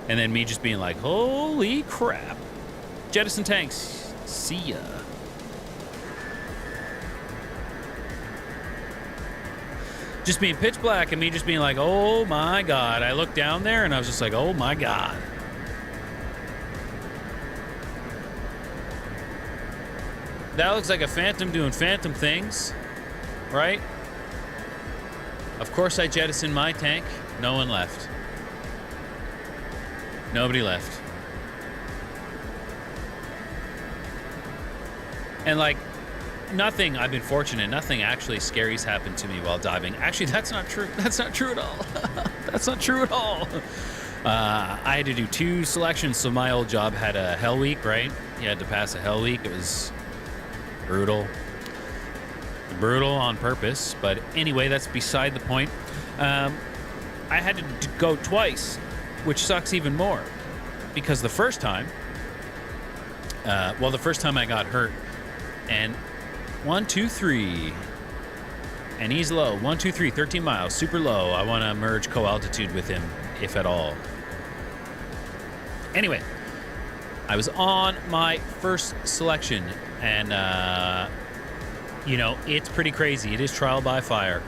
And then me just being like, holy crap. Jettison tanks. See ya. Just being pitch black and me just being like, oh my God. I looked down there and I was just like, oh my God. That looks like a phantom doing phantom things, right? Of course I jettisoned my tank. No one left. Nobody left. And like, nothing, I've been fortunate, nothing actually scary's happened to me while diving. Actually, that's not true. That's not true at all. That's not true at all. I had to do 2 selections, so my old job had a hell week, right? You had to pass a hell week. It was brutal. Brutal on purpose, but anyway, that's beside the point. I had to go twice, which sucks even more, because the first time, the first time I got hurt, and 1, 2, 3, and he's low. 1, 2, 3, 13 miles, super low. I want to merge co-altitude with him, if at all. Anyway, I was on my first selection, and it's pretty crazy. It is trial by fire.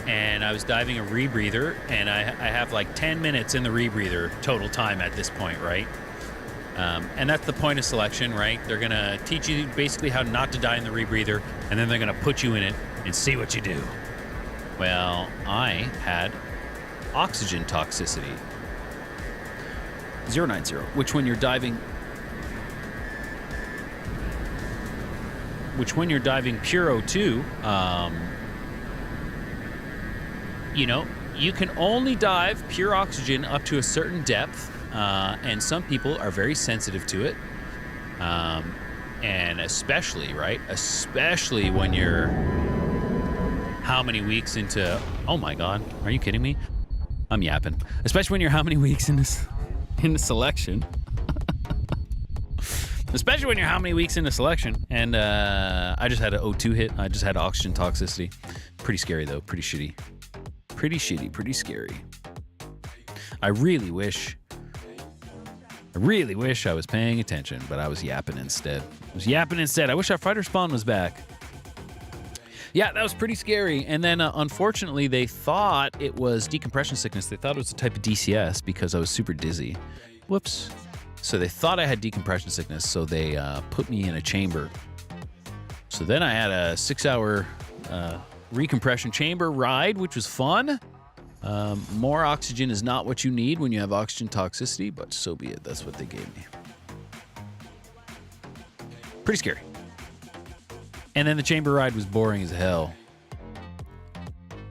And I was diving a rebreather, and I have like 10 minutes in the rebreather total time at this point, right? And that's the point of selection, right? They're going to teach you basically how not to die in the rebreather, and then they're going to put you in it and see what you do. Well, I had oxygen toxicity. 090, which when you're diving pure O2, you can only dive pure oxygen up to a certain depth, and some people are very sensitive to it. And especially when you're how many weeks into, oh my God, are you kidding me? I'm yapping. Especially when you're how many weeks in the selection. Especially when you're how many weeks into selection. And I just had an O2 hit. I just had oxygen toxicity. Pretty scary though, pretty shitty. Pretty shitty, pretty scary. I really wish I was paying attention, but I was yapping instead. I wish our fighter spawn was back. Yeah, that was pretty scary. And then, unfortunately, they thought it was decompression sickness. They thought it was a type of DCS because I was super dizzy. Whoops. So they thought I had decompression sickness, so they put me in a chamber. So then I had a 6-hour recompression chamber ride, which was fun. More oxygen is not what you need when you have oxygen toxicity, but so be it. That's what they gave me. Pretty scary. And then the chamber ride was boring as hell.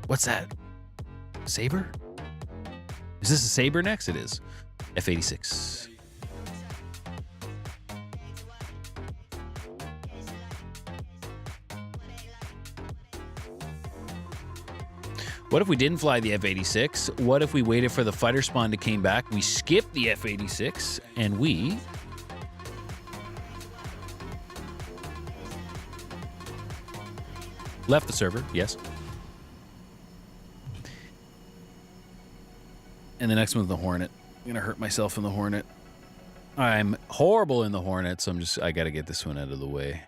What's that? Saber? Is this a Saber next? It is. F-86. What if we didn't fly the F-86? What if we waited for the fighter spawn to came back? We skipped the F-86 and we left the server, yes. And the next one's the Hornet. I'm gonna hurt myself in the Hornet. I'm horrible in the Hornet, so I gotta get this one out of the way.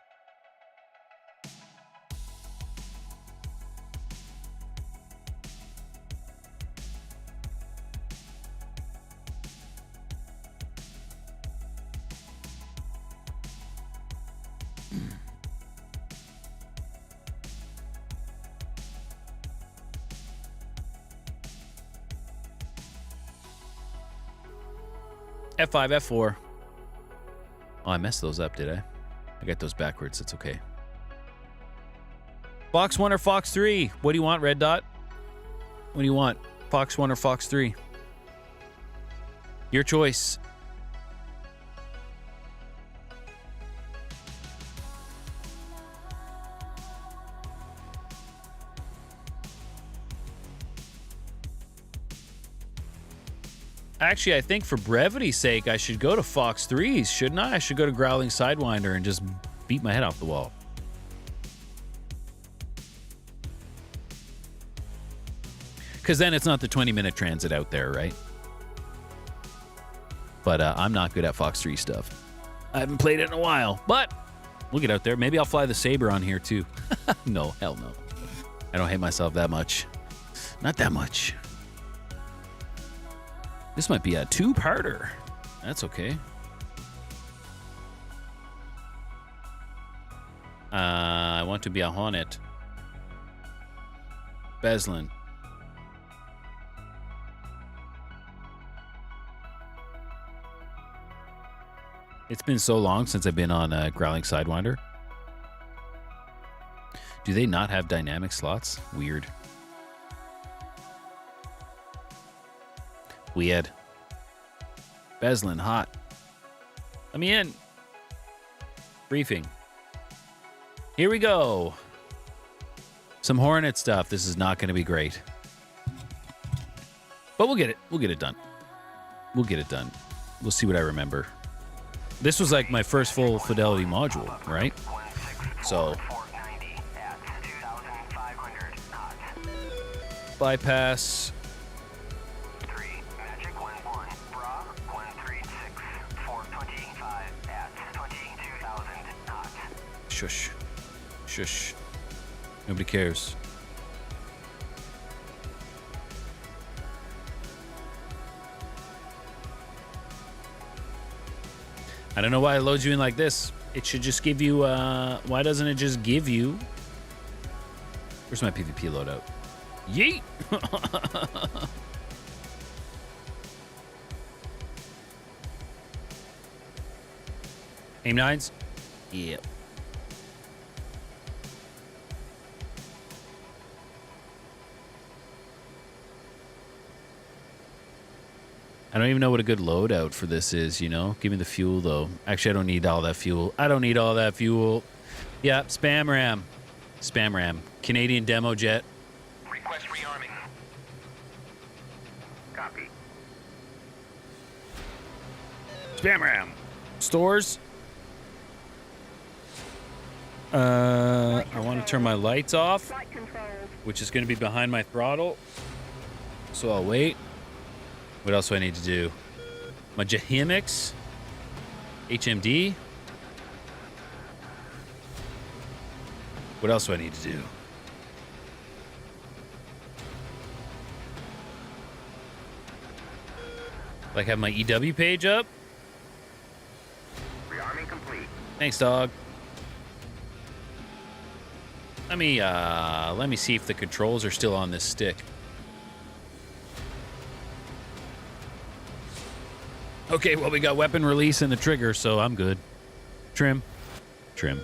F5, F4. Oh, I messed those up, did I? I got those backwards. It's okay. Fox 1 or Fox 3? What do you want, Red Dot? What do you want? Fox 1 or Fox 3? Your choice. Actually, I think for brevity's sake, I should go to Fox 3s, shouldn't I? I should go to Growling Sidewinder and just beat my head off the wall. Because then it's not the 20-minute transit out there, right? But I'm not good at Fox 3 stuff. I haven't played it in a while, but we'll get out there. Maybe I'll fly the Sabre on here too. No, hell no. I don't hate myself that much. Not that much. This might be a two-parter. That's okay. I want to be a Hornet. Beslin. It's been so long since I've been on Growling Sidewinder. Do they not have dynamic slots? Weird. Weird. Beslin, hot. Let me in. Briefing. Here we go. Some Hornet stuff. This is not going to be great. But we'll get it. We'll get it done. We'll get it done. We'll see what I remember. This was like my first full fidelity module, right? So bypass. Shush. Shush. Nobody cares. I don't know why it loads you in like this. It should just give you, why doesn't it just give you? Where's my PvP loadout? Yeet! Aim 9s? Yep. I don't even know what a good loadout for this is, you know? Give me the fuel, though. Actually, I don't need all that fuel. I don't need all that fuel. Yeah, spam ram. Spam ram. Canadian demo jet. Request rearming. Copy. Spam ram. Stores. I want to turn my lights off, Flight controls. which is going to be behind my throttle. So I'll wait. What else do I need to do? My Jahimix. HMD. What else do I need to do? Like have my EW page up? Rearming complete. Thanks, dog. Let me see if the controls are still on this stick. Okay, well, we got weapon release and the trigger, so I'm good. Trim. Trim.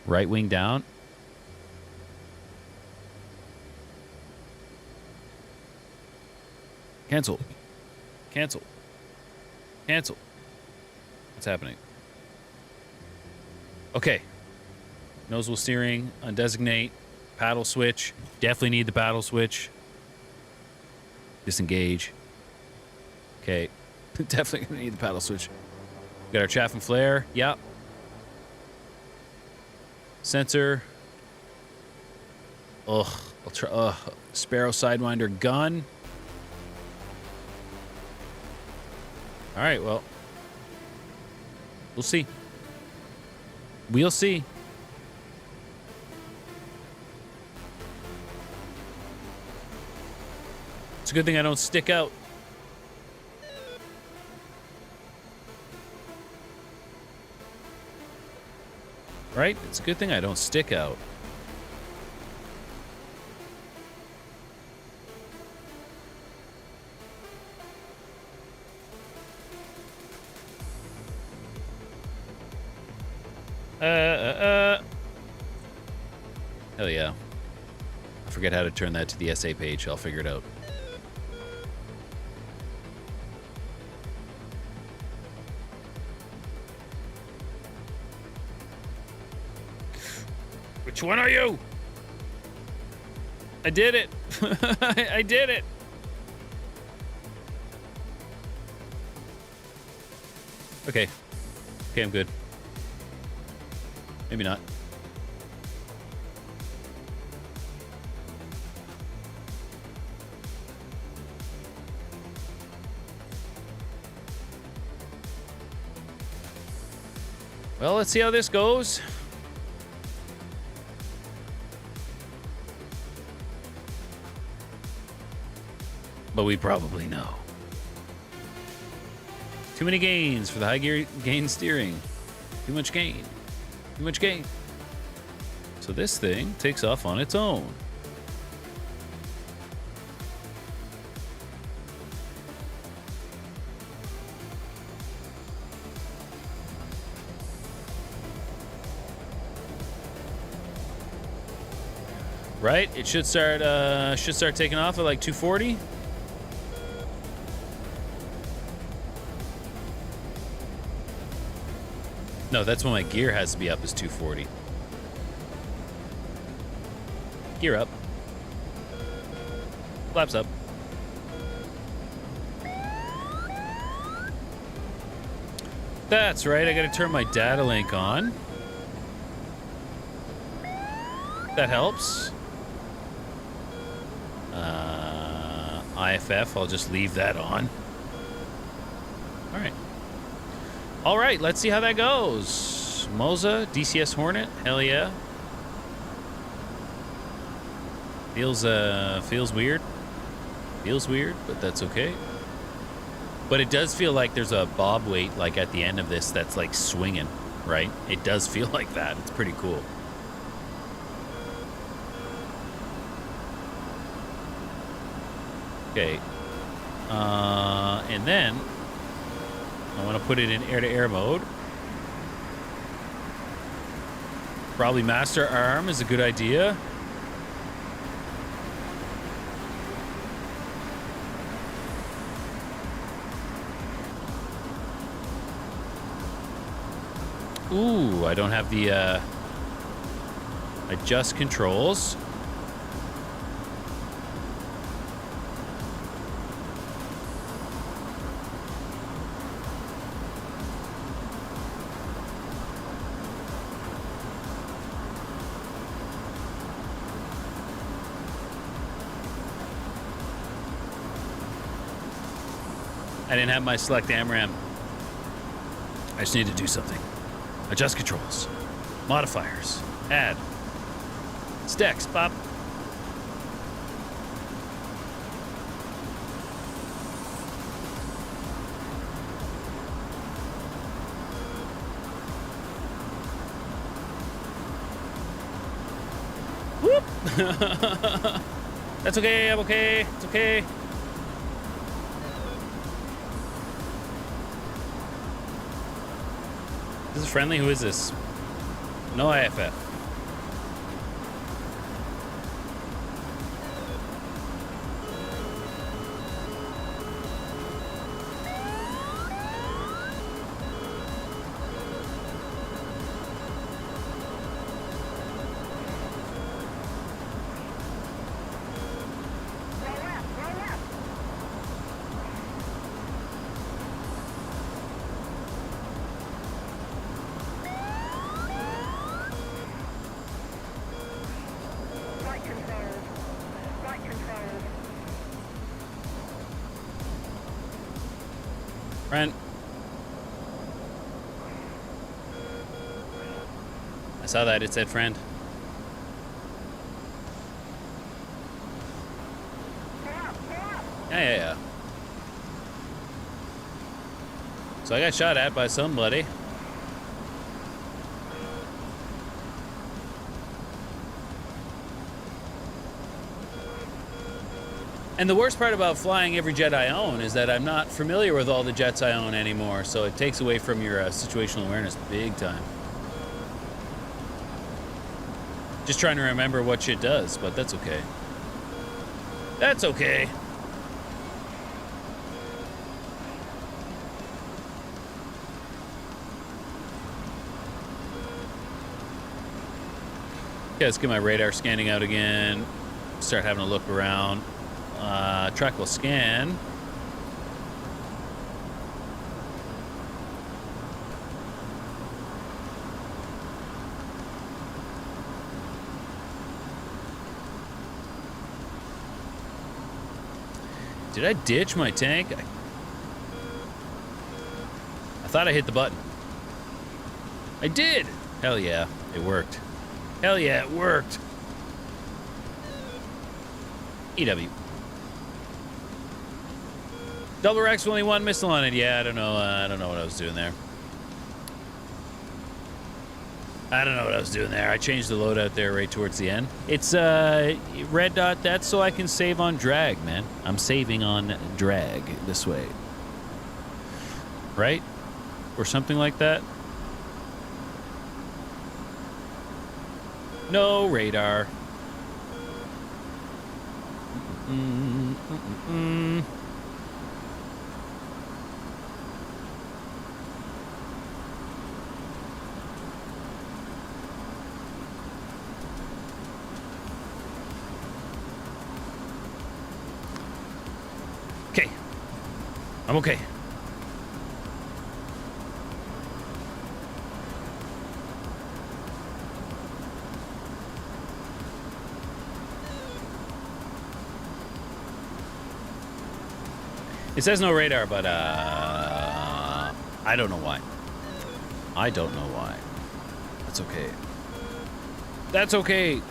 Right wing down. Cancel. Cancel. Cancel. What's happening? Okay. Nose wheel steering, undesignate, paddle switch. Definitely need the paddle switch. Disengage. Okay. Definitely gonna need the paddle switch. Got our chaff and flare. Yep. Sensor. Ugh. I'll try. Sparrow Sidewinder gun. All right. Well, we'll see. We'll see. It's a good thing I don't stick out. Right? It's a good thing I don't stick out. Hell yeah. I forget how to turn that to the SA page. I'll figure it out. Which one are you? I did it. I did it. Okay. Okay, I'm good. Maybe not. Well, let's see how this goes. But we probably know. Too many gains for the high gear gain steering. Too much gain. Too much gain. So this thing takes off on its own. Right? It should start taking off at like 240. No, that's when my gear has to be up, is 240. Gear up. Flaps up. That's right, I gotta turn my data link on. That helps. IFF, I'll just leave that on. All right. All right, let's see how that goes. Moza, DCS Hornet, hell yeah. Feels weird. Feels weird, but that's okay. But it does feel like there's a bob weight like at the end of this that's like swinging, right? It does feel like that. It's pretty cool. Okay. And then I want to put it in air-to-air mode. Probably master arm is a good idea. Ooh, I don't have the adjust controls. I didn't have my select AMRAM. I just need to do something. Adjust controls. Modifiers. Add. Stacks. Pop. Whoop. That's okay. I'm okay. It's okay. This is friendly? Who is this? No IFF. Friend. I saw that. It said friend. Yeah. So I got shot at by somebody. And the worst part about flying every jet I own is that I'm not familiar with all the jets I own anymore, so it takes away from your situational awareness big time. Just trying to remember what shit does, but that's okay. That's okay. Okay, let's get my radar scanning out again. Start having a look around. Track will scan. Did I ditch my tank? I thought I hit the button. I did! Hell yeah, it worked. Hell yeah, it worked. EW. Double Rex, only one missile on it. Yeah, I don't know what I was doing there. I don't know what I was doing there. I changed the loadout there right towards the end. It's red dot. That's so I can save on drag, man. I'm saving on drag this way. Right? Or something like that. No radar. Okay. I'm okay. It says no radar, but I don't know why. I don't know why. That's okay. That's okay.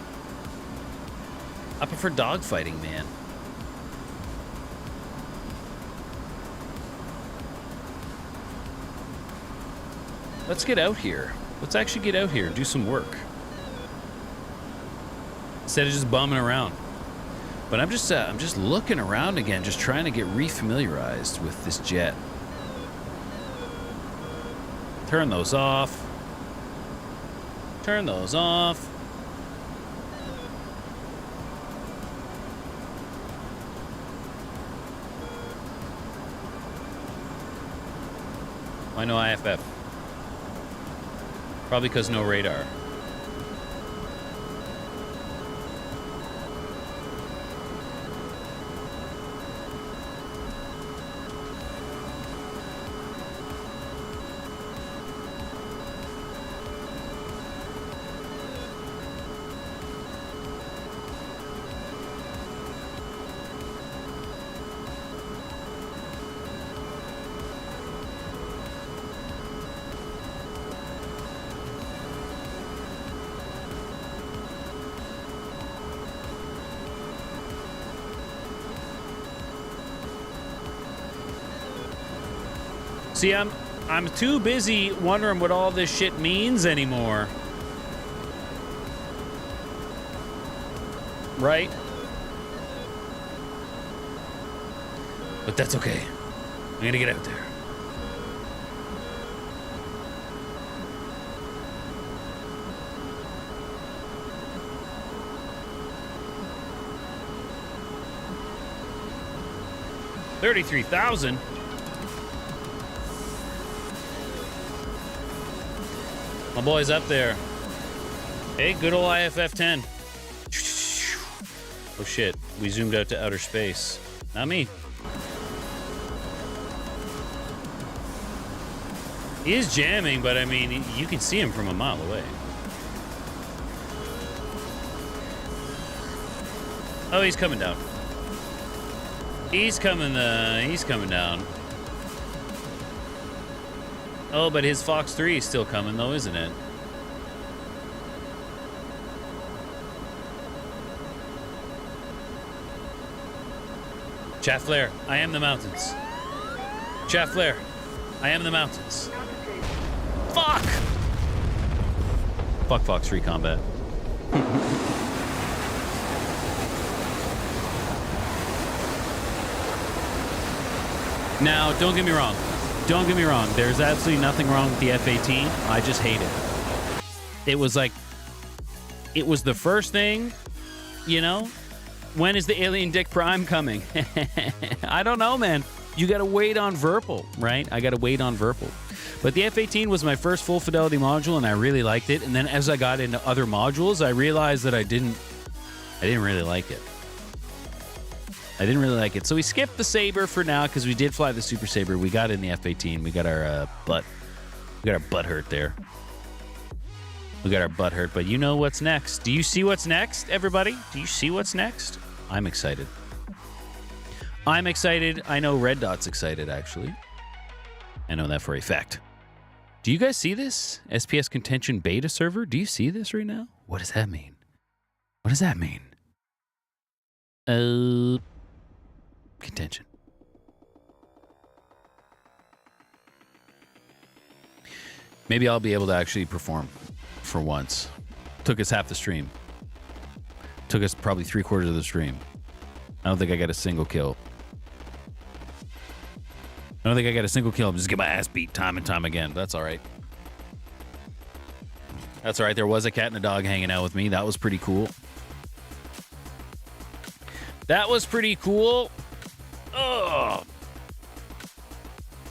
I prefer dogfighting, man. Let's get out here. Let's actually get out here and do some work. Instead of just bumming around. But I'm just looking around again, just trying to get refamiliarized with this jet. Turn those off. Turn those off. Why no IFF? Probably because no radar. See, I'm too busy wondering what all this shit means anymore. Right? But that's okay. I'm gonna get out there. $33,000. My boy's up there. Hey, good old IFF 10. Oh shit, we zoomed out to outer space. Not me. He is jamming, but I mean, you can see him from a mile away. Oh, he's coming down. He's coming down. Oh, but his Fox 3 is still coming, though, isn't it? Chaff Flare, I am the mountains. Chaff Flare, I am the mountains. Fuck! Fuck Fox 3 combat. Now, don't get me wrong. Don't get me wrong. There's absolutely nothing wrong with the F-18. I just hate it. It was like, it was the first thing, you know? When is the Alien Dick Prime coming? I don't know, man. You got to wait on Verpal, right? I got to wait on Verpal. But the F-18 was my first full fidelity module, and I really liked it. And then as I got into other modules, I realized that I didn't really like it. I didn't really like it. So we skipped the Sabre for now because we did fly the Super Sabre. We got in the F-18. We got our butt hurt there. We got our butt hurt. But you know what's next. Do you see what's next, everybody? Do you see what's next? I'm excited. I'm excited. I know Red Dot's excited, actually. I know that for a fact. Do you guys see this? SPS Contention beta server? Do you see this right now? What does that mean? What does that mean? Contention. Maybe I'll be able to actually perform for once. Took us half the stream. Took us probably 3/4 of the stream. I don't think I got a single kill. I don't think I got a single kill. I'm just getting my ass beat time and time again. That's all right. That's all right. There was a cat and a dog hanging out with me. That was pretty cool. That was pretty cool. Oh.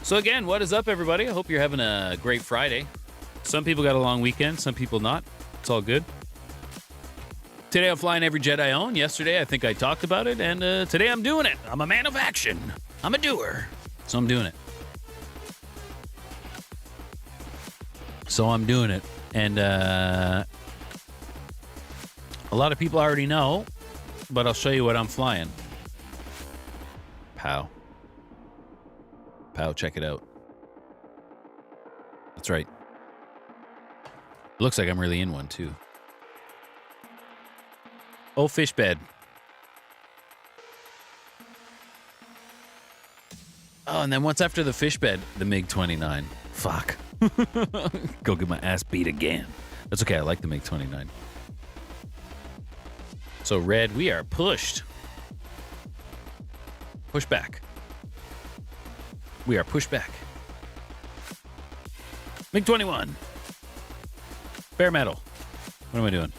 So again, what is up, everybody? I hope you're having a great Friday. Some people got a long weekend. Some people not. It's all good. Today I'm flying every jet I own. Yesterday I think I talked about it. And today I'm doing it. I'm a man of action. I'm a doer. So I'm doing it. And a lot of people already know, but I'll show you what I'm flying. Pow. Pow, check it out. That's right. It looks like I'm really in one, too. Oh, fish bed. Oh, and then what's after the fish bed? The MiG-29. Fuck. Go get my ass beat again. That's okay. I like the MiG-29. So, Red, we are pushed. Push back. We are pushed back. MiG-21. Bare metal. What am I doing?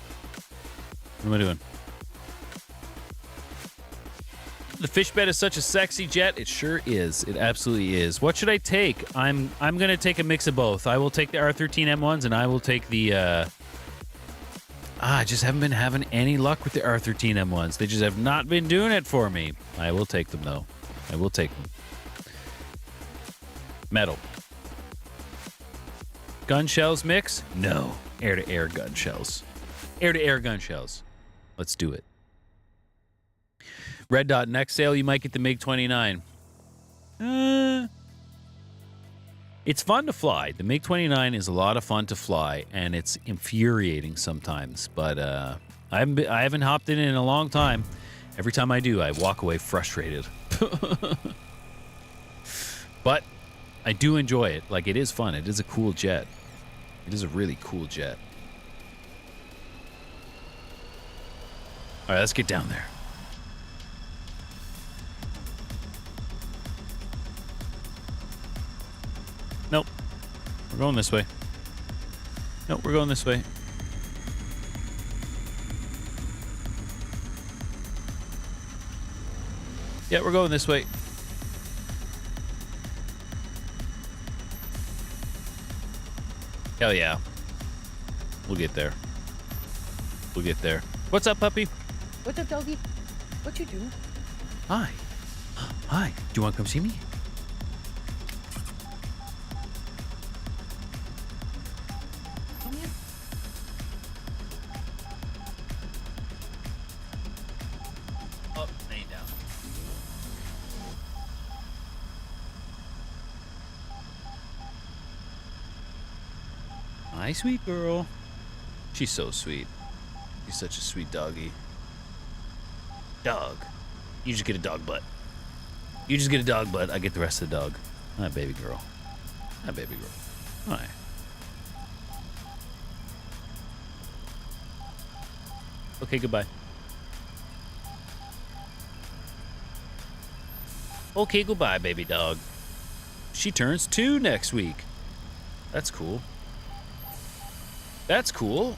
What am I doing? The fish bed is such a sexy jet. It sure is. It absolutely is. What should I take? I'm going to take a mix of both. I will take the R13 M1s and I will take the... I just haven't been having any luck with the R13 M1s. They just have not been doing it for me. I will take them, though. I will take them. Metal. Gun shells mix? No. Air-to-air gun shells. Air-to-air gun shells. Let's do it. Red Dot, next sale, you might get the MiG-29. It's fun to fly. The MiG-29 is a lot of fun to fly, and it's infuriating sometimes. But I haven't hopped in a long time. Every time I do, I walk away frustrated. But I do enjoy it. Like, it is fun. It is a cool jet. It is a really cool jet. All right, let's get down there. Nope. We're going this way. Nope, we're going this way. Yeah, we're going this way. Hell yeah. We'll get there. We'll get there. What's up, puppy? What's up, doggy? What you doing? Hi. Hi. Do you want to come see me? Come here. Up, lay down. Hi, sweet girl. She's so sweet. She's such a sweet doggy. Dog. You just get a dog butt. You just get a dog butt. I get the rest of the dog. Hi, baby girl. Hi, baby girl. Hi. Okay, goodbye. Okay, goodbye, baby dog. She turns 2 next week. That's cool. That's cool.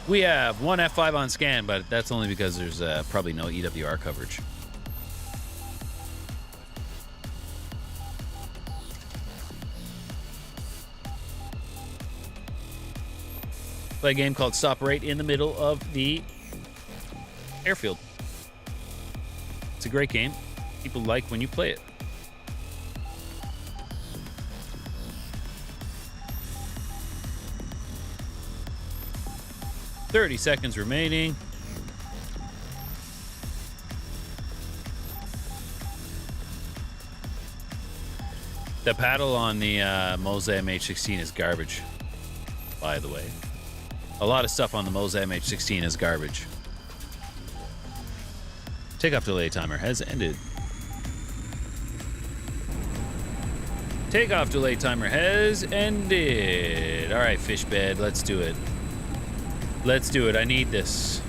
We have one F5 on scan, but that's only because there's probably no EWR coverage. Play a game called Stop right in the middle of the airfield. It's a great game. People like when you play it. "30 seconds remaining. The paddle on the Moza MH16 is garbage, by the way. A lot of stuff on the Moza MH16 is garbage. Takeoff delay timer has ended. Takeoff delay timer has ended. All right, fish bed, let's do it. Let's do it. I need this.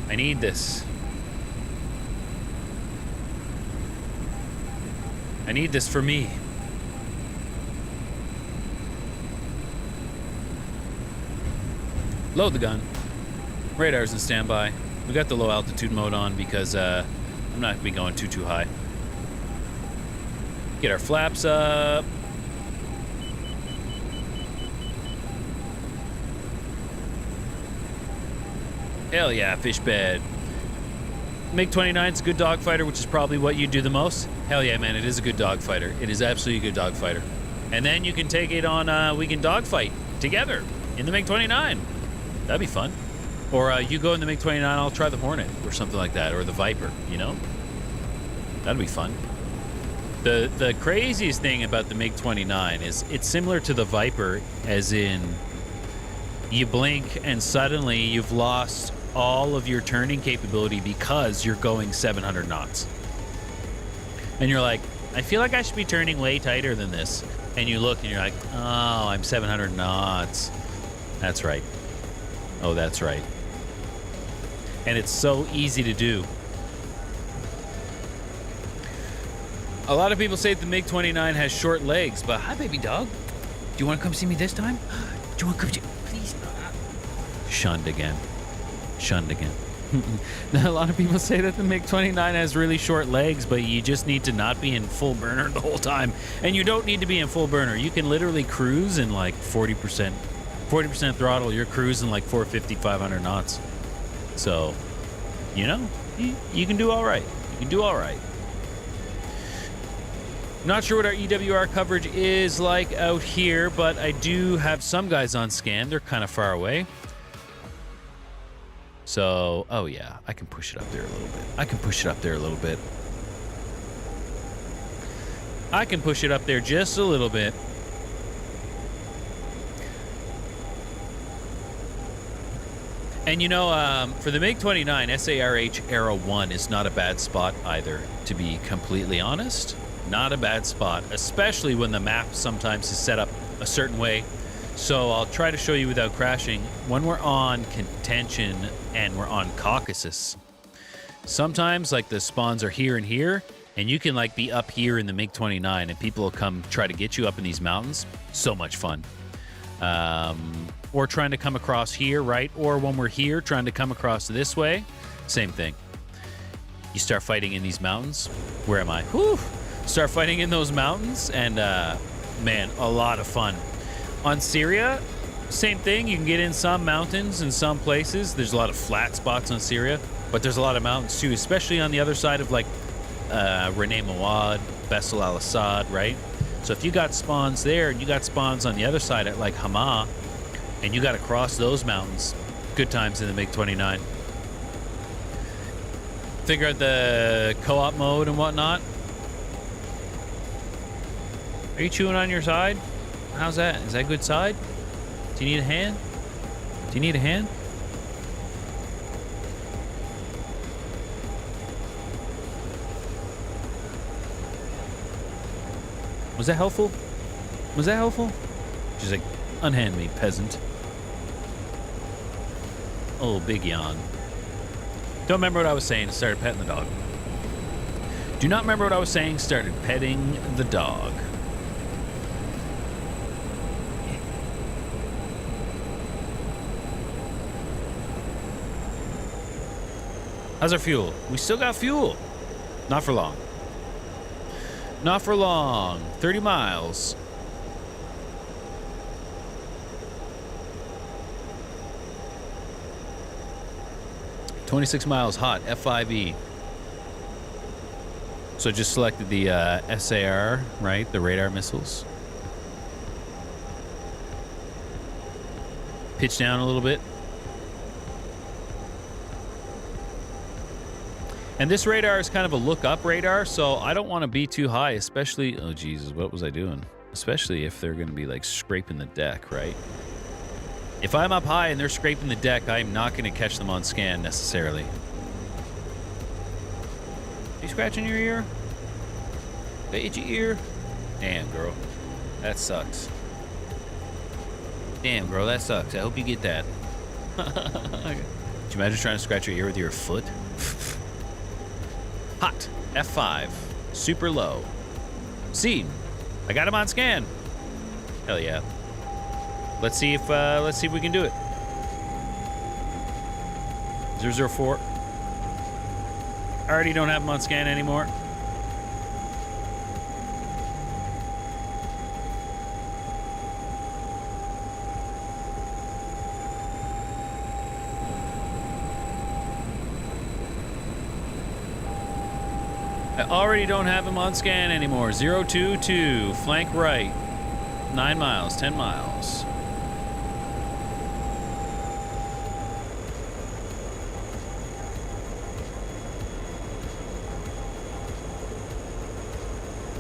I need this. I need this for me. Load the gun. Radar's in standby. We got the low altitude mode on because I'm not gonna be going too high. Get our flaps up. Hell yeah, fish bed. MiG-29 is a good dogfighter, which is probably what you do the most. Hell yeah, man, it is a good dogfighter. It is absolutely a good dogfighter. And then you can take it on, we can dogfight together in the MiG-29. That'd be fun. Or you go in the MiG-29, I'll try the Hornet or something like that, or the Viper, you know? That'd be fun. The craziest thing about the MiG-29 is it's similar to the Viper, as in you blink and suddenly you've lost all of your turning capability because you're going 700 knots. And you're like, I feel like I should be turning way tighter than this. And you look and you're like, oh, I'm 700 knots. That's right. Oh, that's right. And it's so easy to do. A lot of people say the MiG-29 has short legs, but hi, baby dog. Do you want to come see me this time? Do you want to come see? Please. Shunned again. Shunned again. A lot of people say that the MiG-29 has really short legs, but you just need to not be in full burner the whole time. And you don't need to be in full burner. You can literally cruise in like 40%. 40% throttle, you're cruising like 450, 500 knots. So, you know, you can do all right. You can do all right. Not sure what our EWR coverage is like out here, but I do have some guys on scan. They're kind of far away. So, oh yeah, I can push it up there a little bit. I can push it up there a little bit. I can push it up there just a little bit. And you know, for the MiG-29, SARH Arrow 1 is not a bad spot either, to be completely honest. Not a bad spot, especially when the map sometimes is set up a certain way. So I'll try to show you without crashing. When we're on Contention and we're on Caucasus, sometimes like the spawns are here and here, and you can like be up here in the MiG-29 and people will come try to get you up in these mountains. So much fun. Or trying to come across here, right? Or when we're here, trying to come across this way. Same thing. You start fighting in these mountains. Where am I? Whew. Start fighting in those mountains, and man, a lot of fun. On Syria, same thing. You can get in some mountains in some places. There's a lot of flat spots on Syria, but there's a lot of mountains too, especially on the other side of like Renee Mawad, Bessel al-Assad, right? So if you got spawns there and you got spawns on the other side at like Hama, and you got to cross those mountains, good times in the MiG-29. Figure out the co-op mode and whatnot. Are you chewing on your side? How's that? Is that good side? Do you need a hand? Do you need a hand? Was that helpful? Was that helpful? She's like, unhand me, peasant. Oh, big yawn. Don't remember what I was saying. Started petting the dog. Do not remember what I was saying. Started petting the dog. How's our fuel? We still got fuel. Not for long. Not for long. 30 miles. $26 miles hot, F5E. So just selected the SAR, right? The radar missiles. Pitch down a little bit. And this radar is kind of a look-up radar, so I don't want to be too high, especially... Oh, Jesus, what was I doing? Especially if they're going to be, like, scraping the deck, right? If I'm up high and they're scraping the deck, I'm not going to catch them on scan, necessarily. You scratching your ear? Page your ear? Damn, girl. That sucks. Damn, girl, that sucks. I hope you get that. Could you imagine trying to scratch your ear with your foot? Hot. F5. Super low. Seen. I got him on scan. Hell yeah. Let's see if we can do it. 004. I already don't have him on scan anymore. I already don't have him on scan anymore. 022, flank right. 9 miles, 10 miles.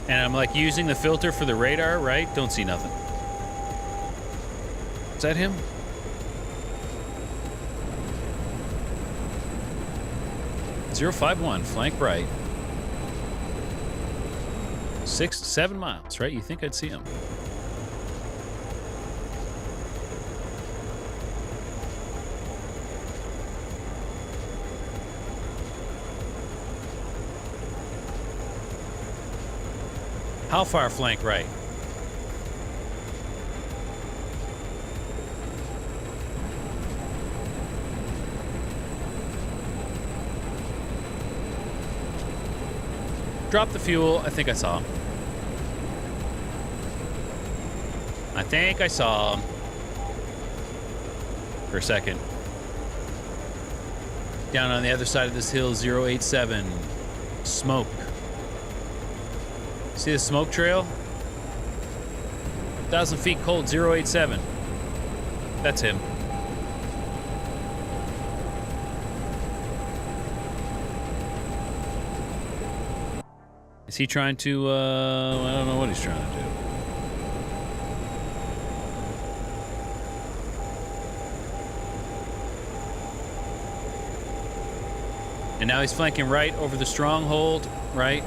And I'm like using the filter for the radar, right? Don't see nothing. Is that him? .051, flank right. 6 to 7 miles, right? You think I'd see him? How far flank right? Drop the fuel. I think I saw him. I think I saw him. For a second. Down on the other side of this hill, 087. Smoke. See the smoke trail? 1,000 feet cold, 087. That's him. Is he trying to, I don't know what he's trying to do. And now he's flanking right over the stronghold, right?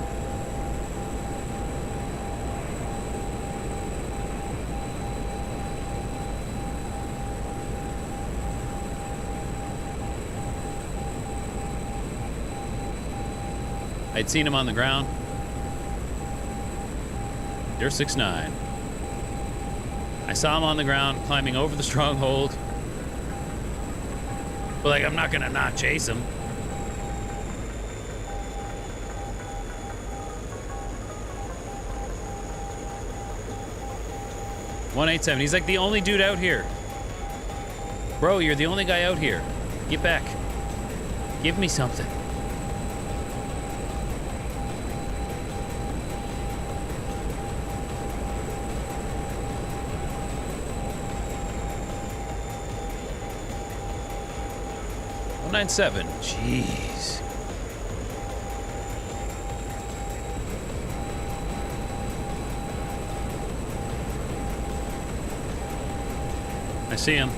I'd seen him on the ground. 069. I saw him on the ground climbing over the stronghold. But like, I'm not gonna not chase him. .187. He's like the only dude out here. Bro, you're the only guy out here. Get back. Give me something. .197. Jeez. I see him.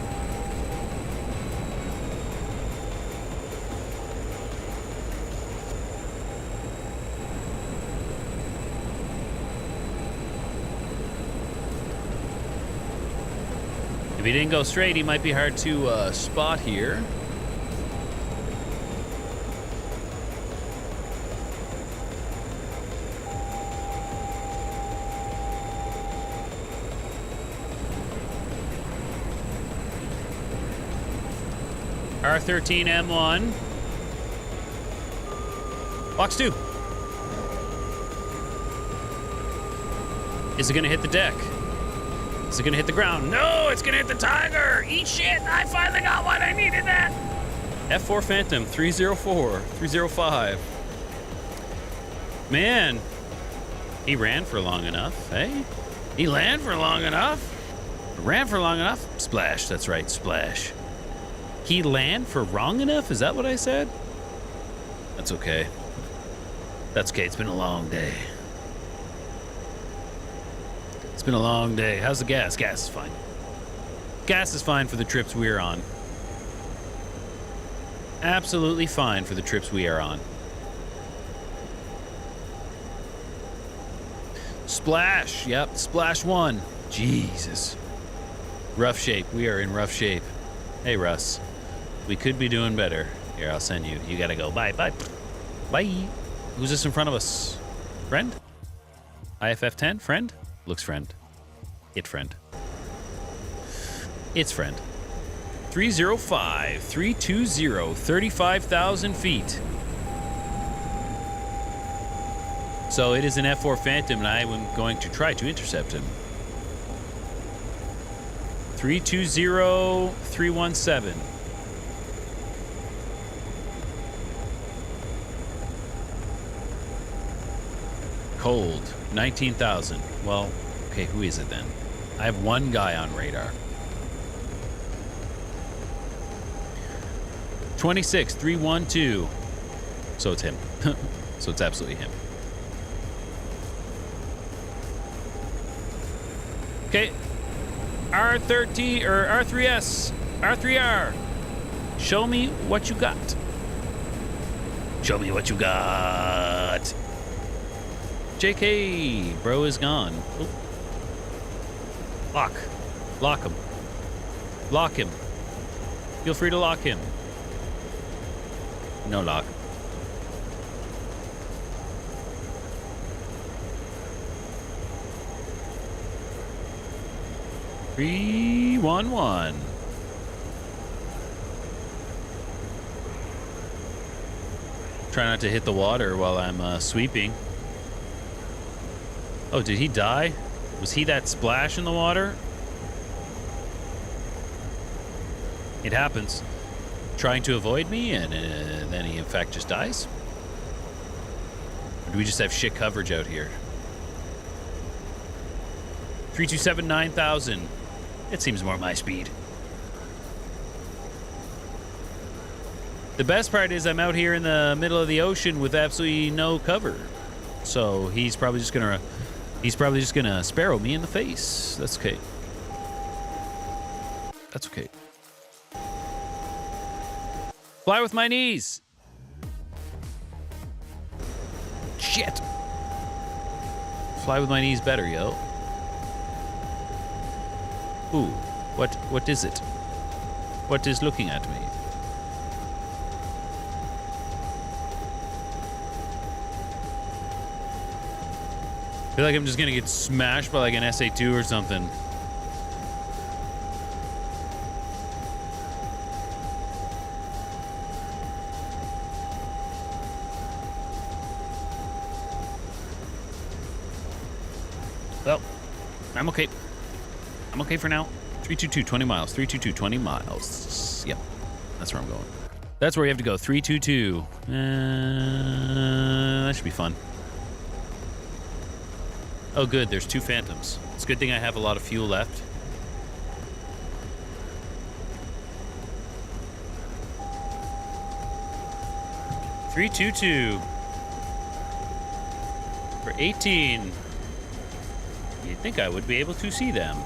If he didn't go straight, he might be hard to spot here. R13 M1. Box 2. Is it gonna hit the deck? Is it gonna hit the ground? No, it's gonna hit the Tiger! Eat shit! I finally got one! I needed that! F4 Phantom, 304, 305. Man, he ran for long enough, eh? He ran for long enough? Ran for long enough? Splash, that's right, splash. He land for wrong enough? Is that what I said? That's okay. That's okay. It's been a long day. It's been a long day. How's the gas? Gas is fine. Gas is fine for the trips we're on. Absolutely fine for the trips we are on. Splash. Yep, splash 1. Jesus. Rough shape. We are in rough shape. Hey, Russ. We could be doing better. Here, I'll send you. You gotta go. Bye, bye. Bye. Who's this in front of us? Friend? IFF 10? Friend? Looks friend. It friend. It's friend. 305, 320, 35,000 feet. So it is an F4 Phantom, and I am going to try to intercept him. 320, 317. Cold, 19,000. Well, okay, who is it then? I have one guy on radar. 26, 312. So it's him. So it's absolutely him. Okay. R30 or R3S, R3R. Show me what you got. Show me what you got. JK, bro is gone. Oh. Lock. Lock him. Lock him. Feel free to lock him. No lock. Three, 1-1. Try not to hit the water while I'm sweeping. Oh, did he die? Was he that splash in the water? It happens. Trying to avoid me, and then he in fact just dies? Or do we just have shit coverage out here? 327, 9,000. It seems more my speed. The best part is I'm out here in the middle of the ocean with absolutely no cover. So he's probably just gonna sparrow me in the face. That's okay. That's okay. Fly with my knees. Shit. Fly with my knees better, yo. Ooh, what is it? What is looking at me? I feel like I'm just gonna get smashed by like an SA2 or something. Well, I'm okay. I'm okay for now. 322, 20 miles. 322, 20 miles. Yep, that's where I'm going. That's where you have to go. 322. That should be fun. Oh, good. There's 2 Phantoms. It's a good thing I have a lot of fuel left. $322 for 18. You'd think I would be able to see them,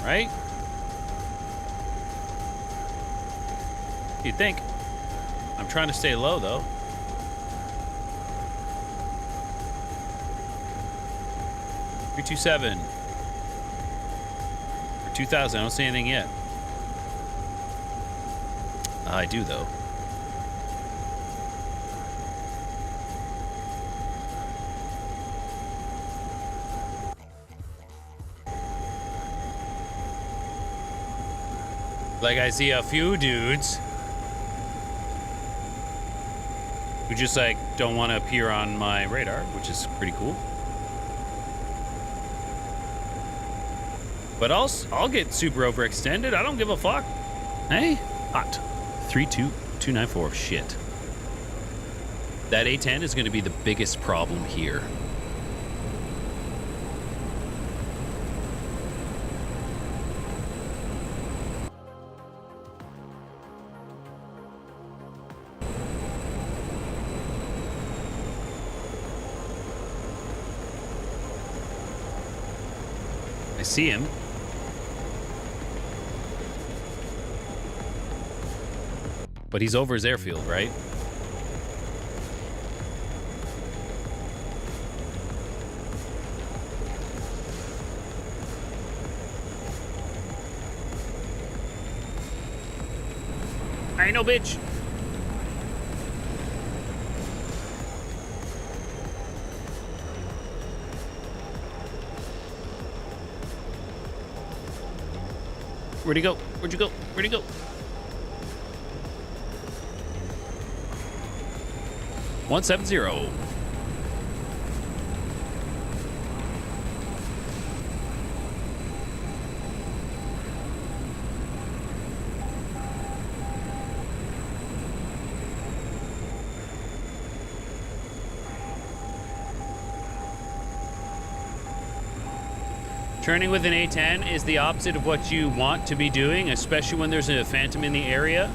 right? You'd think. I'm trying to stay low, though. $327 for 2,000. I don't see anything yet. I do, though. Like, I see a few dudes who just, like, don't want to appear on my radar, which is pretty cool. But I'll get super overextended. I don't give a fuck. Hey, hot. 32294. Shit. That A10 is going to be the biggest problem here. see him. But he's over his airfield, right? I ain't no bitch. Where'd he go? Where'd you go? Where'd he go? $170. Turning with an A10 is the opposite of what you want to be doing, especially when there's a phantom in the area.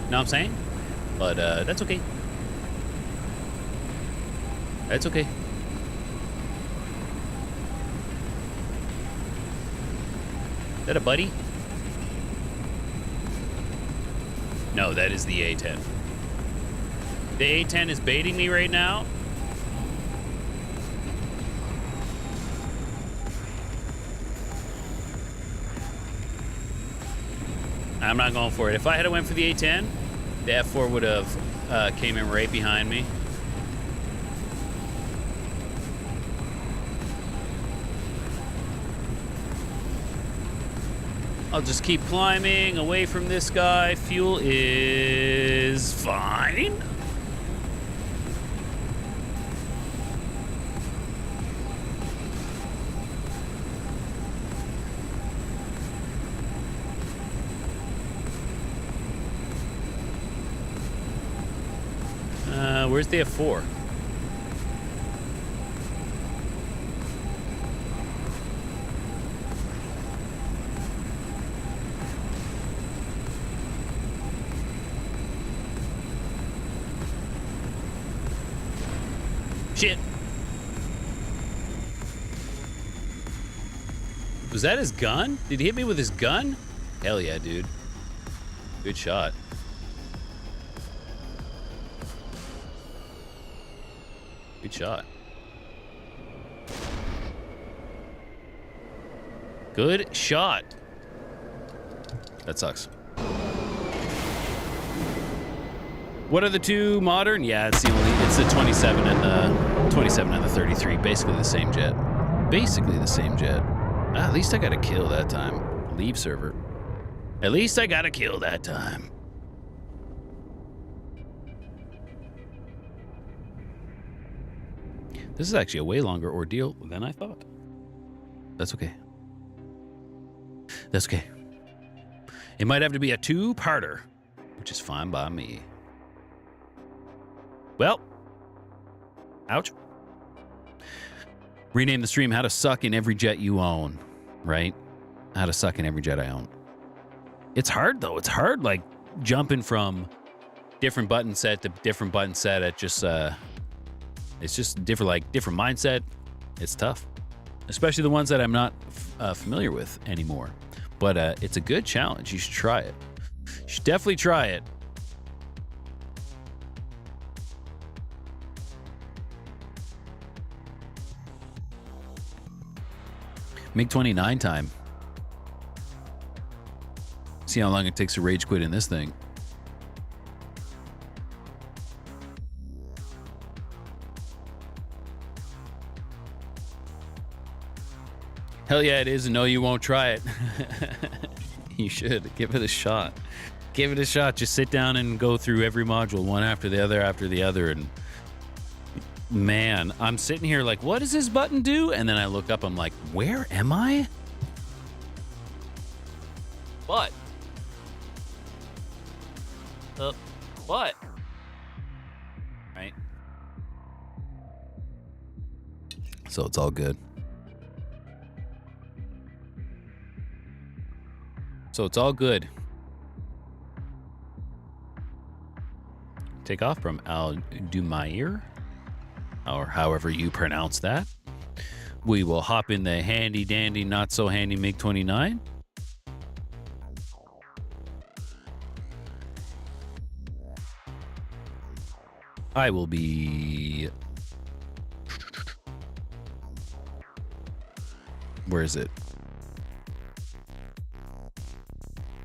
Know what I'm saying? But that's okay. That's okay. Is that a buddy? No, that is the A10. The A10 is baiting me right now. I'm not going for it. If I had went for the A10, the F4 would have came in right behind me. I'll just keep climbing away from this guy. Fuel is fine. Where's the F4? Shit. Was that his gun? Did he hit me with his gun? Hell yeah, dude. Good shot. Good shot. Good shot. That sucks. What are the two modern? Yeah, it's the 27 and the 33. Basically the same jet. Basically the same jet. Ah, at least I got a kill that time. Leave server. At least I got a kill that time. This is actually a way longer ordeal than I thought. That's okay. That's okay. It might have to be a two-parter, which is fine by me. Well, ouch. Rename the stream How to Suck in Every Jet You Own, right? How to Suck in Every Jet I Own. It's hard, though. It's hard, like, jumping from different button set to different button set at just, it's just different mindset. It's tough, especially the ones that I'm not familiar with anymore. But it's a good challenge. You should try it. You should definitely try it. MiG-29 time. See how long it takes to rage quit in this thing. Hell yeah, it is. And no, you won't try it. You should. Give it a shot. Give it a shot. Just sit down and go through every module, one after the other. And man, I'm sitting here like, what does this button do? And then I look up, I'm like, where am I? What? What? Right? So it's all good. take off from Al Dumair, or however you pronounce that. We will hop in the handy dandy, not so handy MiG-29. I will be... Where is it?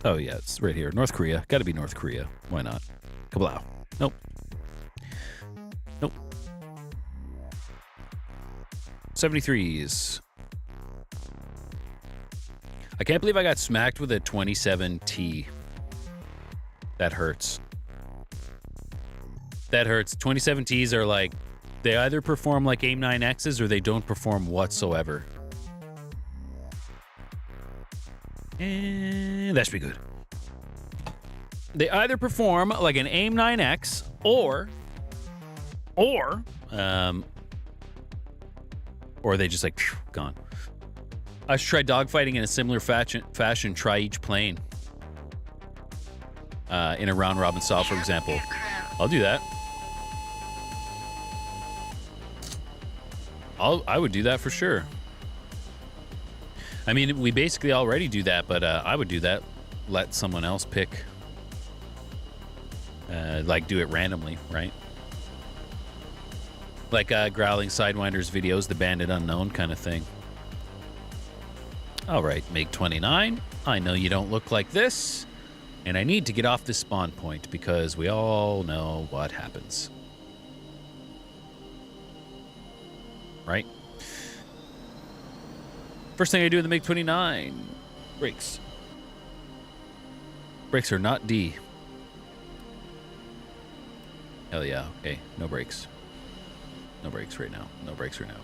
Oh, yeah, it's right here. North Korea. Got to be North Korea. Why not? Kablow. Nope. Nope. 73s. I can't believe I got smacked with a 27T. That hurts. That hurts. 27Ts are like, they either perform like AIM-9Xs or they don't perform whatsoever. And that should be good. They either perform like an AIM-9X or they just like, phew, gone. I should try dogfighting in a similar fashion, try each plane. In a round robin style, for example. I'll do that. I would do that for sure. I mean, we basically already do that, but I would do that. Let someone else pick. Like, do it randomly, right? Like Growling Sidewinders videos, the Bandit Unknown kind of thing. All right, MiG-29. I know you don't look like this, and I need to get off this spawn point because we all know what happens. Right? First thing I do in the MiG-29, brakes. Brakes are not D. Hell yeah, okay, no brakes. No brakes right now. No brakes right now.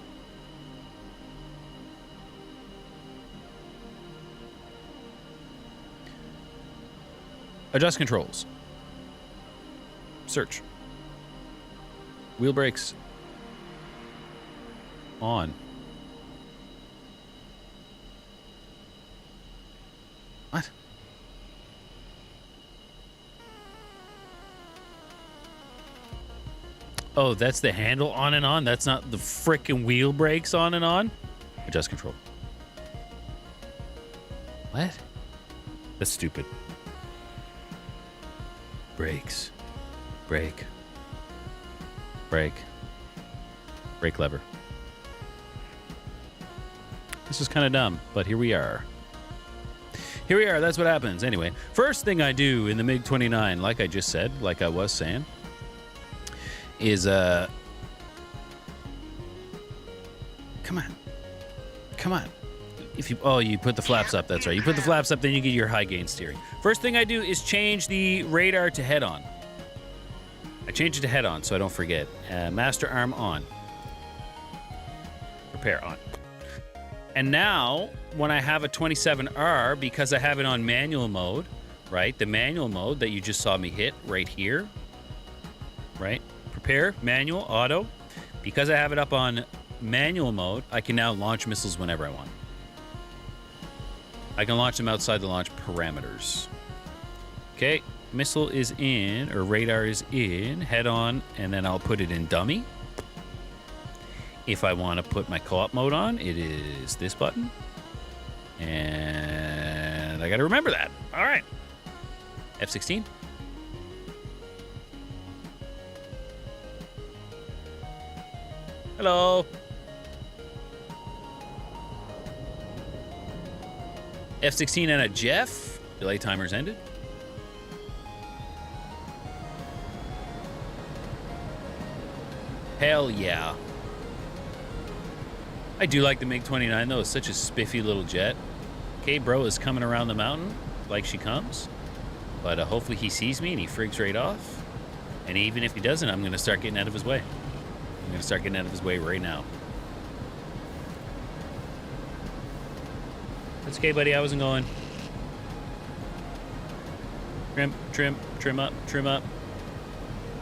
Adjust controls. Search. Wheel brakes. On. What? Oh, that's the handle on and on? That's not the frickin' wheel brakes on and on? Adjust control. What? That's stupid. Brakes. Brake. Brake. Brake lever. This is kind of dumb, but here we are. Here we are, that's what happens. Anyway, first thing I do in the MiG-29, like I just said, like I was saying, is, come on. Come on. If you, oh, you put the flaps up, that's right. You put the flaps up, then you get your high gain steering. First thing I do is change the radar to head on. I change it to head on so I don't forget. Master arm on. Repair on. And now, when I have a 27R, because I have it on manual mode, right? The manual mode that you just saw me hit right here, right? Prepare, manual, auto. Because I have it up on manual mode, I can now launch missiles whenever I want. I can launch them outside the launch parameters. Okay, missile is in, or radar is in, head on, and then I'll put it in dummy. If I want to put my co-op mode on, it is this button. And I got to remember that. All right. F-16. Hello. F-16 and a Jeff. Delay timer's ended. Hell yeah. I do like the MiG-29 though. It's such a spiffy little jet. Okay, bro is coming around the mountain like she comes. But hopefully he sees me and he frigs right off. And even if he doesn't, I'm going to start getting out of his way. I'm going to start getting out of his way right now. That's okay, buddy. I wasn't going. Trim, trim, trim up, trim up.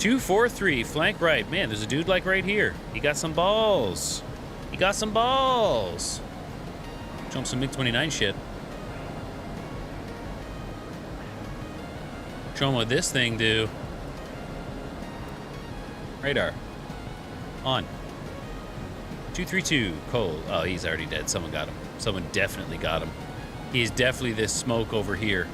243, flank right. Man, there's a dude like right here. He got some balls. He got some balls. Show him some MiG-29 shit. Show him what this thing do. Radar. On. 232. Cole. Oh, he's already dead. Someone got him. Someone definitely got him. He's definitely this smoke over here.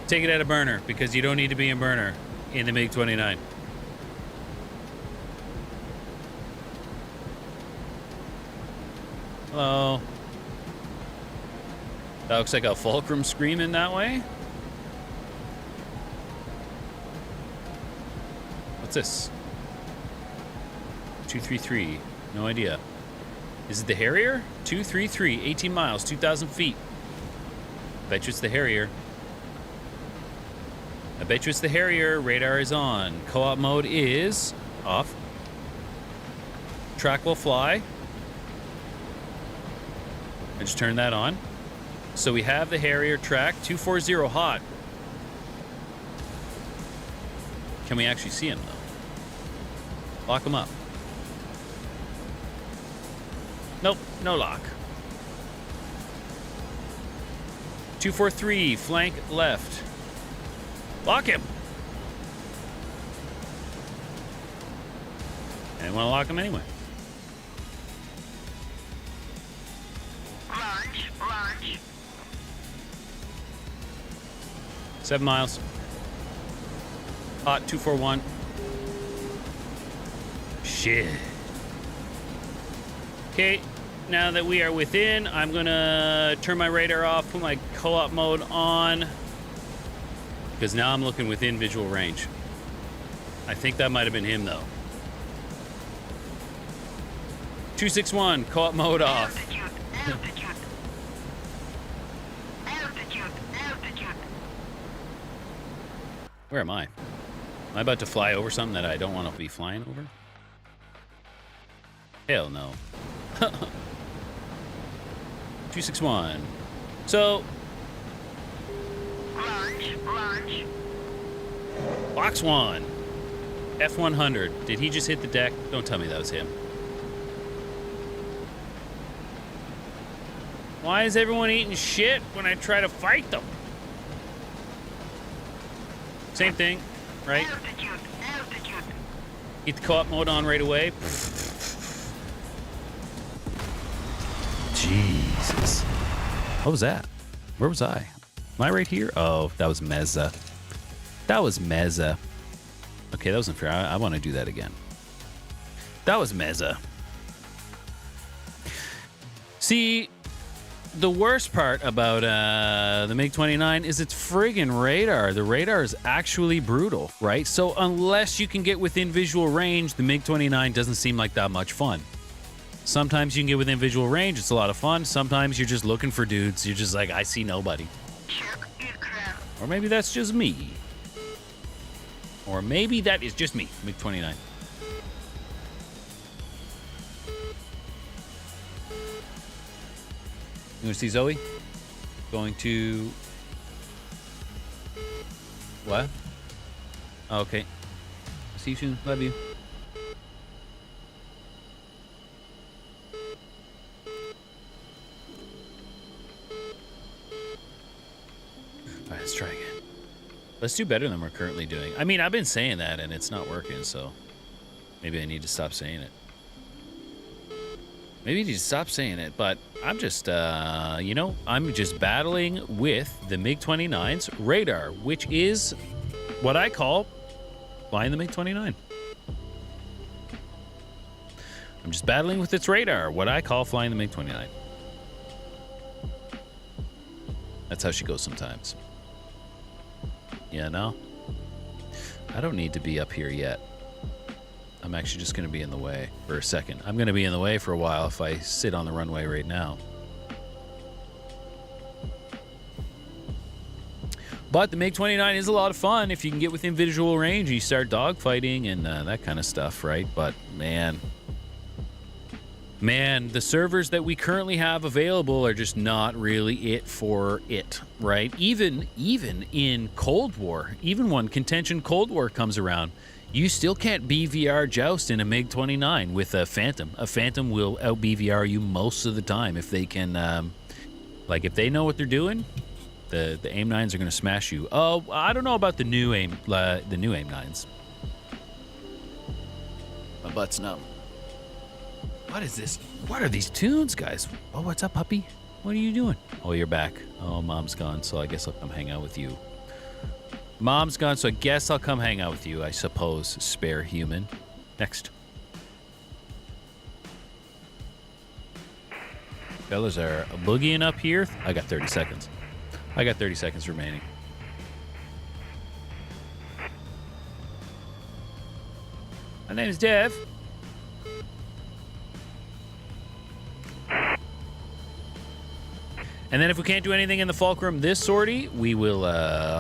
Take it out of burner, because you don't need to be in burner in the MiG-29. Hello. That looks like a fulcrum screaming that way. What's this? 233. No idea. Is it the Harrier? 233. 18 miles. 2,000 feet. Bet you it's the Harrier. I bet you it's the Harrier. Radar is on. Co-op mode is off. Track will fly. I just turned that on. So we have the Harrier track. 240 hot. Can we actually see him, though? Lock him up. Nope, no lock. 243, flank left. Lock him. I didn't want to lock him anyway. Launch. 7 miles. Hot 241. Shit. Okay, now that we are within, I'm gonna turn my radar off, put my co-op mode on, because now I'm looking within visual range. I think that might have been him, though. 261, co-op mode off. Altitude. Where am I? Am I about to fly over something that I don't want to be flying over? Hell no. 261. So, Launch. box one. F-100. Did he just hit the deck? Don't tell me that was him. Why is everyone eating shit when I try to fight them? Same thing, right? Altitude. Get the co-op mode on right away. Jesus. What was that? Where was I? Am I right here? Oh, that was Meza. That was Meza. Okay, that wasn't fair. I want to do that again. That was Meza. See, the worst part about the MiG-29 is its friggin' radar. The radar is actually brutal, right? So unless you can get within visual range, the MiG-29 doesn't seem like that much fun. Sometimes you can get within visual range. It's a lot of fun. Sometimes you're just looking for dudes. You're just like, I see nobody. Check aircraft. Or maybe that's just me. Or maybe that is just me, MiG-29. You want to see Zoe? Going to... What? Oh, okay. See you soon. Love you. Alright, let's try again. Let's do better than we're currently doing. I mean, I've been saying that and it's not working, so maybe I need to stop saying it. Maybe you need to stop saying it, but I'm just, you know, I'm just battling with the MiG-29's radar, which is what I call flying the MiG-29. I'm just battling with its radar, what I call flying the MiG-29. That's how she goes sometimes. Yeah, no? I don't need to be up here yet. I'm actually just going to be in the way for a second. I'm going to be in the way for a while if I sit on the runway right now. But the MiG-29 is a lot of fun if you can get within visual range. You start dogfighting and that kind of stuff, right? But, man, the servers that we currently have available are just not really it for it, right? Even in Cold War, even when contention Cold War comes around, you still can't BVR joust in a MiG-29 with a Phantom. A Phantom will out BVR you most of the time if they can, like if they know what they're doing, The aim 9s are gonna smash you. Oh, I don't know about the new aim 9s. My butt's numb. What is this? What are these tunes, guys? Oh, what's up, puppy? What are you doing? Oh, you're back. Oh, mom's gone, so I guess I'll come hang out with you. Mom's gone, so I guess I'll come hang out with you, I suppose, spare human. Next. Fellas are boogieing up here. I got 30 seconds. I got 30 seconds remaining. My name's Dev. And then if we can't do anything in the Fulcrum this sortie, we will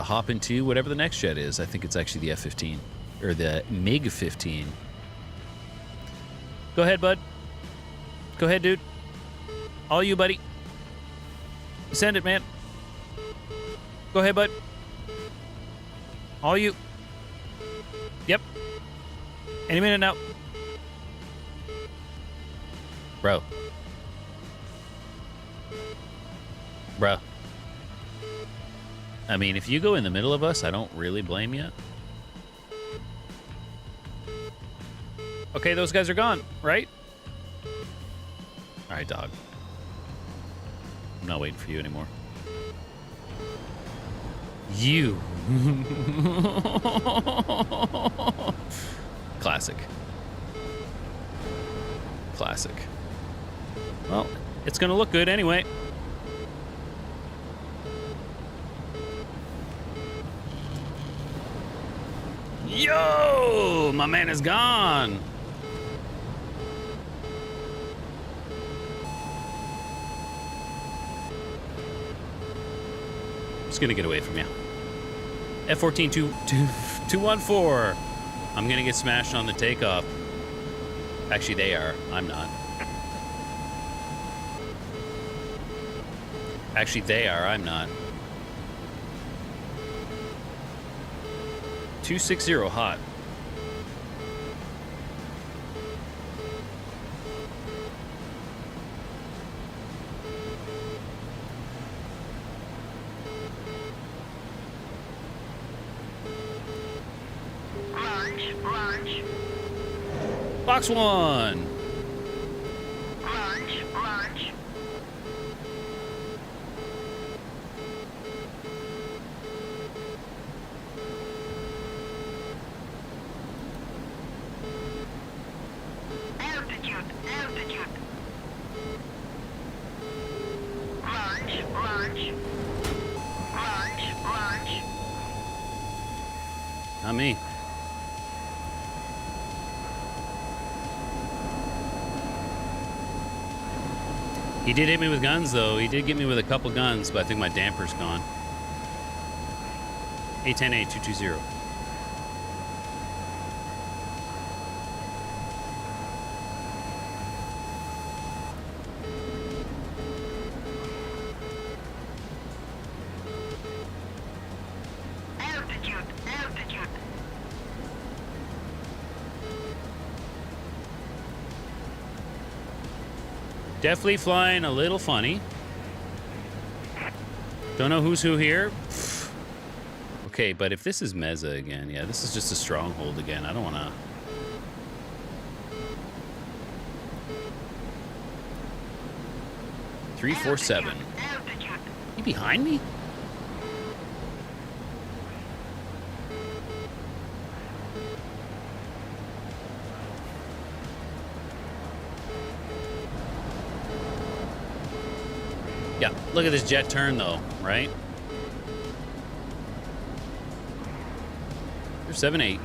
hop into whatever the next jet is. I think it's actually the F-15. Or the MiG-15. Go ahead, bud. Go ahead, dude. All you, buddy. Send it, man. Go ahead, bud. All you. Yep. Any minute now. Bro. Bro. I mean, if you go in the middle of us, I don't really blame you. Okay, those guys are gone, right? All right, dog. I'm not waiting for you anymore. You. Classic. Classic. Well, it's gonna look good anyway. Yo! My man is gone. Just gonna get away from you. F-14 214. I'm gonna get smashed on the takeoff. Actually, they are. I'm not. Actually, they are. I'm not. 260 hot. Launch. Box 1. Launch. Altitude. Launch. Not me. He did hit me with guns, though. He did get me with a couple guns, but I think my damper's gone. A10A 220. Altitude. Definitely flying a little funny. Don't know who's who here. Okay, but if this is Meza again, yeah, this is just a stronghold again. I don't want to... Three, 4, 7. Altitude. You behind me? Yeah, look at this jet turn though, right? You're 7-8.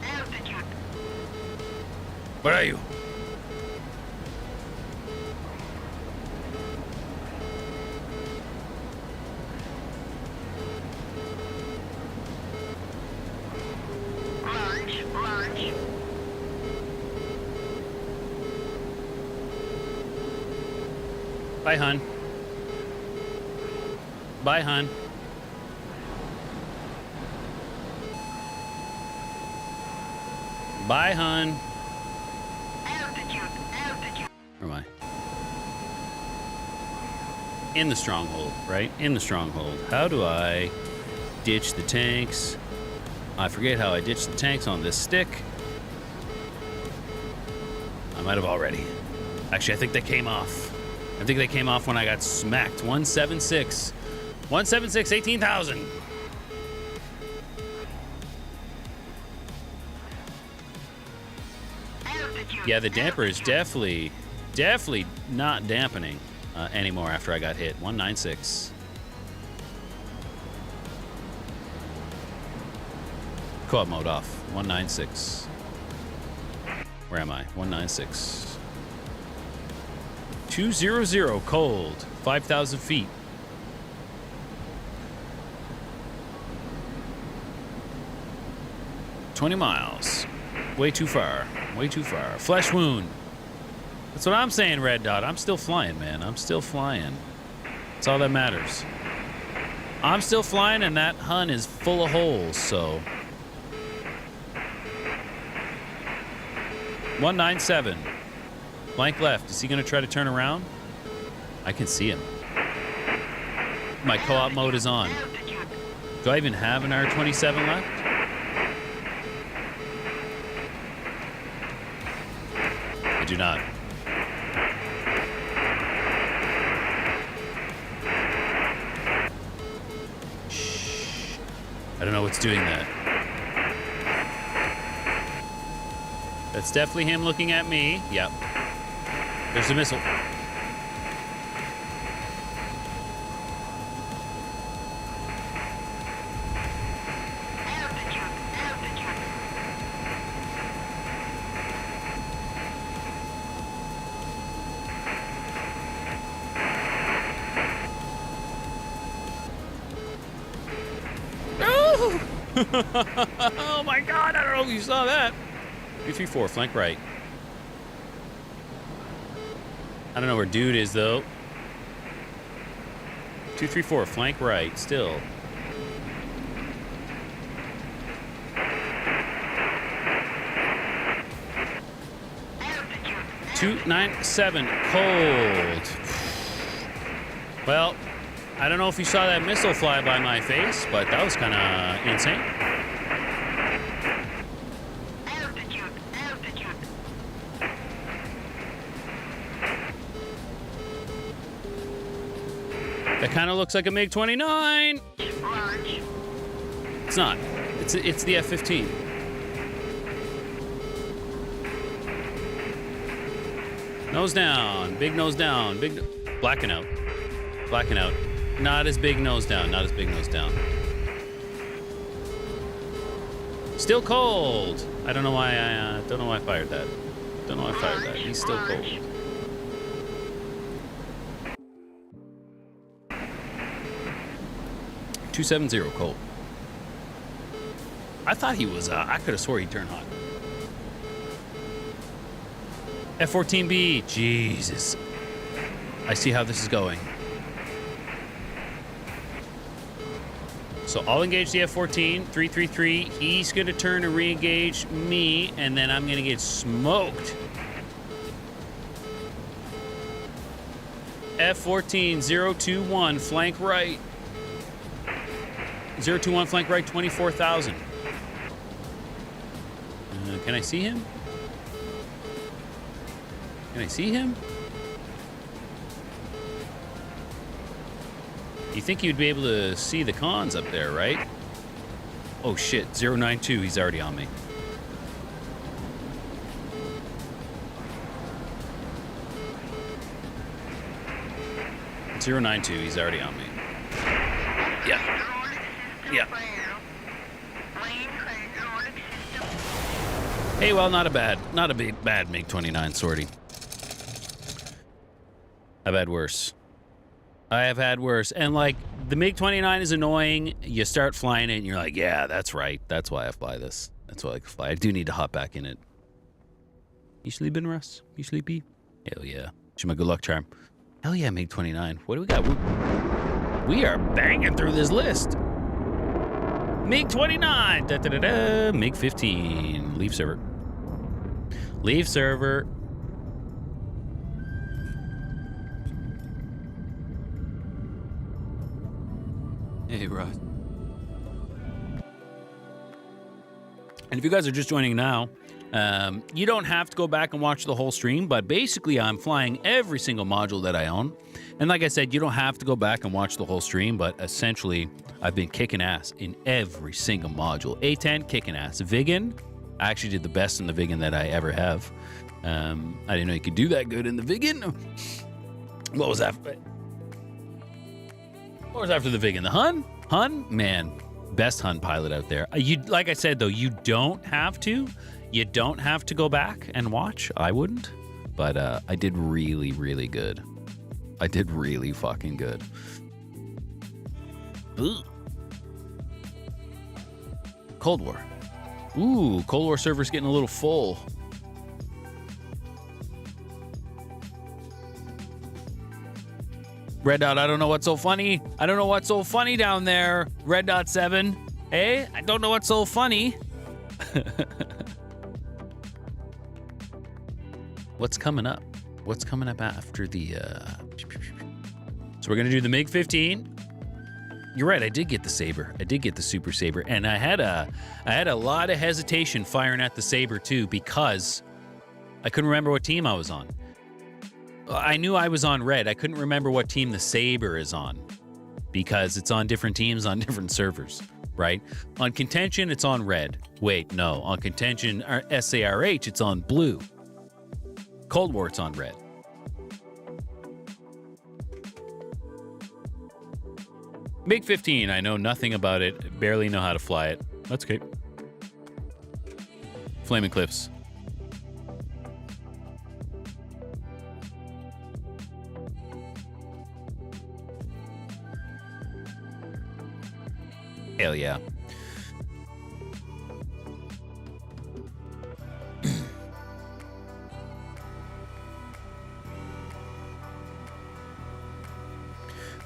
Altitude. Where are you? Launch. Bye, hun. Bye, hun. Bye, hun. Altitude. Altitude. Where am I? In the stronghold, right? In the stronghold. How do I ditch the tanks? I forget how I ditch the tanks on this stick. I might have already. Actually, I think they came off. I think they came off when I got smacked. 176. 176, 18,000. Altitude. Yeah, the damper is definitely not dampening anymore after I got hit. 196. Co-op mode off. 196. Where am I? 196. 200 cold. 5,000 feet. $20 miles. Way too far. Way too far. Flesh wound. That's what I'm saying, Red Dot. I'm still flying, man. I'm still flying. That's all that matters. I'm still flying, and that Hun is full of holes, so. 197. Flank left. Is he going to try to turn around? I can see him. My co-op mode is on. Altitude. Do I even have an R27 left? I do not. Shh. I don't know what's doing that. That's definitely him looking at me. Yep. There's a missile. Altitude. Altitude. Oh! Oh my God! I don't know if you saw that. 234, flank right. I don't know where dude is though. 234, flank right. Still. 297, cold. Well, I don't know if you saw that missile fly by my face, but that was kind of insane. Altitude. Altitude. That kind of looks like a MiG-29. Launch. It's not. It's the F-15. Nose down. Big nose down. Big. Blacking out. Blacking out. Not as big nose down. Not as big nose down. Still cold. I don't know why I don't know why I fired that. Don't know why I fired that. He's still cold. 270 cold. I thought he was. I could have swore he turned hot. F-14B. Jesus. I see how this is going. So I'll engage the F-14. 333. He's going to turn and re-engage me, and then I'm going to get smoked. F-14 021 flank right. 021 flank right, 24,000. Can I see him? Can I see him? You think you'd be able to see the cons up there, right? Oh shit, 092, he's already on me. .092, he's already on me. Yeah. Yeah. Hey, well, not a bad MiG-29 sortie. I've had worse. I have had worse. And, like, the MiG-29 is annoying. You start flying it, and you're like, yeah, that's right. That's why I fly this. That's why I fly. I do need to hop back in it. You sleeping, Russ? You sleepy? Hell yeah. She's my good luck charm. Hell yeah, MiG-29. What do we got? We are banging through this list. MiG-29. Da-da-da-da. MiG-15. Leave server. Leave server. Hey, Rod. And if you guys are just joining now, you don't have to go back and watch the whole stream, but basically I'm flying every single module that I own. And like I said, you don't have to go back and watch the whole stream, but essentially I've been kicking ass in every single module. A10, kicking ass. Vigan, I actually did the best in the Vigan that I ever have. I didn't know you could do that good in the Vigan. What was after? What was after the Vigan? The Hun? Hun? Man, best Hun pilot out there. Like I said, though, you don't have to. You don't have to go back and watch. I wouldn't. But I did really, really good. I did really fucking good. Ugh. Cold War. Ooh, Cold War server's getting a little full. Red Dot, I don't know what's so funny. I don't know what's so funny down there. Red Dot 7. Hey, I don't know what's so funny. What's coming up? What's coming up after the... So we're going to do the MiG-15. You're right, I did get the Sabre. I did get the Super Sabre. And I had a lot of hesitation firing at the Sabre, too, because I couldn't remember what team I was on. I knew I was on red. I couldn't remember what team the Sabre is on because it's on different teams on different servers, right? On contention, it's on red. Wait, no. On contention, SARH, it's on blue. Cold War, it's on red. MiG-15, I know nothing about it. Barely know how to fly it. That's okay. Flaming Cliffs. Hell yeah.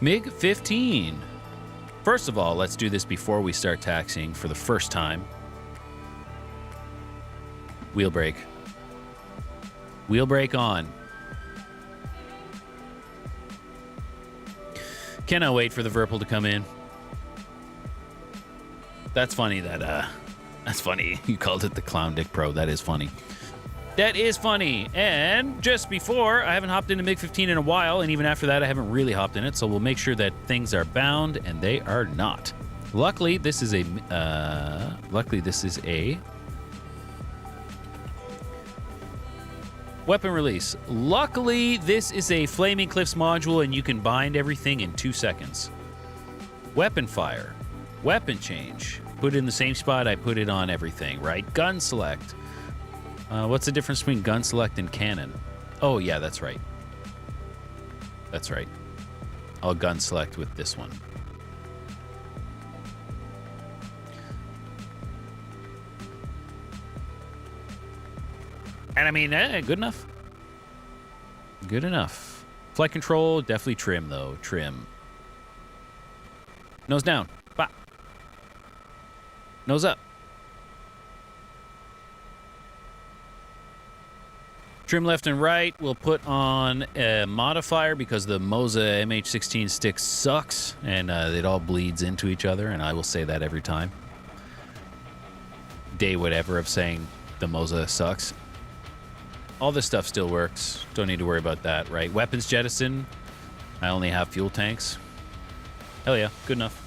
MiG-15. First of all, let's do this before we start taxiing for the first time. Wheel brake. Wheel brake on. Cannot wait for the Virpil to come in. That's funny that, that's funny. You called it the Clown Dick Pro. That is funny. That is funny. And just before, I haven't hopped into MiG-15 in a while, and even after that, I haven't really hopped in it, so we'll make sure that things are bound, and they are not. Luckily, this is a, weapon release. Luckily, this is a Flaming Cliffs module, and you can bind everything in 2 seconds. Weapon fire. Weapon change. Put it in the same spot I put it on everything, right? Gun select. What's the difference between gun select and cannon? Oh, yeah, that's right. That's right. I'll gun select with this one. And I mean, good enough. Good enough. Flight control, definitely trim, though. Trim. Nose down. Bah. Nose up. Trim left and right. We'll put on a modifier because the Moza MH16 stick sucks and it all bleeds into each other, and I will say that every time. Day whatever of saying the Moza sucks. All this stuff still works. Don't need to worry about that, right? Weapons jettison. I only have fuel tanks. Hell yeah, good enough.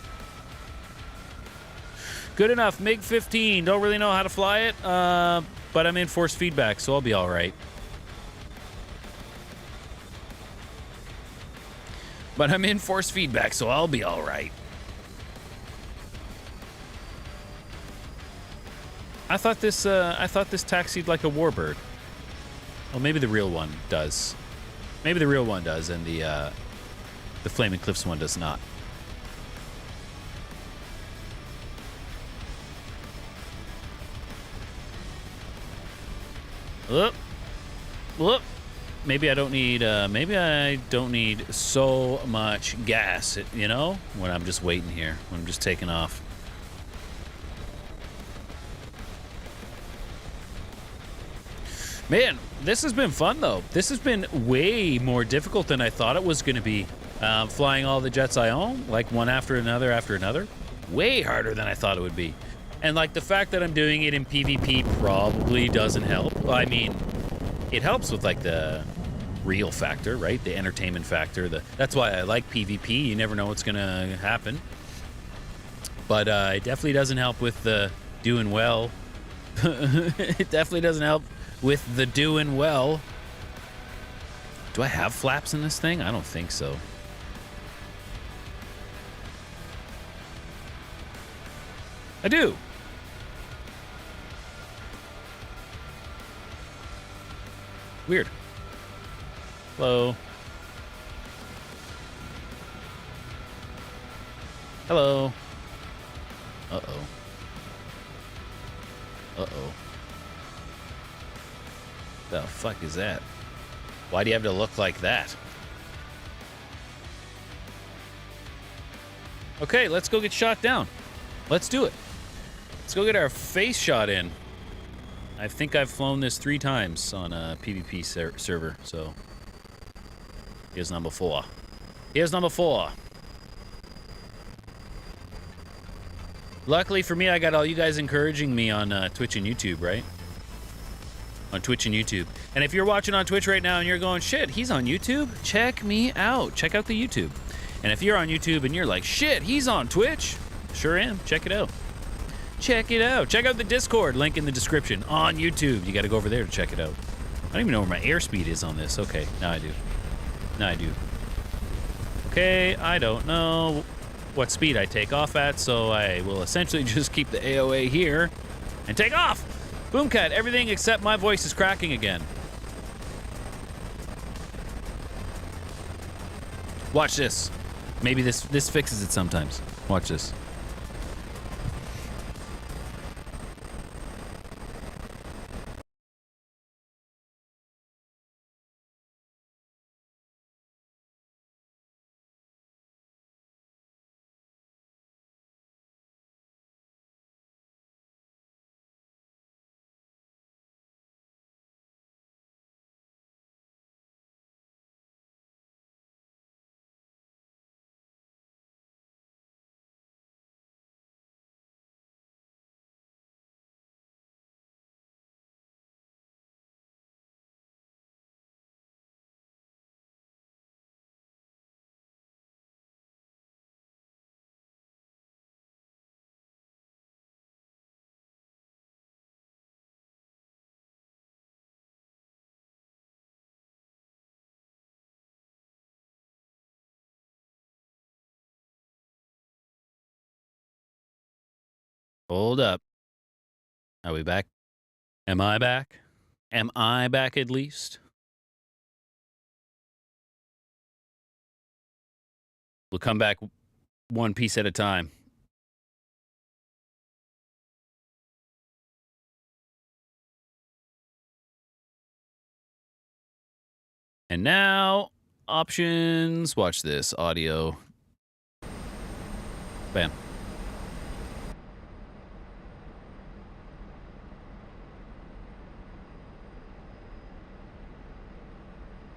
Good enough. MiG-15. Don't really know how to fly it, but I'm in force feedback, so I'll be all right. But I'm in force feedback, so I'll be all right. I thought this taxied like a warbird. Well, maybe the real one does. Maybe the real one does, and the Flaming Cliffs one does not. Whoop. Whoop. Maybe I don't need so much gas, you know, when I'm just waiting here, when I'm just taking off. Man, this has been fun, though. This has been way more difficult than I thought it was going to be. Flying all the jets I own, like one after another. Way harder than I thought it would be. And, like, the fact that I'm doing it in PvP probably doesn't help. I mean, it helps with, like, the real factor, right? The entertainment factor. That's why I like PvP. You never know what's going to happen. But it definitely doesn't help with the doing well. It definitely doesn't help with the doing well. Do I have flaps in this thing? I don't think so. I do. Weird. Hello. Hello. Uh-oh. Uh-oh. The fuck is that? Why do you have to look like that? Okay, let's go get shot down. Let's do it. Let's go get our face shot in. I think I've flown this 3 times on a PvP server, so here's number 4. Here's number 4. Luckily for me, I got all you guys encouraging me on Twitch and YouTube, right? On Twitch and YouTube. And if you're watching on Twitch right now and you're going, shit, he's on YouTube? Check me out. Check out the YouTube. And if you're on YouTube and you're like, shit, he's on Twitch? Sure am. Check it out. Check it out. Check out the Discord. Link in the description. On YouTube. You got to go over there to check it out. I don't even know where my airspeed is on this. Okay, now I do. Now I do. Okay, I don't know what speed I take off at, so I will essentially just keep the AOA here and take off. Boomcat, everything except my voice is cracking again. Watch this. Maybe this fixes it sometimes. Watch this. Hold up. Are we back? Am I back? Am I back at least? We'll come back one piece at a time. And now, options. Watch this. Audio. Bam.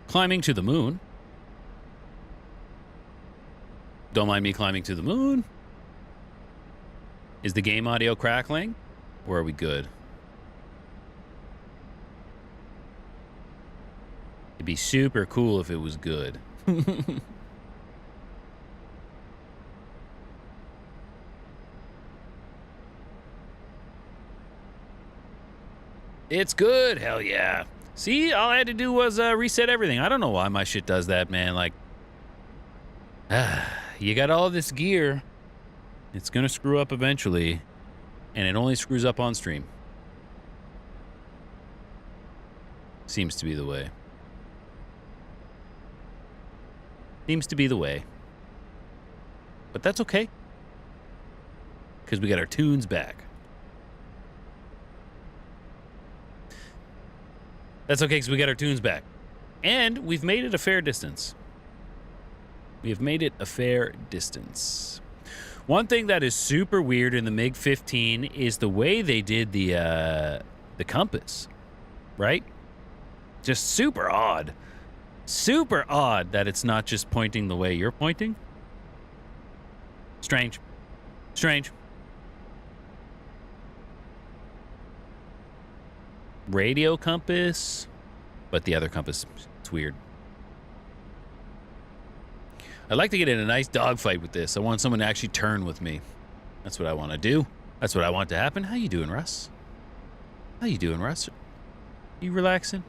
Climbing to the moon. Don't mind me climbing to the moon. Is the game audio crackling? Or are we good? It'd be super cool if it was good. It's good. Hell yeah. See, all I had to do was reset everything. I don't know why my shit does that, man. Like, you got all this gear. It's going to screw up eventually. And it only screws up on stream. Seems to be the way. Seems to be the way. But that's okay. Because we got our tunes back. That's okay, because we got our tunes back. And we've made it a fair distance. We have made it a fair distance. One thing that is super weird in the MiG-15 is the way they did the compass, right? Just super odd. Super odd that it's not just pointing the way you're pointing. Strange. Strange. Radio compass, but the other compass, it's weird. I'd like to get in a nice dogfight with this. I want someone to actually turn with me. That's what I want to do. That's what I want to happen. How you doing, Russ? How you doing, Russ? You relaxing?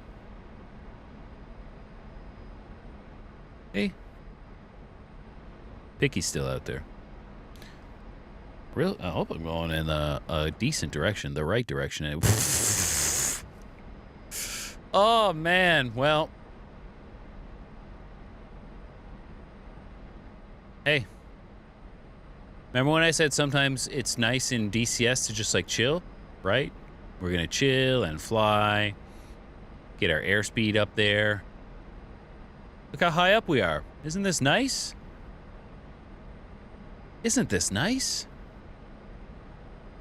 Hey. Picky's still out there. Real? I hope I'm going in a decent direction, the right direction. Oh, man. Well. Hey. Remember when I said sometimes it's nice in DCS to just like chill, right? We're going to chill and fly. Get our airspeed up there. Look how high up we are. Isn't this nice? Isn't this nice?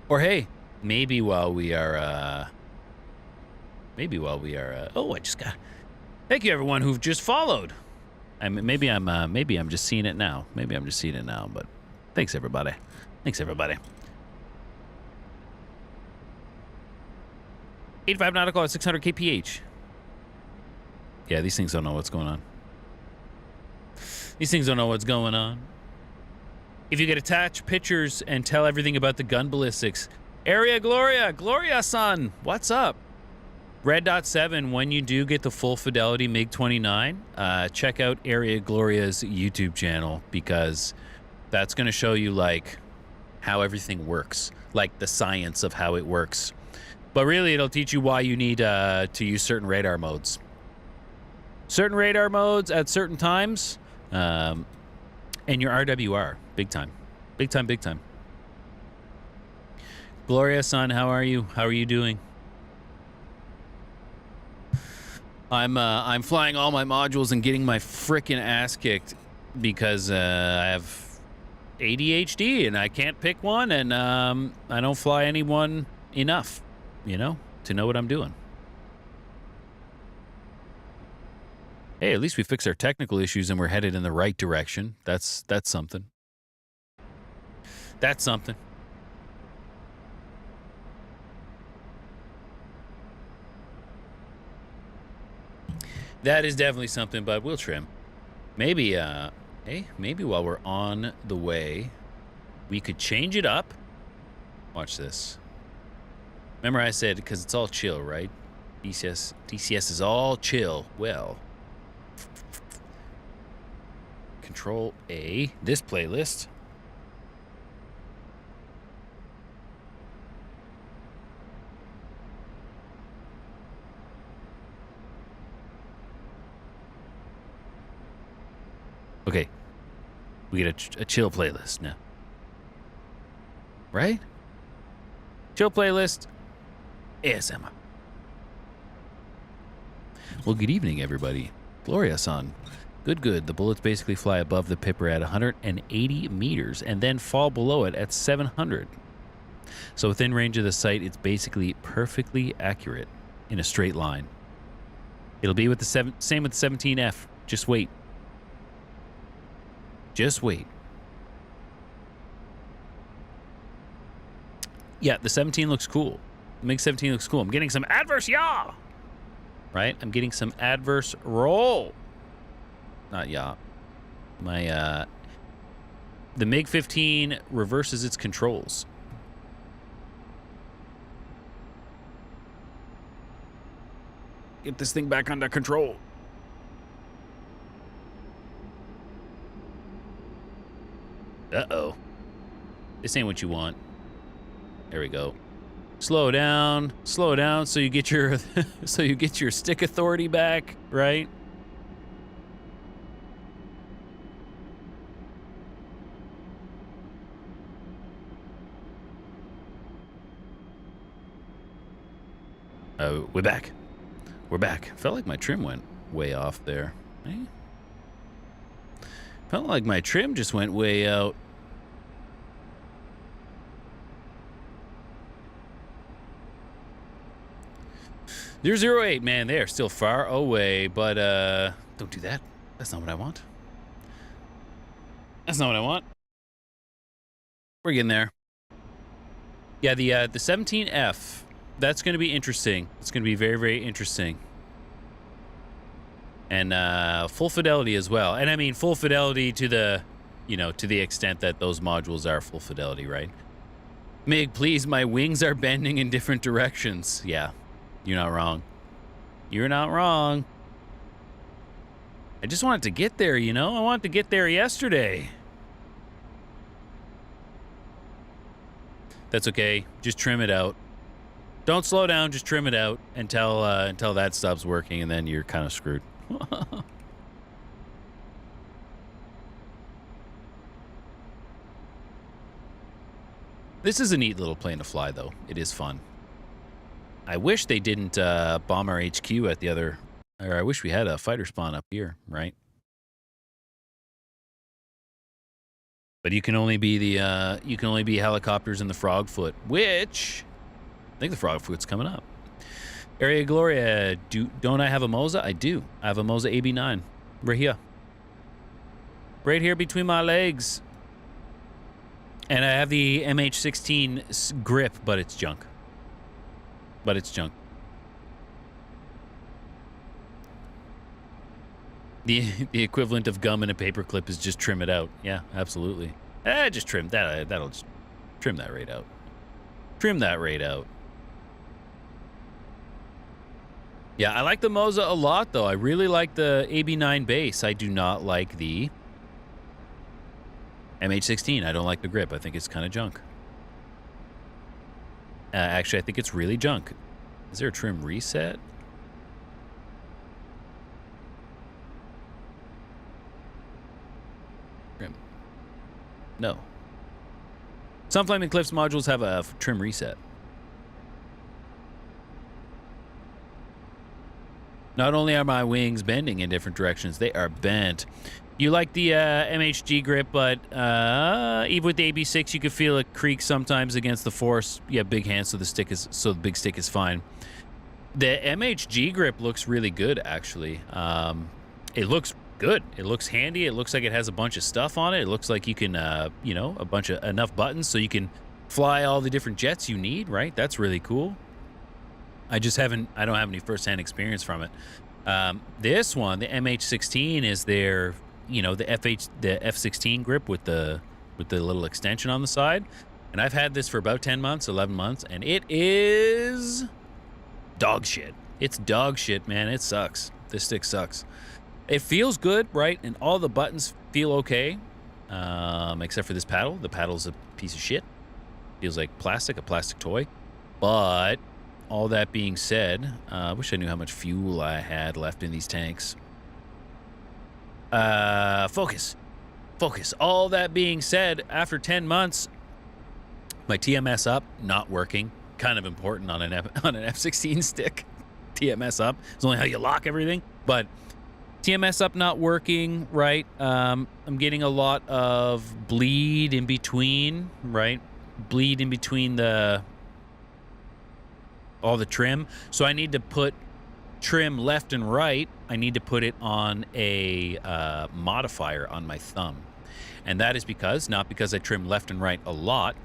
Or hey, maybe while we are, oh, I just got, thank you everyone who've just followed. Maybe I'm just seeing it now. Maybe I'm just seeing it now, but thanks everybody. Thanks everybody. 85 nautical at 600 kph. Yeah, these things don't know what's going on. These things don't know what's going on. If you could attach pictures and tell everything about the gun ballistics. Area Gloria-san, what's up? Red Dot 7, when you do get the full fidelity MiG-29, check out Area Gloria's YouTube channel, because that's going to show you like how everything works, like the science of how it works. But really, it'll teach you why you need to use certain radar modes. Certain radar modes at certain times, and your RWR, big time. Big time, big time. Gloria-san, how are you? How are you doing? I'm flying all my modules and getting my frickin' ass kicked because I have ADHD and I can't pick one, and I don't fly anyone enough, you know, to know what I'm doing. Hey, at least we fixed our technical issues and we're headed in the right direction. That's something. That's something. That is definitely something, but we'll trim. Maybe, hey, maybe while we're on the way, we could change it up. Watch this. Remember I said, because it's all chill, right? DCS is all chill. Well, Control A, this playlist. Okay, we get a chill playlist now. Right? Chill playlist, ASMR. Well, good evening, everybody. Gloria-san. Good. The bullets basically fly above the Pipper at 180 meters and then fall below it at 700. So within range of the sight, it's basically perfectly accurate in a straight line. It'll be with the same with the 17F. Just wait. Just wait. Yeah, the 17 looks cool. The MiG-17 looks cool. I'm getting some adverse yaw. Right? I'm getting some adverse roll. Not yaw. My, the MiG-15 reverses its controls. Get this thing back under control. Uh-oh. This ain't what you want. There we go. Slow down so you get your so you get your stick authority back, right? Oh, we're back. We're back. Felt like my trim went way off there. Eh? Felt like my trim just went way out. 008, man, they are still far away, but don't do that. That's not what I want. That's not what I want. We're getting there. Yeah, the 17F, that's going to be interesting. It's going to be very, very interesting. And full fidelity as well. And I mean full fidelity to the, you know, to the extent that those modules are full fidelity, right? Mig, please, my wings are bending in different directions. Yeah, you're not wrong. You're not wrong. I just wanted to get there, you know? I wanted to get there yesterday. That's okay. Just trim it out. Don't slow down. Just trim it out until that stops working, and then you're kind of screwed. This is a neat little plane to fly, though. It is fun. I wish they didn't bomb our HQ at the other... Or I wish we had a fighter spawn up here, right? But you can only be the helicopters in the Frogfoot, which I think the Frogfoot's coming up. Area Gloria, don't I have a Moza? I do. I have a Moza AB9 right here, right here between my legs, and I have the MH16 grip, but it's junk. But it's junk. The equivalent of gum and a paperclip is just trim it out. Yeah, absolutely. Just trim that. That'll just trim that right out. Trim that right out. Yeah, I like the Moza a lot, though. I really like the AB9 base. I do not like the MH16. I don't like the grip. I think it's kind of junk. Actually, I think it's really junk. Is there a trim reset? Trim. No. Some Flaming Cliffs modules have a trim reset. Not only are my wings bending in different directions, they are bent. You like the MHG grip, but even with the AB6, you can feel it creak sometimes against the force. You have big hands, so the big stick is fine. The MHG grip looks really good, actually. It looks good. It looks handy. It looks like it has a bunch of stuff on it. It looks like you can, you know, enough buttons so you can fly all the different jets you need, right? That's really cool. I don't have any first-hand experience from it. This one, the MH16, is their, you know, the F16 grip with the little extension on the side. And I've had this for about 10 months, 11 months, and it is dog shit. It's dog shit, man. It sucks. This stick sucks. It feels good, right? And all the buttons feel okay, except for this paddle. The paddle's a piece of shit. Feels like plastic, a plastic toy. But all that being said, I wish I knew how much fuel I had left in these tanks. Focus. All that being said, after 10 months, my TMS up, not working. Kind of important on an F16 stick. TMS up. It's only how you lock everything. But TMS up not working, right? I'm getting a lot of bleed in between, right? Bleed in between all the trim. So I need to put trim left and right. I need to put it on a modifier on my thumb. And that is because, not because I trim left and right a lot,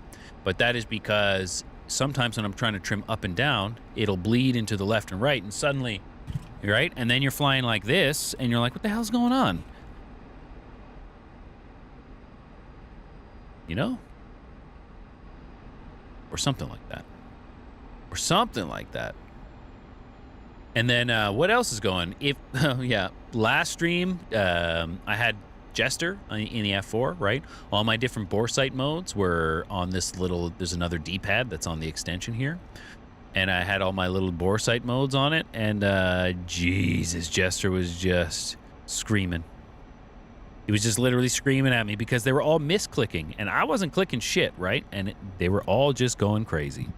but that is because sometimes when I'm trying to trim up and down, it'll bleed into the left and right, and suddenly, right? And then you're flying like this, and you're like, what the hell's going on? You know? Or something like that. Or something like that. And then what else is going? Yeah, last stream, I had Jester in the F4, right? All my different bore sight modes were on this little, there's another D-pad that's on the extension here. And I had all my little bore sight modes on it. And Jesus, Jester was just screaming. He was just literally screaming at me because they were all misclicking. And I wasn't clicking shit, right? And they were all just going crazy.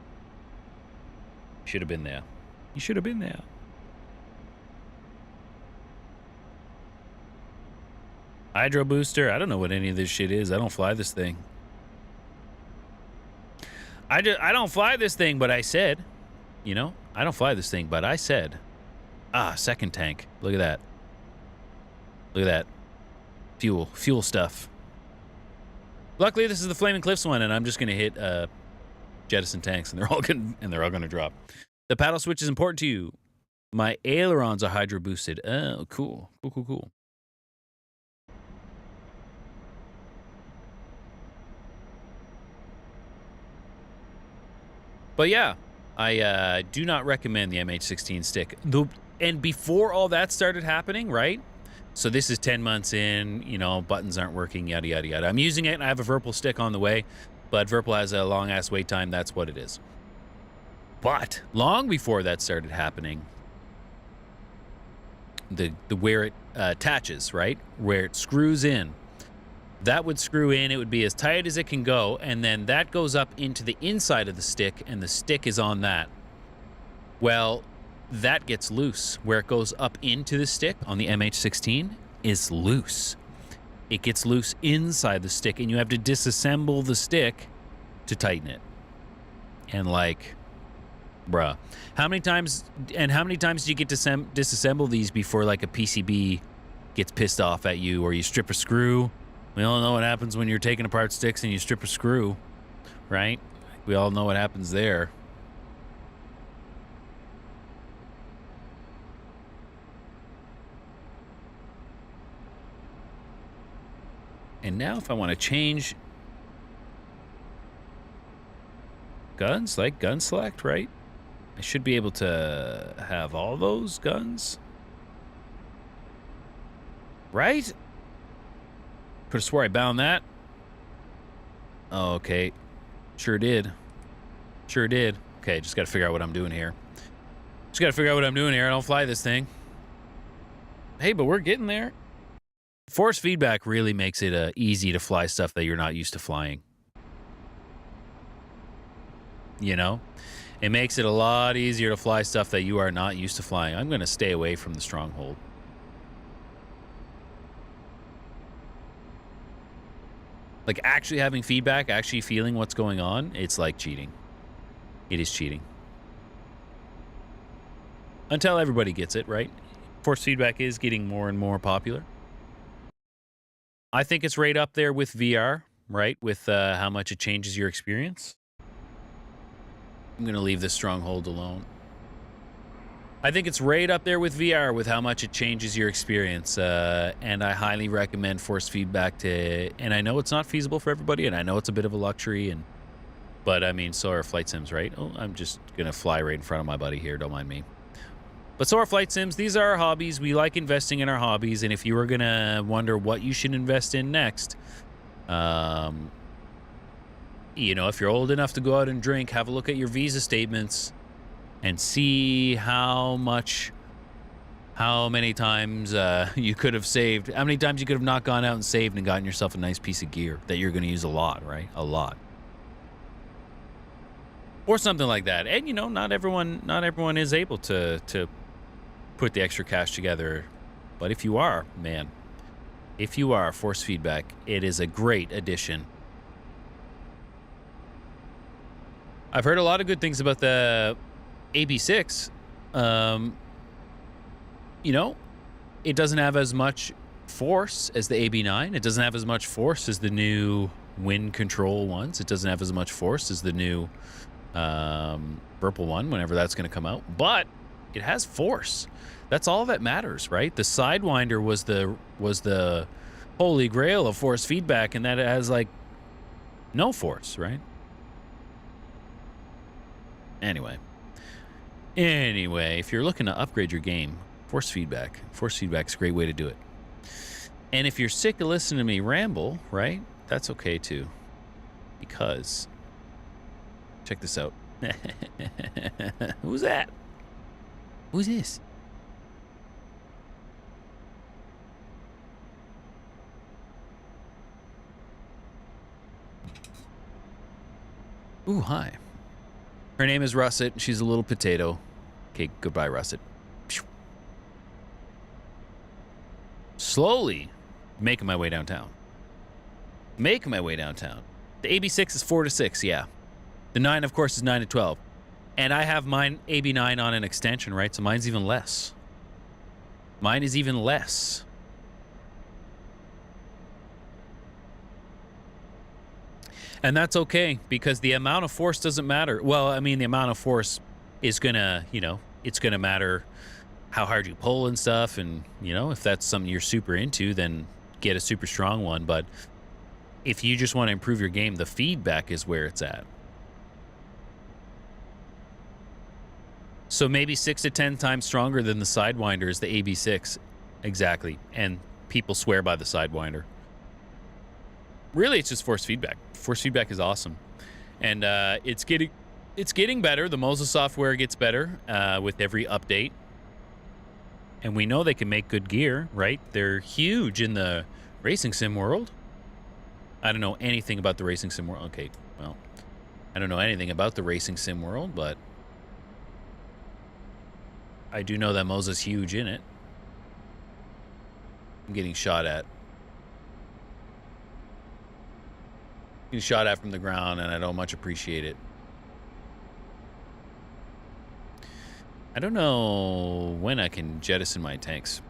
Should have been there. You should have been there. Hydro booster. I don't know what any of this shit is. I don't fly this thing. I don't fly this thing, but I said, you know, I don't fly this thing, but I said, second tank. Look at that. Look at that. Fuel stuff. Luckily, this is the Flaming Cliffs one, and I'm just gonna hit jettison tanks, and they're all gonna drop. The paddle switch is important to you. My ailerons are hydro boosted. Oh, cool. Cool. But yeah, I do not recommend the MH16 stick. And before all that started happening, right? So this is 10 months in, you know, buttons aren't working, yada, yada, yada. I'm using it, and I have a Virpil stick on the way, but Virpil has a long-ass wait time. That's what it is. But long before that started happening, the where it attaches, right? Where it screws in, that would screw in. It would be as tight as it can go, and then that goes up into the inside of the stick, and the stick is on that. Well, that gets loose. Where it goes up into the stick on the MH16 is loose. It gets loose inside the stick, and you have to disassemble the stick to tighten it. And like, bruh, how many times do you get to disassemble these before like a PCB gets pissed off at you, or you strip a screw? We all know what happens when you're taking apart sticks and you strip a screw, right? We all know what happens there. And now if I want to change guns, like gun select, right? I should be able to have all those guns, right? Could have swore I bound that. Oh, okay. Sure did. Okay, just got to figure out what I'm doing here. I don't fly this thing. Hey, but we're getting there. Force feedback really makes it easy to fly stuff that you're not used to flying. You know? It makes it a lot easier to fly stuff that you are not used to flying. I'm going to stay away from the stronghold. Like, actually having feedback, actually feeling what's going on, it's like cheating. It is cheating. Until everybody gets it, right? Force feedback is getting more and more popular. I think it's right up there with VR, right? With how much it changes your experience. I'm going to leave this stronghold alone. I think it's right up there with VR with how much it changes your experience. And I highly recommend force feedback to... And I know it's not feasible for everybody, and I know it's a bit of a luxury, but I mean, so are flight sims, right? Oh, I'm just going to fly right in front of my buddy here. Don't mind me. But so are flight sims. These are our hobbies. We like investing in our hobbies. And if you were going to wonder what you should invest in next, you know, if you're old enough to go out and drink, have a look at your visa statements and see how many times you could have saved, how many times you could have not gone out and saved and gotten yourself a nice piece of gear that you're going to use a lot, right? A lot. Or something like that. And, you know, not everyone is able to put the extra cash together. But if you are, man, if you are, force feedback, it is a great addition. I've heard a lot of good things about the AB6. You know, it doesn't have as much force as the AB9. It doesn't have as much force as the new wind control ones. It doesn't have as much force as the new Virpil one, whenever that's going to come out. But it has force. That's all that matters, right? The Sidewinder was the holy grail of force feedback, and that it has like no force, right? Anyway, if you're looking to upgrade your game, force feedback's a great way to do it. And if you're sick of listening to me ramble, right, that's okay too. Because, check this out. Who's that? Who's this? Ooh, hi. Her name is Russet. She's a little potato. Okay, goodbye, Russet. Slowly making my way downtown. The AB6 is 4 to 6, yeah. The 9, of course, is 9 to 12. And I have mine AB9 on an extension, right? So mine's even less. Mine is even less. And that's okay, because the amount of force doesn't matter. Well, I mean, the amount of force is gonna, you know, it's gonna matter how hard you pull and stuff. And, you know, if that's something you're super into, then get a super strong one. But if you just want to improve your game, the feedback is where it's at. So maybe 6 to 10 times stronger than the Sidewinder is the AB6. Exactly. And people swear by the Sidewinder. Really, it's just force feedback. Force feedback is awesome. And it's getting better. The Moza software gets better with every update. And we know they can make good gear, right? They're huge in the racing sim world. I don't know anything about the racing sim world. Okay, well, I don't know anything about the racing sim world, but I do know that Moza's huge in it. I'm getting shot at. Getting shot at from the ground, and I don't much appreciate it. I don't know when I can jettison my tanks.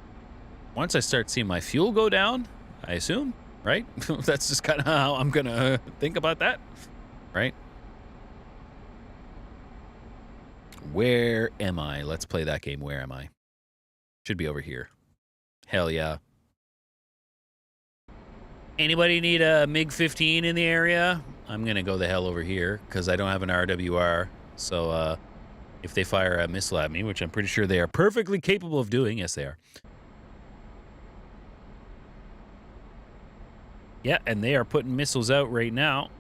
Once I start seeing my fuel go down, I assume, right? That's just kind of how I'm going to think about that, right? Where am I? Let's play that game. Where am I? Should be over here. Hell yeah. Anybody need a MiG-15 in the area? I'm going to go the hell over here because I don't have an RWR. So if they fire a missile at me, which I'm pretty sure they are perfectly capable of doing. Yes, they are. Yeah, and they are putting missiles out right now.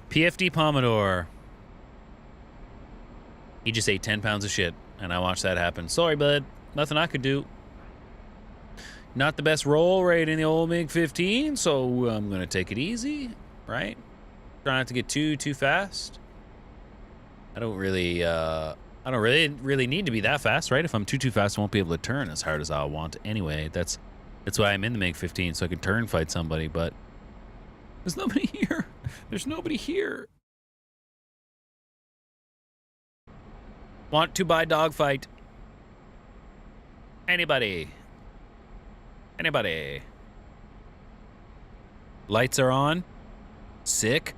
PFD Pomodoro. He just ate 10 pounds of shit, and I watched that happen. Sorry, bud. Nothing I could do. Not the best roll rate in the old MiG-15, so I'm going to take it easy, right? Try not to get too fast. I don't really need to be that fast, right? If I'm too fast, I won't be able to turn as hard as I want anyway. That's why I'm in the MiG-15, so I can turn fight somebody, but there's nobody here. There's nobody here. Want to buy dogfight? Anybody? Anybody? Lights are on. Sick.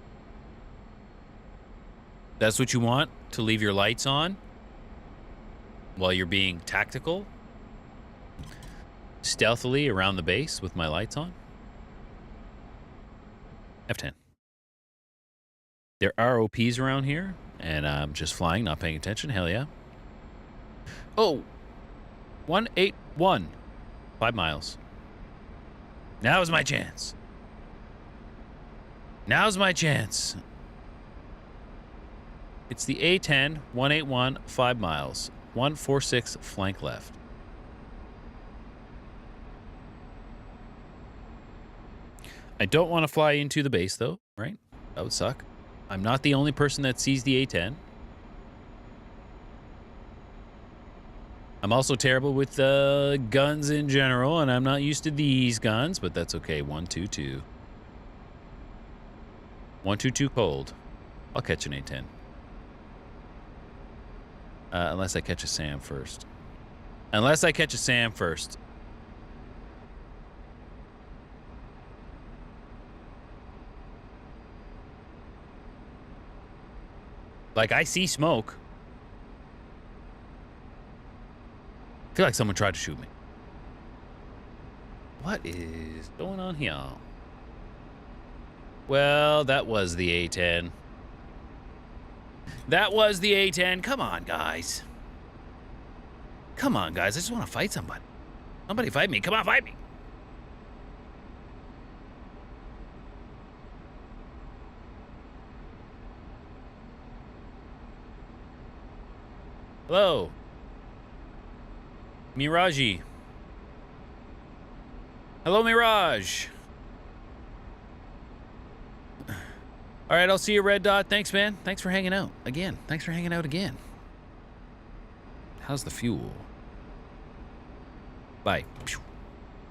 That's what you want? To leave your lights on? While you're being tactical? Stealthily around the base with my lights on? F10. There are OPs around here, and I'm just flying, not paying attention. Hell yeah. Oh! 181. 5 miles. Now's my chance. Now's my chance. It's the A10, 181, 5 miles. 146 flank left. I don't want to fly into the base, though, right? That would suck. I'm not the only person that sees the A10. I'm also terrible with guns in general, and I'm not used to these guns, but that's okay. 122. 122 cold. I'll catch an A10. Unless I catch a SAM first. Unless I catch a SAM first. Like, I see smoke. I feel like someone tried to shoot me. What is going on here? Well, that was the A10. That was the A10. Come on, guys. Come on, guys. I just want to fight somebody. Somebody fight me. Come on, fight me. Hello. Miraji. Hello, Mirage. All right, I'll see you, Red Dot. Thanks, man. Thanks for hanging out again. Thanks for hanging out again. How's the fuel? Bye.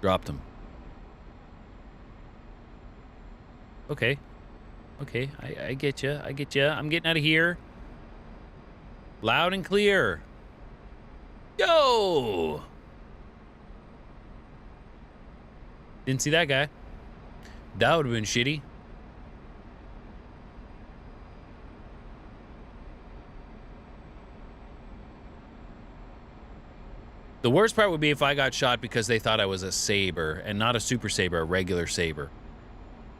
Dropped him. Okay. Okay, I get you. I get you. I'm getting out of here. Loud and clear. Yo! Didn't see that guy. That would have been shitty. The worst part would be if I got shot because they thought I was a saber and not a super saber, a regular saber.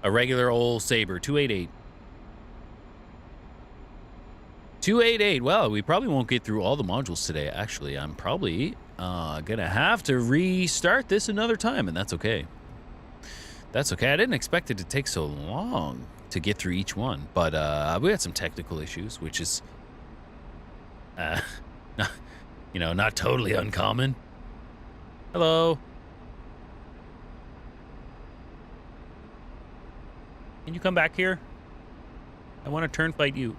A regular old saber, 288. 288. Well, we probably won't get through all the modules today. Actually, I'm probably gonna have to restart this another time, and that's okay. That's okay. I didn't expect it to take so long to get through each one, but we had some technical issues, which is, you know, not totally uncommon. Hello. Can you come back here? I want to turn fight you.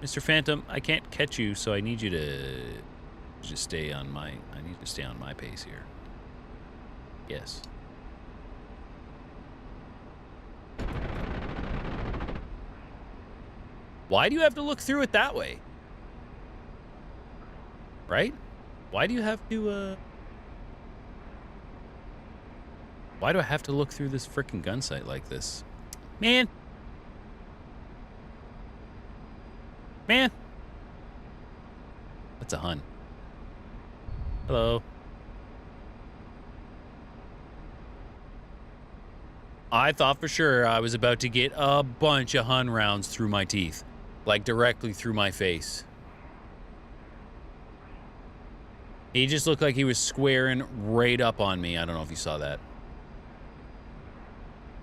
Mr. Phantom, I can't catch you, so I need you to just stay on my... I need to stay on my pace here. Yes. Why do you have to look through it that way? Right? Why do you have to, why do I have to look through this frickin' gun sight like this? Man! Man! That's a Hun. Hello. I thought for sure I was about to get a bunch of Hun rounds through my teeth. Like, directly through my face. He just looked like he was squaring right up on me. I don't know if you saw that.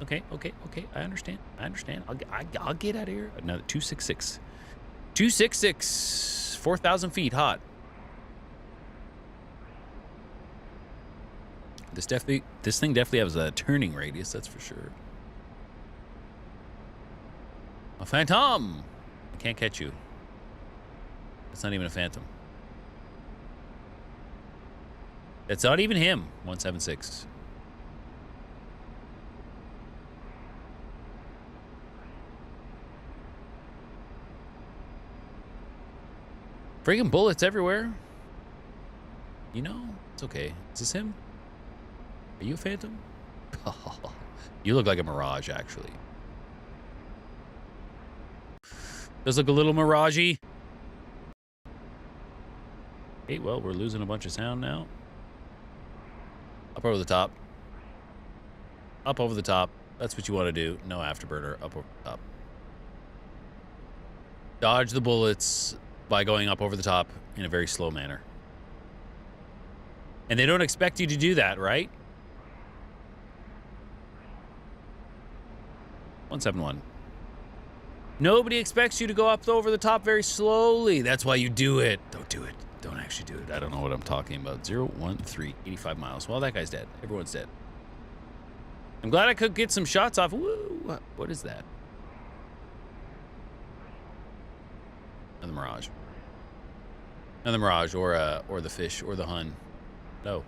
Okay. I understand. I'll get out of here. Another 266. 266. 4,000 feet hot. This thing definitely has a turning radius, that's for sure. A phantom! I can't catch you. It's not even a phantom. It's not even him. 176. Friggin' bullets everywhere. You know, it's okay. Is this him? Are you a phantom? You look like a mirage, actually. Does look a little mirage-y. Okay, well, we're losing a bunch of sound now. Up over the top. Up over the top. That's what you want to do. No afterburner. Up over the top. Dodge the bullets by going up over the top in a very slow manner. And they don't expect you to do that, right? 171. Nobody expects you to go up over the top very slowly. That's why you do it. Don't do it. Don't actually do it. I don't know what I'm talking about. 013, 85 miles. Well, that guy's dead. Everyone's dead. I'm glad I could get some shots off. Woo! What is that? Another Mirage. Another Mirage, or the fish, or the Hun. No.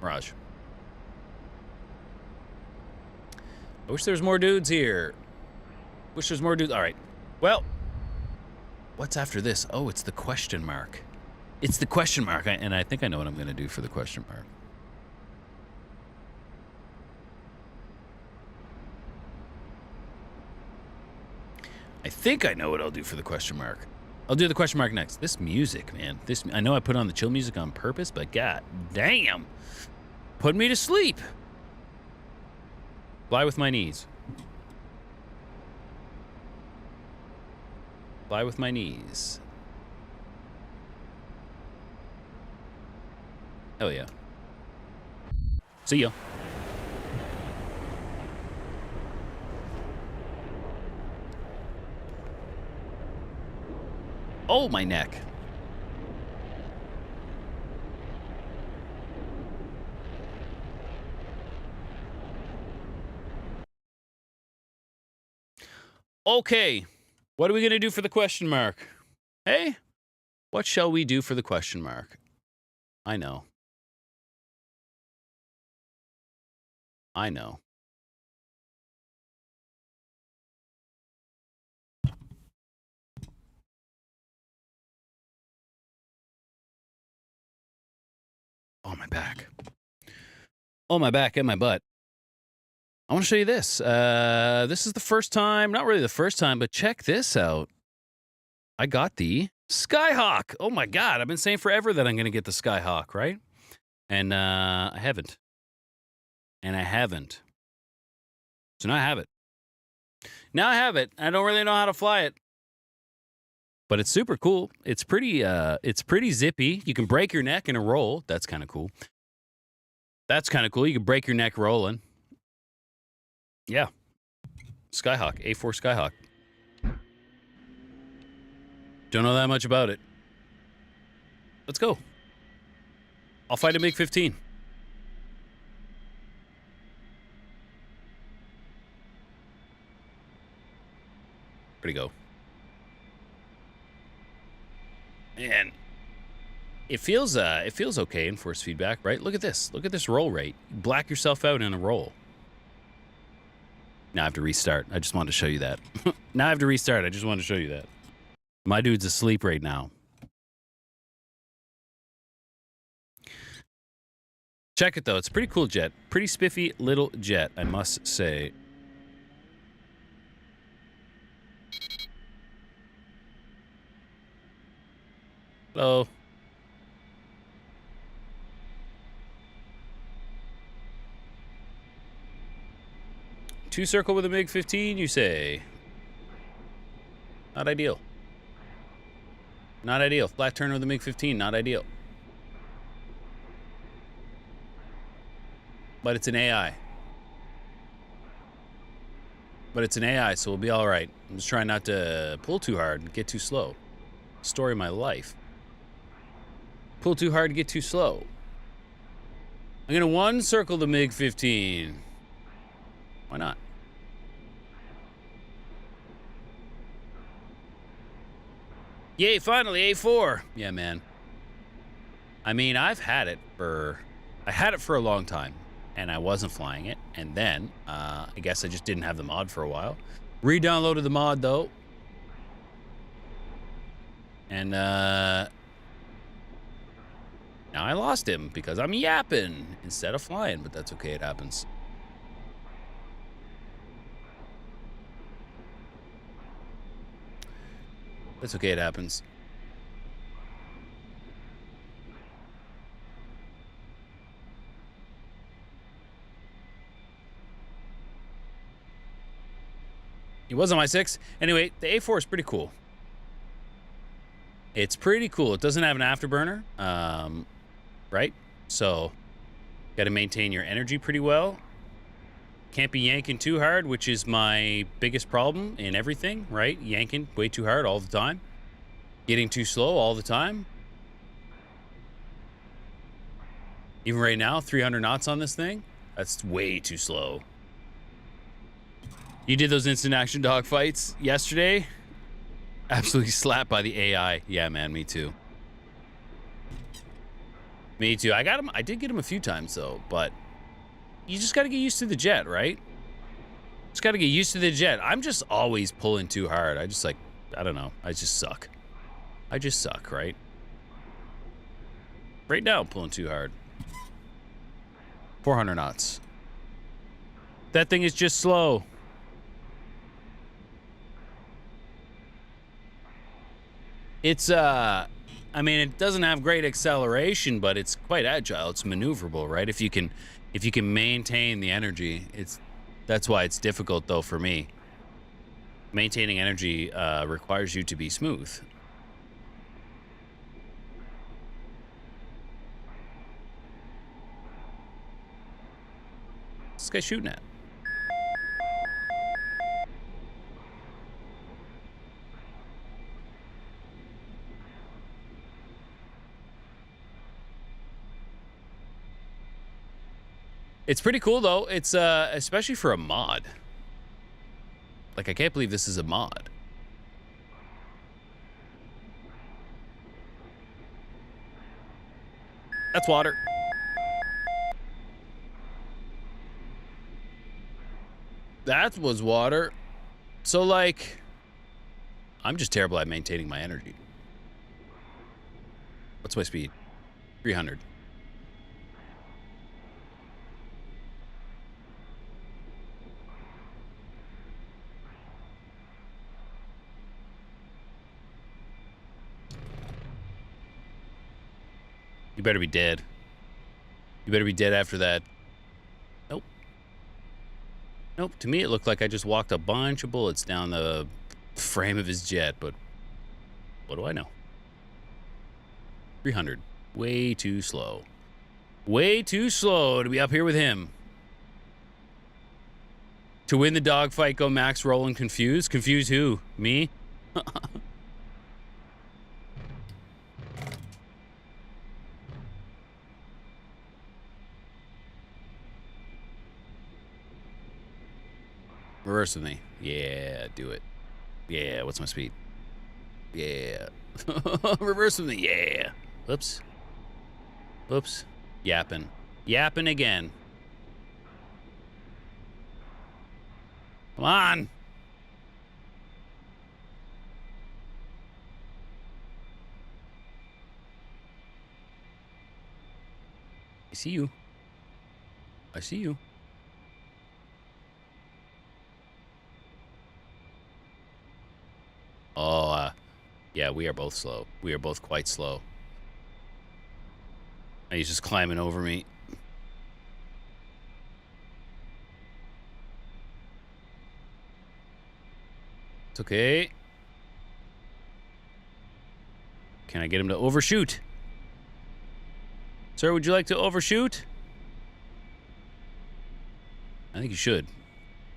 Mirage. I wish there was more dudes here. Wish there's more dudes. All right. Well, what's after this? Oh, it's the question mark. It's the question mark, and I think I know what I'm going to do for the question mark. I think I know what I'll do for the question mark. I'll do the question mark next. This music, man. I know I put on the chill music on purpose, but god damn. Put me to sleep. Fly with my knees. Fly with my knees. Hell yeah. See ya. Oh, my neck. Okay. What are we going to do for the question mark? Hey? What shall we do for the question mark? I know. I know. Oh, my back. Oh, my back and my butt. I want to show you this. This is the first time, not really the first time, but check this out. I got the Skyhawk. Oh my God. I've been saying forever that I'm going to get the Skyhawk, right? And I haven't. And I haven't. So now I have it. Now I have it. I don't really know how to fly it. But it's super cool. It's pretty zippy. You can break your neck in a roll. That's kind of cool. That's kind of cool. You can break your neck rolling. Yeah. Skyhawk, A4 Skyhawk. Don't know that much about it. Let's go. I'll fight a MiG-15. Where'd he go? Man, it feels okay in force feedback, right? Look at this. Look at this roll rate. You black yourself out in a roll. Now I have to restart. I just wanted to show you that. Now I have to restart. I just wanted to show you that. My dude's asleep right now. Check it, though. It's a pretty cool jet. Pretty spiffy little jet, I must say. Hello. Two circle with a MiG-15, you say? Not ideal. Not ideal. Flat turn with a MiG-15, not ideal. But it's an AI. But it's an AI, so we'll be all right. I'm just trying not to pull too hard and get too slow. Story of my life. Pull too hard, get too slow. I'm gonna one circle the MiG-15. Why not? Yay, finally, A4. Yeah, man. I mean, I've had it for a long time, and I wasn't flying it. And then, I guess I just didn't have the mod for a while. Re-downloaded the mod, though. And, now I lost him because I'm yapping instead of flying, but that's okay, it happens. That's okay, it happens. He was on my 6. Anyway, the A4 is pretty cool. It's pretty cool. It doesn't have an afterburner, right? So, got to maintain your energy pretty well. Can't be yanking too hard, which is my biggest problem in everything, right? Yanking way too hard all the time. Getting too slow all the time. Even right now, 300 knots on this thing. That's way too slow. You did those instant action dogfights yesterday? Absolutely slapped by the AI. Yeah, man, me too. Me too. I got him. I did get him a few times though, but you just got to get used to the jet, right? Just got to get used to the jet. I'm just always pulling too hard. I just I don't know. I just suck. I just suck, right? Right now, I'm pulling too hard. 400 knots. That thing is just slow. It's, I mean, it doesn't have great acceleration, but it's quite agile. It's maneuverable, right? If you can maintain the energy, that's why it's difficult though for me. Maintaining energy requires you to be smooth. What's this guy shooting at? It's pretty cool though. It's especially for a mod. Like, I can't believe this is a mod. That's water. That was water. So like, I'm just terrible at maintaining my energy. What's my speed? 300. You better be dead. You better be dead after that. Nope. Nope. To me, it looked like I just walked a bunch of bullets down the frame of his jet, but what do I know? 300. Way too slow. Way too slow to be up here with him. To win the dogfight, go max, roll, and confuse. Confuse who? Me? Reverse with me. Yeah, do it. Yeah, what's my speed? Yeah. Reverse with me. Yeah. Oops. Oops. Yapping. Yapping again. Come on. I see you. I see you. Oh, yeah, we are both slow. We are both quite slow. And he's just climbing over me. It's okay. Can I get him to overshoot? Sir, would you like to overshoot? I think you should.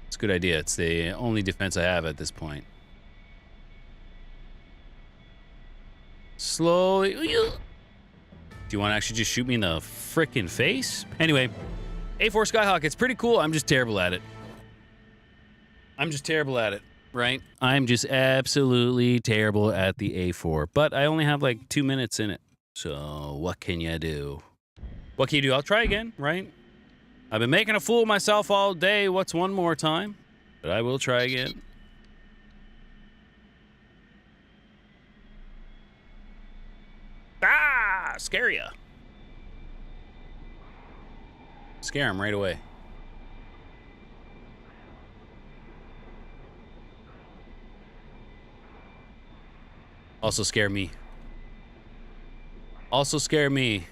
It's a good idea. It's the only defense I have at this point. Slowly. Do you want to actually just shoot me in the frickin' face? Anyway, A4 Skyhawk, it's pretty cool. I'm just terrible at it. I'm just terrible at it, right? I'm just absolutely terrible at the A4. But I only have like 2 minutes in it. So what can you do? What can you do? I'll try again, right? I've been making a fool of myself all day. What's one more time? But I will try again. Ah! Scare ya. Scare him right away. Also scare me. Also scare me.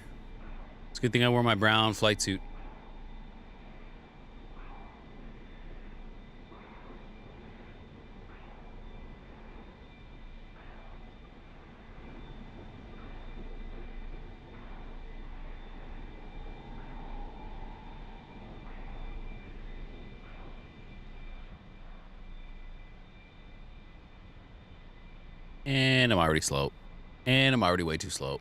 It's a good thing I wore my brown flight suit. And I'm already slow. And I'm already way too slow.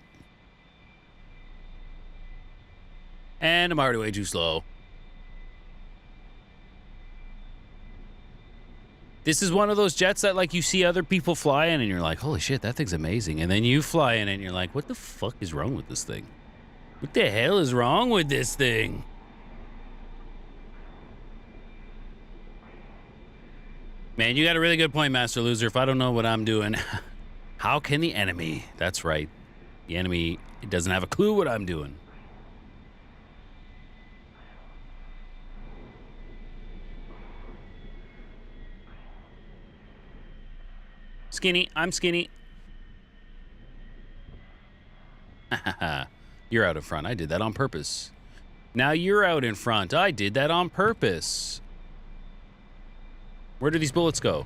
And I'm already way too slow. This is one of those jets that, like, you see other people fly in and you're like, holy shit, that thing's amazing. And then you fly in and you're like, what the fuck is wrong with this thing? What the hell is wrong with this thing? Man, you got a really good point, Master Loser. If I don't know what I'm doing, how can the enemy? That's right. The enemy doesn't have a clue what I'm doing. Skinny. I'm skinny. You're out in front. I did that on purpose. Now you're out in front. I did that on purpose. Where do these bullets go?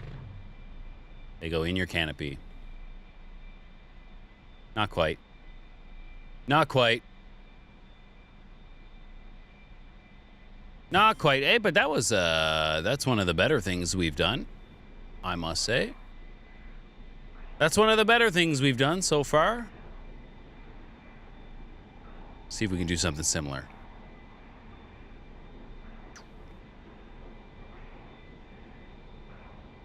They go in your canopy. Not quite. Not quite. Not quite. Hey, but that was, that's one of the better things we've done, I must say. That's one of the better things we've done so far. See if we can do something similar.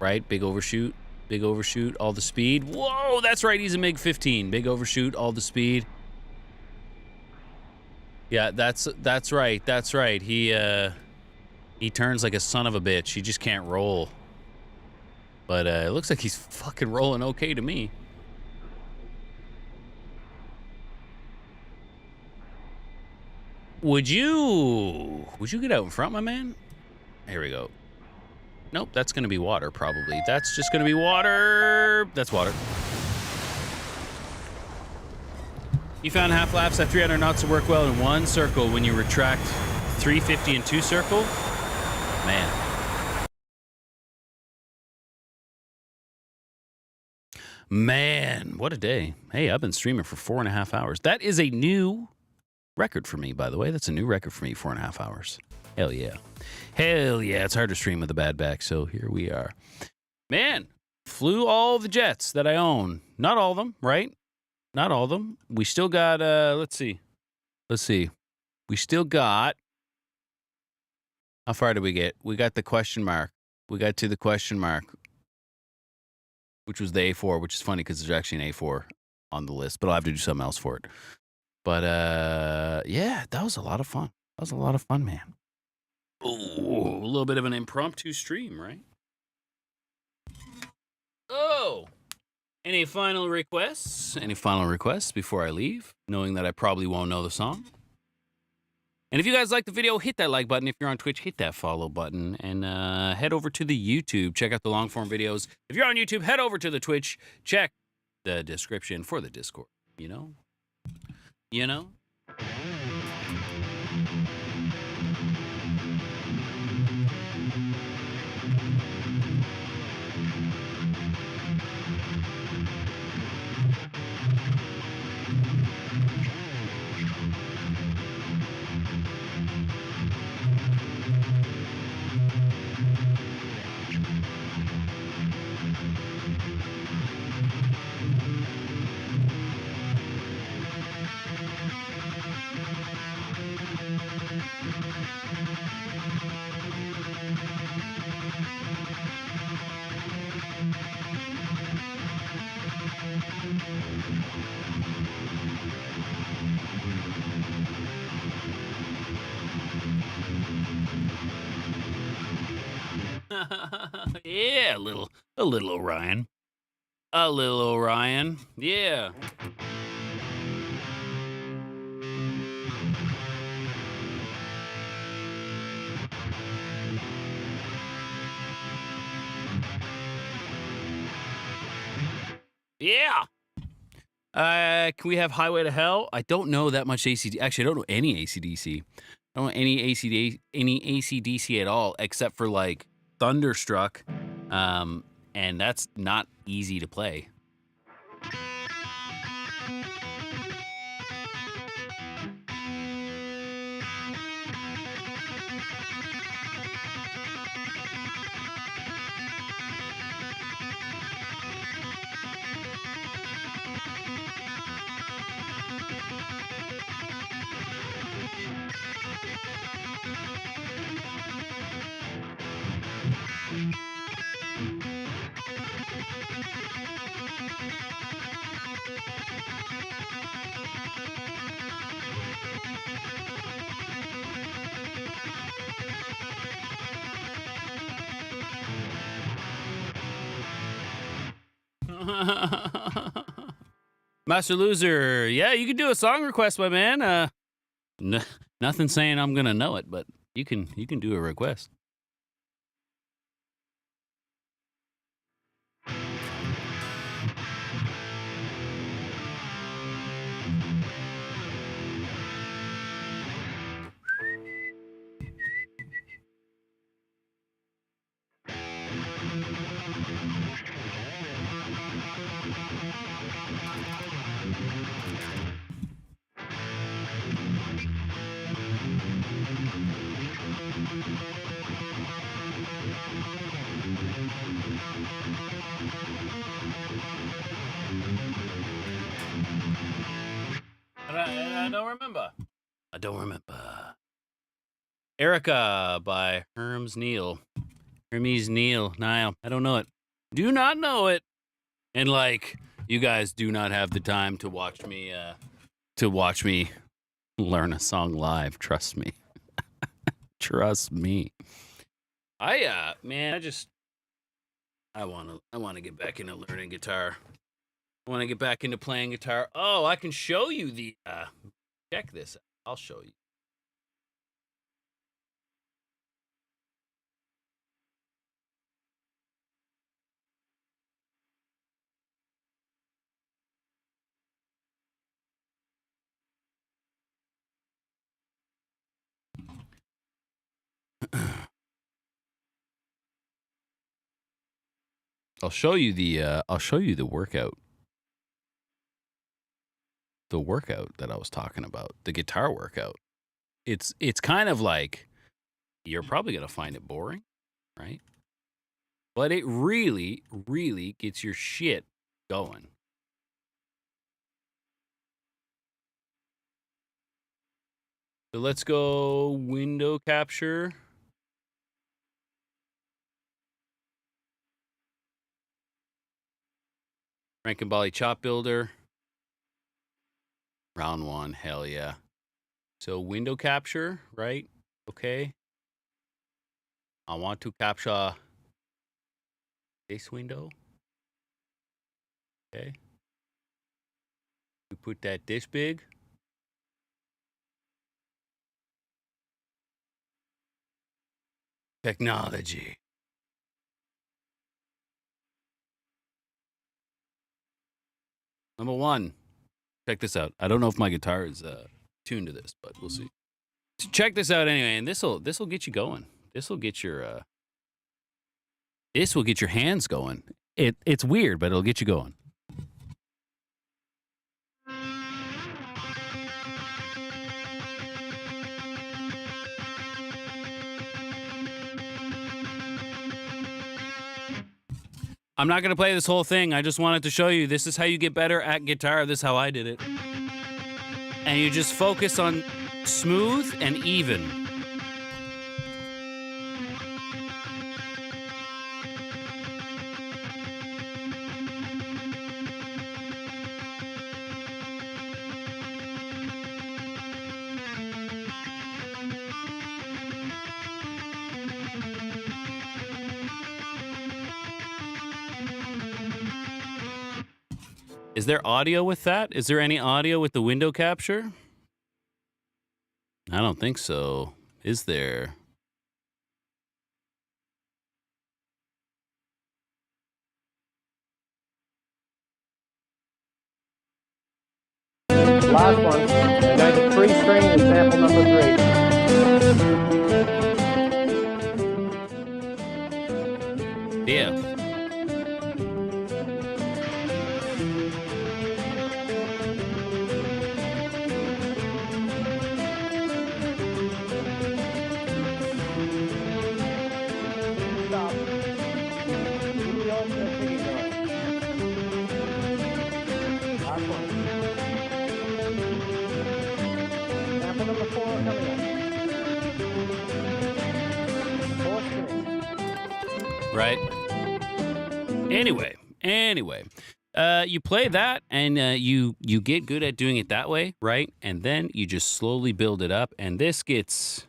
Right? Big overshoot. Big overshoot. All the speed. Whoa, that's right. He's a MiG-15. Big overshoot. All the speed. Yeah, that's right. That's right. He turns like a son of a bitch. He just can't roll. But it looks like he's fucking rolling okay to me. Would you get out in front, my man? Here we go. Nope, that's gonna be water, probably. That's just gonna be water. That's water. You found half laps at 300 knots to work well in one circle when you retract 350 in two circle? Man. Man, what a day. Hey, I've been streaming for 4.5 hours. That is a new record for me, by the way. That's a new record for me, 4.5 hours. Hell yeah. Hell yeah. It's hard to stream with a bad back, so here we are. Man, flew all the jets that I own. Not all of them, right? Not all of them. We still got, let's see. We still got, how far did we get? We got the question mark. We got to the question mark, which was the A4, which is funny because there's actually an A4 on the list, but I'll have to do something else for it. But, yeah, that was a lot of fun. That was a lot of fun, man. Ooh, a little bit of an impromptu stream, right? Oh, any final requests? Any final requests before I leave, knowing that I probably won't know the song? And if you guys like the video, hit that like button. If you're on Twitch, hit that follow button. And head over to the YouTube. Check out the long form videos. If you're on YouTube, head over to the Twitch. Check the description for the Discord. You know? You know? Yeah, a little Orion. A little Orion. Yeah. Yeah. Can we have Highway to Hell? I don't know that much ACD. Actually, I don't know any ACDC. I don't know any ACDC at all, except for like Thunderstruck. And that's not easy to play. Master Loser, yeah, you can do a song request, my man. Nothing saying I'm gonna know it, but you can do a request. I don't remember. I don't remember. Erica by Hermes Neal. Niall. I don't know it. Do not know it. And like, you guys do not have the time to watch me learn a song live. Trust me. Trust me. Man, I want to get back into learning guitar. I want to get back into playing guitar. Oh, I can show you the check this out. I'll show you. I'll show you the workout. The workout that I was talking about, the guitar workout. It's kind of like, you're probably going to find it boring, right? But it really, really gets your shit going. So let's go window capture. Rankin-Bali chop builder. Round 1, hell yeah. So window capture, right? Okay. I want to capture this window. Okay. We put that this big. Technology. Number 1. Check this out. I don't know if my guitar is tuned to this, but we'll see. So check this out anyway, and this'll get you going. This'll get your hands going. It's weird, but it'll get you going. I'm not going to play this whole thing. I just wanted to show you this is how you get better at guitar. This is how I did it. And you just focus on smooth and even. Is there audio with that? Is there any audio with the window capture? I don't think so. Is there? Last one. We're going to pre-string example number 3. Yeah. Stop. Keep the alternate singing going. Last one. Example number 4 coming up. 4 strings. Right? Anyway. You play that and you get good at doing it that way, right? And then you just slowly build it up, and this gets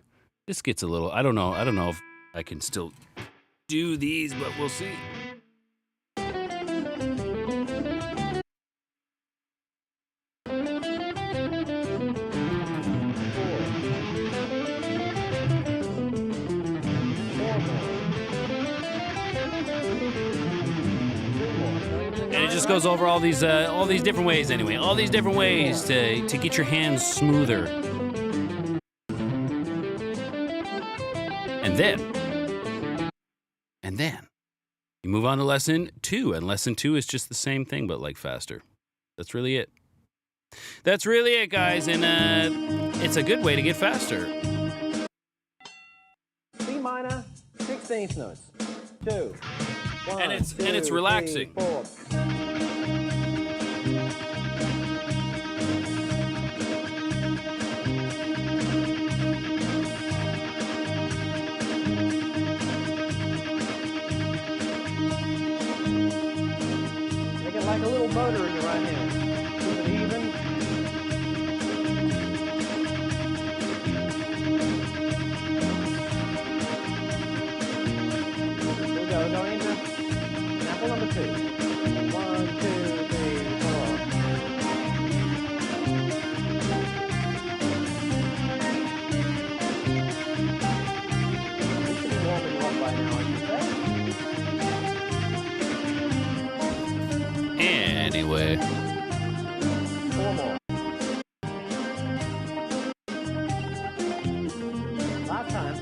a little, I don't know if I can still do these, but we'll see. And it just goes over all these different ways anyway. All these different ways to get your hands smoother. And then you move on to lesson 2, and lesson 2 is just the same thing but like faster. That's really it. That's really it, guys, and it's a good way to get faster. C minor, 16th notes. 2. 1, And it's 2, relaxing. 3, 4. Make it like a little motor in your right hand. Keep it even. Here we go. We're going into example number 2. 1, 2, 3, 4. This should be warming you up by now, I should say. Anyway. 4 more. Last time.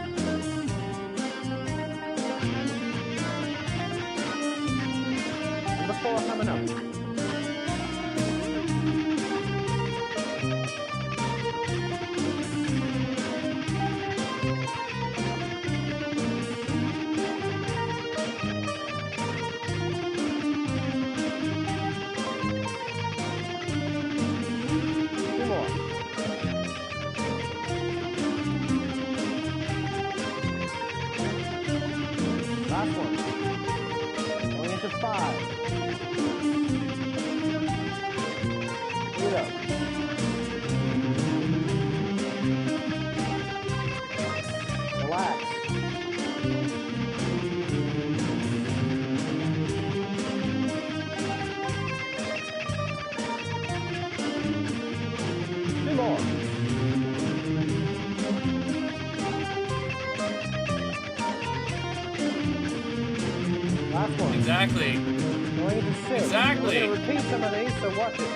exactly. Going into 6. Exactly. We're going to repeat some of these, so watch it.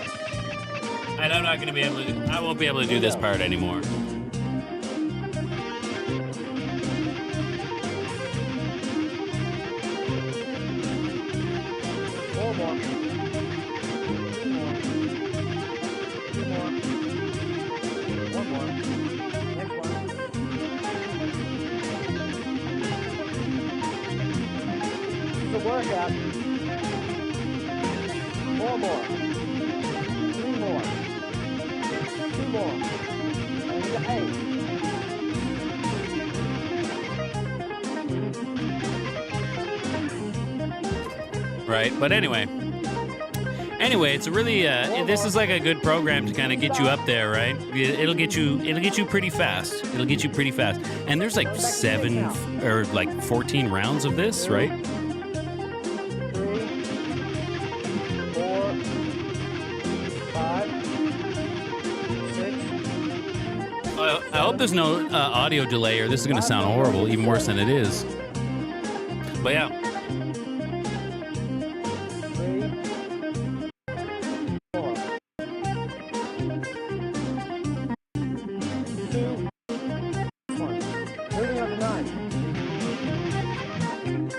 And I'm not going to be able to. I won't be able to do this part anymore. 4 more. 2 more. 2 more. 1 more. Next one. This is a workout. 4 more. 3 more. 2 more. And you're 8. Right, but anyway, it's a really this is like a good program to kind of get you up there, right? It'll get you pretty fast. And there's like 7 or like 14 rounds of this, right? 3, 4, 5, 6. I hope there's no audio delay, or this is going to sound horrible, even worse than it is. But yeah. 4. 2. 1. Moving on to 9. 2.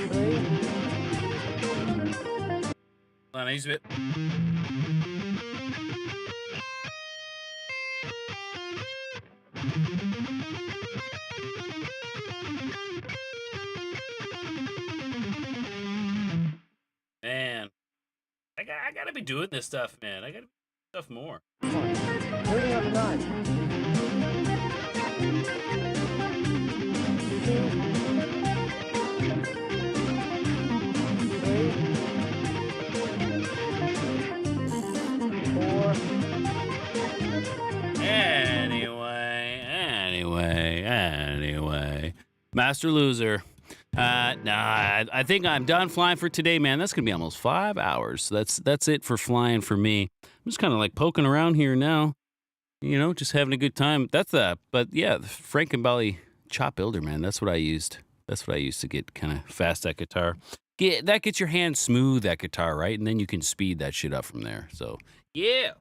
3. Hold on, I use a bit. Man, I gotta be doing this stuff, man. I gotta do stuff more. Moving on to 9. 2. 3. 4. Anyway. Master loser. Nah, I think I'm done flying for today, man. That's gonna be almost 5 hours. That's it for flying for me. I'm just kind of like poking around here now, just having a good time. But yeah, the Frankenbally chop builder, man. That's what I used. That's what I used to get kind of fast that guitar. That gets your hand smooth, that guitar, right? And then you can speed that shit up from there. So yeah.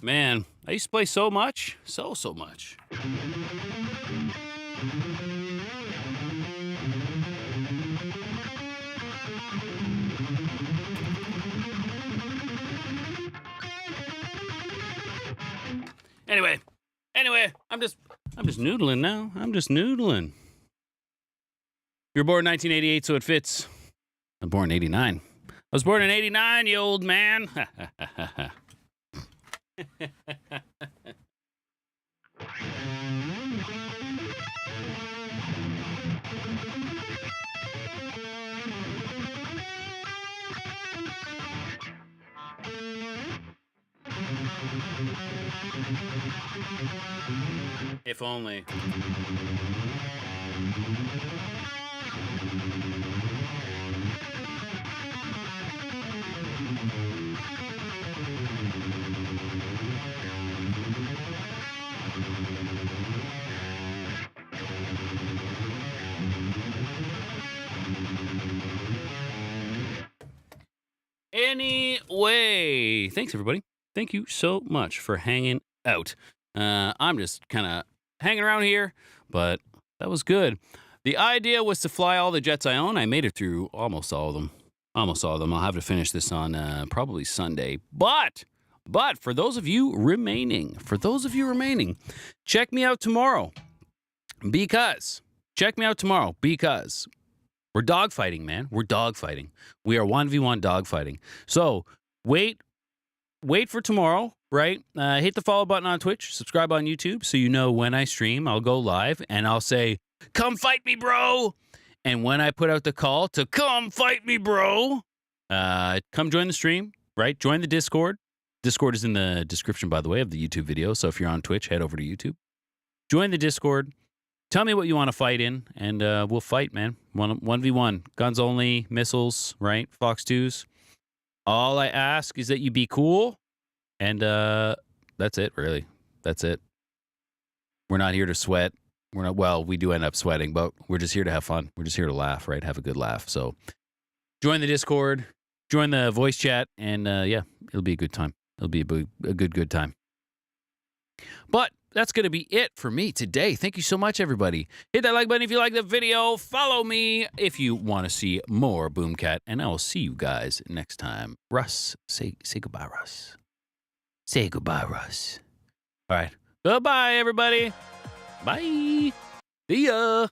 Man, I used to play so much. So much. Anyway, I'm just noodling now. I'm just noodling. You're born in 1988, so it fits. I'm born in 89. I was born in 89, you old man. If only. Anyway, thanks everybody. Thank you so much for hanging out. I'm just kind of hanging around here, but that was good. The idea was to fly all the jets I own. I made it through almost all of them. I'll have to finish this on probably Sunday. But for those of you remaining, check me out tomorrow. Because we're dogfighting, man. We're dogfighting. We are 1v1 dogfighting. So wait for tomorrow, right? Hit the follow button on Twitch, subscribe on YouTube so you know when I stream. I'll go live and I'll say, come fight me, bro. And when I put out the call to come fight me, bro, come join the stream, right? Join the Discord. Discord is in the description, by the way, of the YouTube video. So if you're on Twitch, head over to YouTube. Join the Discord. tell me what you want to fight in, and we'll fight, man. 1v1. Guns only, missiles, right? Fox 2s. All I ask is that you be cool, and that's it, really. That's it. We're not here to sweat. We're not, well, we do end up sweating, but we're just here to have fun. We're just here to laugh, right? Have a good laugh. So join the Discord, join the voice chat, and yeah, it'll be a good time. It'll be a good time. But that's going to be it for me today. Thank you so much, everybody. Hit that like button if you like the video. Follow me if you want to see more Boomcat, and I will see you guys next time. Russ, say goodbye, Russ. Say goodbye, Russ. All right. Goodbye, everybody. Bye. See ya.